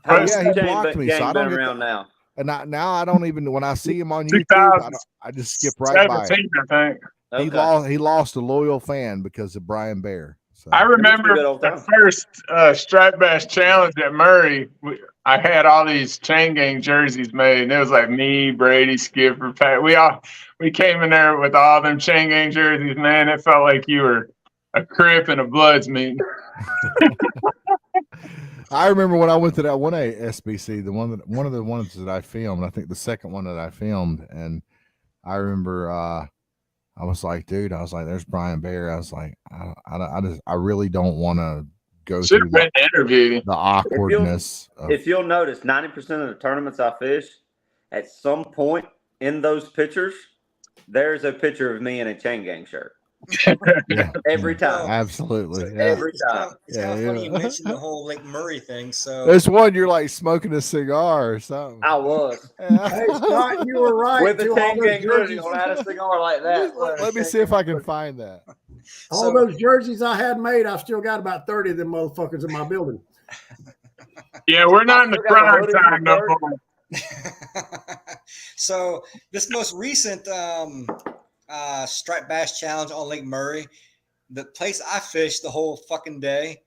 How yeah, long he the blocked me, gang so I don't been get around now? And now I don't even, when I see him on YouTube, I just skip right by it. 17, I think. Okay. He lost a loyal fan because of Brian Bear. So. I remember good old the time. first Striped Bass Challenge at Murray. I had all these Chain Gang jerseys made, and it was like me, Brady, Skipper, Pat. We came in there with all them Chain Gang jerseys. Man, it felt like you were a Crip and a Bloods meeting. I remember when I went to that one SBC, one of the ones that I filmed. I think the second one that I filmed, and I remember I was like, dude, there's Brian Bear. I was like, I really don't want to go Should through have been interviewed. the awkwardness. If you'll notice, 90% of the tournaments I fish, at some point in those pictures, there's a picture of me in a Chain Gang shirt. Every time. Absolutely. Yeah. Every time. It's kind of funny you mentioned the whole Lake Murray thing. So There's one you're like smoking a cigar or something. I was. Hey, Scott, you were right. With the too. Chain All those Gang hoodie jerseys- on, I had a cigar like that. Let me see if I can find that. All those jerseys I had made, I've still got about 30 of them motherfuckers in my building. Yeah, we're not in the I still got prime the hoodie time from no work. more. So this most recent Striped Bass Challenge on Lake Murray, the place I fished the whole fucking day,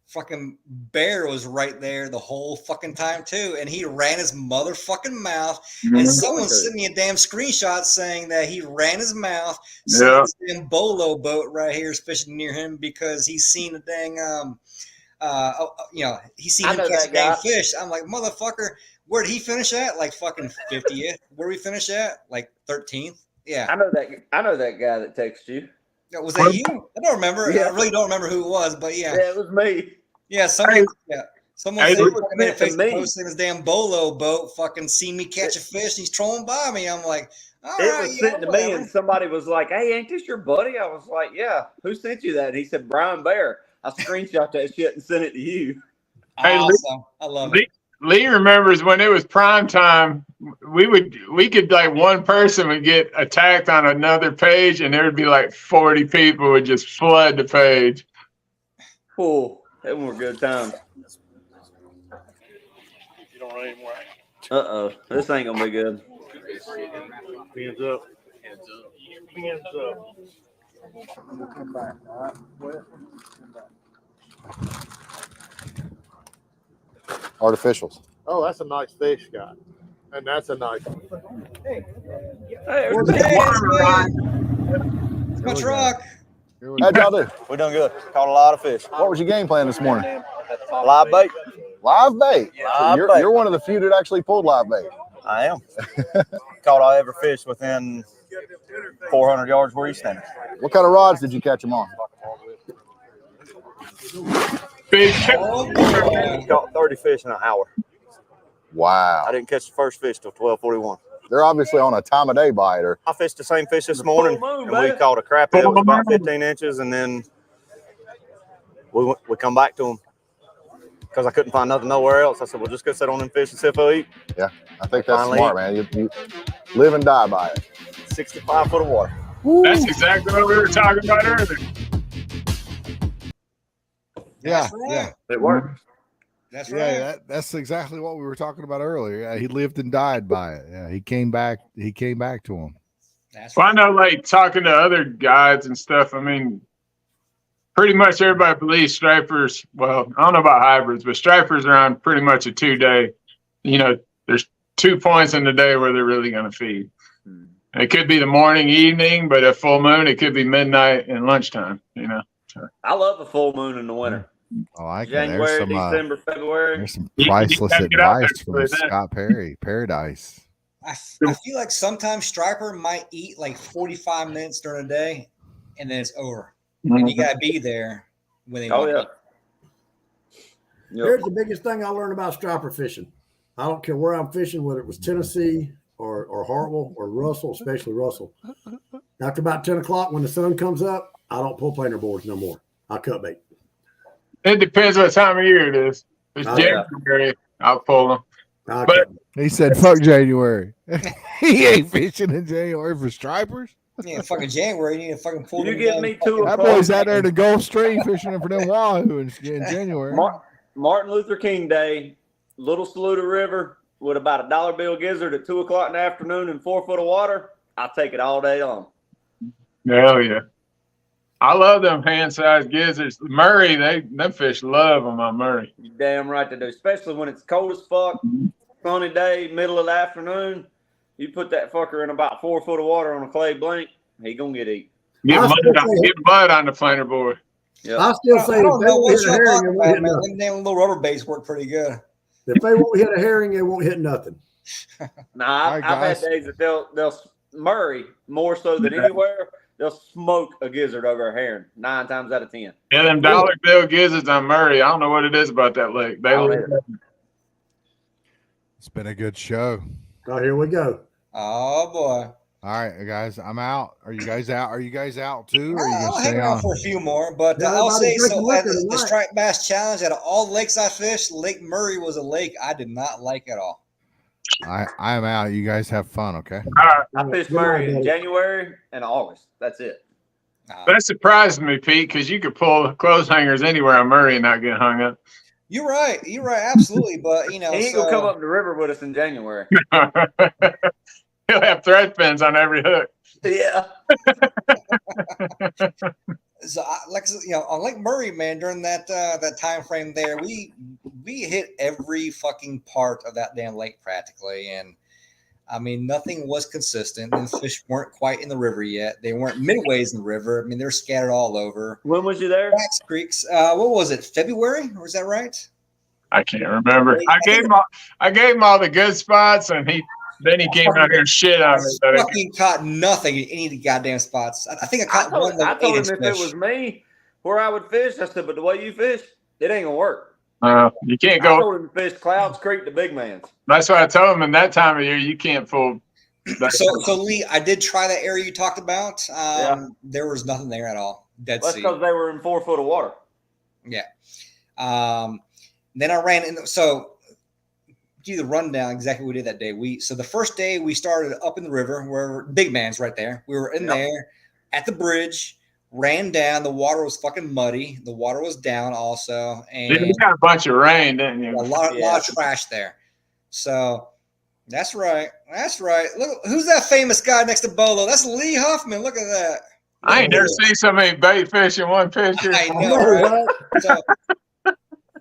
fucking Bear was right there the whole fucking time too, and he ran his motherfucking mouth. And someone sent me a damn screenshot saying that he ran his mouth. Yeah. This damn Bolo boat right here is fishing near him because he's seen a dang he's seen I him know catch that a dang guy. fish. I'm like, motherfucker, where did he finish at? Like fucking 50th. Where did we finish at? Like 13th. Yeah. I know that guy that texted you. Was that you? I don't remember. Yeah. I really don't remember who it was, but yeah. Yeah, it was me. Yeah, someone someone Hey, said it was fucking made a meant to Facebook me. post in his damn Bolo boat, fucking seen me catch a fish, and he's trolling by me. I'm like, all It right, was yeah, sent to me, whatever. and somebody was like, "Hey, ain't this your buddy?" I was like, "Yeah." Who sent you that? And he said, "Brian Bear." I screenshot that shit and sent it to you. Hey, Awesome. I love it. Lee remembers when it was prime time, we could like one person would get attacked on another page, and there would be like 40 people would just flood the page. Oh, that were good times. You don't run anymore. Uh-oh, this ain't gonna be good. Hands up. Hands up. Hands up. Come back. All right. Well, come back. Artificials. Oh, that's a nice fish, Scott. And that's a nice one. Hey, Hey, it's my truck. How'd y'all do? We're doing good. Caught a lot of fish. What was your game plan this morning? Live bait. Live bait. Live So bait. you're one of the few that actually pulled live bait. I am. Caught all every fish within 400 yards where he's standing. What kind of rods did you catch them on? Big Caught 30 fish in an hour. Wow. I didn't catch the first fish till 12:41. They're obviously on a time of day bite. Or I fished the same fish this morning, moon, and we baby. caught a crappie that was about 15 inches, and then we come back to them because I couldn't find nothing nowhere else. I said, "Well, just go sit on them fish and see if they'll eat." yeah, I think that's Finally. smart, man. You live and die by it. 65 foot of water. That's exactly what we were talking about earlier. Yeah, That's right. yeah, It worked. That's yeah. right. That's exactly what we were talking about earlier. Yeah, he lived and died by it. Yeah, he came back. He came back to him. That's Well, I right. know, like, talking to other guides and stuff, I mean, pretty much everybody believes stripers, well, I don't know about hybrids, but stripers are on pretty much a 2-day. You know, there's 2 points in the day where they're really going to feed. It could be the morning, evening, but at full moon, it could be midnight and lunchtime, you know. I love a full moon in the winter. I like it. January, There's some, December, February. there's some You priceless gotta get out there advice to from play that. Scott Perry, Paradise. I feel like sometimes striper might eat like 45 minutes during the day, and then it's over. And you gotta be there when they. Oh want yeah. to eat. Here's the biggest thing I learned about striper fishing. I don't care where I'm fishing, whether it was Tennessee or Hartwell or Russell, especially Russell. After about 10 o'clock, when the sun comes up, I don't pull planer boards no more. I cut bait. It depends what time of year it is. If it's Oh, yeah. January, I'll pull them. I But- cut bait. He said, "Fuck January." He ain't fishing in January for stripers. Yeah, fucking January. You need to fucking pull. You them give down me fucking- two That boy's out there in the Gulf Stream fishing for them wahoo in January. Martin Luther King Day, Little Saluda River with about a dollar bill gizzard at 2 o'clock in the afternoon and 4 foot of water. I'll take it all day long. Hell yeah. I love them hand-sized gizzards. Murray, them fish love them on Murray. You damn right they do, especially when it's cold as fuck, sunny day, middle of the afternoon. You put that fucker in about 4 foot of water on a clay blink, he gonna get eat. Get I mud, still say- get mud on the planer board. Yep. I still say I don't if they know won't what hit a you're herring, talking it won't about, hit man. nothing. Them damn little rubber baits work pretty good. If they won't hit a herring, they won't hit nothing. Nah, All right, I've guys. had days that they'll Murray more so than anywhere. They'll smoke a gizzard over a herring 9 times out of 10. Yeah, them dollar bill gizzards on Murray. I don't know what it is about that lake. They Oh, look It's been a good show. Oh, here we go. Oh boy. All right, guys, I'm out. Are you guys out? Are you guys out too? Or are you I'll gonna hang stay around on? for a few more, but Yeah, I'll say everybody's so. drinking At liquor the tonight. striped bass challenge, out of all lakes I fished, Lake Murray was a lake I did not like at all. I'm out. You guys have fun, okay? all right. I fished Good night, Murray in buddy. January and August. That's it. That surprised me, Pete, because you could pull clothes hangers anywhere on Murray and not get hung up. You're right. You're right. Absolutely. But you know, He ain't gonna come up the river with us in January. He'll have thread fins on every hook. Yeah. So, on Lake Murray, man, during that time frame there, we hit every fucking part of that damn lake practically, and I mean, nothing was consistent. The fish weren't quite in the river yet. They weren't midways in the river. I mean, they're scattered all over. When was you there? Wax Creeks. What was it? February? Or was that right? I can't remember. I gave him all the good spots, and then he came out here and shit on me. I fucking caught nothing in any of the goddamn spots. I think I caught one I like told him 8-inch if it fish. was me where I would fish, I said, but the way you fish, it ain't gonna work. You can't I go. told him to fish Clouds Creek to Big Man's. That's what I told him. In that time of year, you can't fool. So Lee, I did try that area you talked about. Yeah. There was nothing there at all. Dead That's sea. because they were in 4 foot of water. Yeah. Then I ran in. So give you the rundown exactly what we did that day. So the first day we started up in the river where Big Man's right there. We were in there at the bridge, ran down. The water was fucking muddy. The water was down also. And You got a bunch of rain, didn't you? a lot of trash there. So that's right. That's right. Look, who's that famous guy next to Bolo? That's Lee Huffman. Look at that. I ain't never seen so many bait fish in one picture. I know, right? So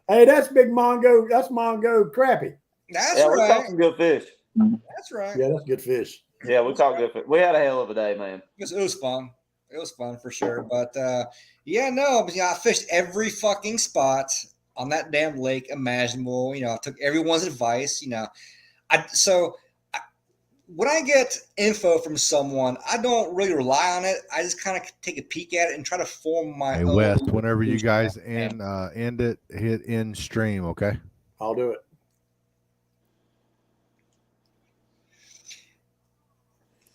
Hey, that's big Mongo. That's Mongo crappie. that's Yeah, we caught right. some good fish. That's right. Yeah, that's good fish. Yeah, we caught good fish. We had a hell of a day, man. It was fun. It was fun for sure. But I fished every fucking spot on that damn lake imaginable. I took everyone's advice. When I get info from someone, I don't really rely on it. I just kind of take a peek at it and try to form my own. Wes, whenever you guys end it, hit end stream, okay? I'll do it.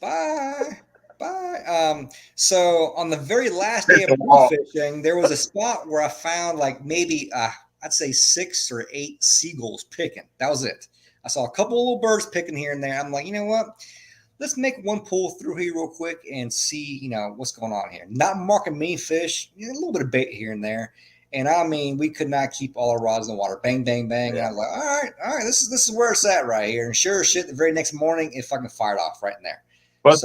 Bye. So on the very last day of blue fishing, there was a spot where I found like maybe I'd say 6 or 8 seagulls picking. That was it. I saw a couple of little birds picking here and there. I'm like, you know what? Let's make one pull through here real quick and see, what's going on here. Not marking main fish, a little bit of bait here and there. And I mean, we could not keep all our rods in the water. Bang, bang, bang. Yeah. And I was like, all right, this is where it's at right here. And sure as shit, the very next morning, it fucking fired off right in there. But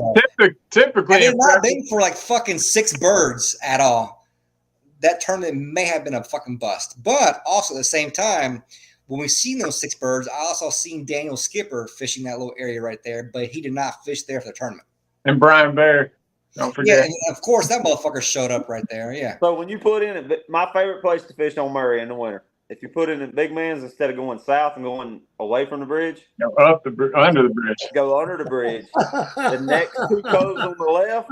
typically, it's not been for like fucking 6 birds at all. That tournament may have been a fucking bust. But also at the same time, when we seen those 6 birds, I also seen Daniel Skipper fishing that little area right there, but he did not fish there for the tournament. And Brian Bear, don't forget. Yeah, and of course that motherfucker showed up right there. Yeah. So when you put in my favorite place to fish on Murray in the winter, if you put in the big man's instead of going south and going away from the bridge, go under the bridge. Go under the bridge. The next 2 coves on the left.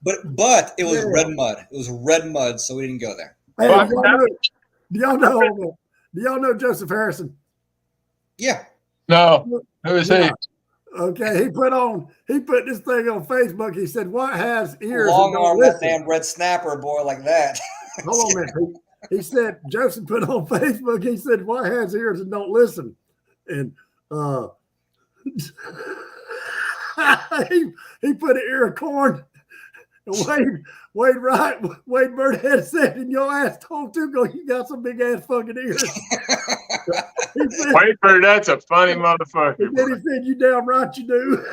But it was red mud. It was red mud, so we didn't go there. Hey, do y'all know Joseph Harrison? Yeah. No. Who is he? Okay, he put this thing on Facebook. He said, "What has ears?" Long arm, that damn red snapper boy like that. Hold on a minute. He said, Joseph put on Facebook, he said, "What has ears and don't listen?" And he put an ear of corn. And Wade Birdhead said, "And your ass told to go, you got some big ass fucking ears." Wade Bird, that's a funny motherfucker. And then he said, "You damn right you do."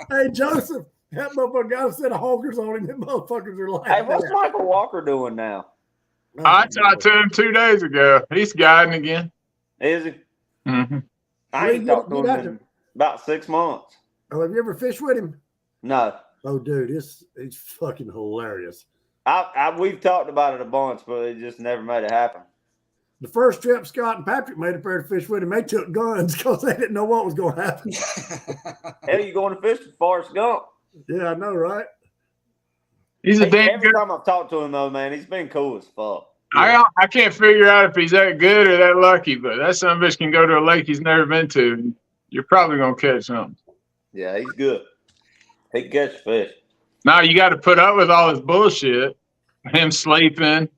Hey, Joseph, that motherfucker got a set of honkers on him. Them motherfuckers are like, hey, what's Michael Walker doing now? I talked to him 2 days ago. He's guiding again. Is he? Mm-hmm. I ain't talked to him in about 6 months. Oh, have you ever fished with him? No. Oh, dude, he's fucking hilarious. We've talked about it a bunch, but it just never made it happen. The first trip Scott and Patrick made up there to fish with him, they took guns because they didn't know what was going to happen. Hell, you going to fish with Forrest Gump? Yeah, I know, right? He's a damn every time I've talked to him, though, man, he's been cool as fuck. I can't figure out if he's that good or that lucky, but that son of a bitch can go to a lake he's never been to. And you're probably going to catch something. Yeah, he's good. He can catch fish. Now you got to put up with all his bullshit. Him sleeping.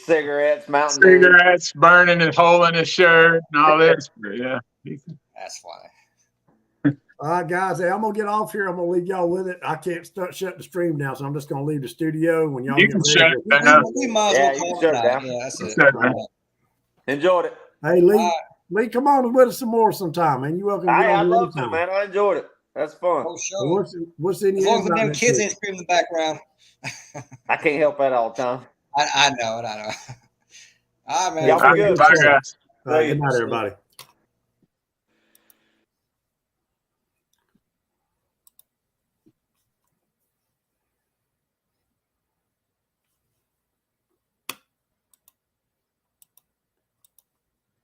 Cigarettes, cigarettes, burning his hole in his shirt and all this. Yeah. That's funny. All right, guys. Hey, I'm going to get off here. I'm going to leave y'all with it. I can't shut the stream now, so I'm just going to leave the studio. When y'all you can shut it down. We might as well call it down. Yeah, that's it. Enjoyed it. Hey, Lee, come on with us some more sometime, man. You're welcome. I love to, man. I enjoyed it. That's fun. Oh, sure. What's in as long as the damn kids ain't screaming in the background. I can't help that all the time. I know it. All right, man. Y'all be good. Bye, guys. Good night, everybody.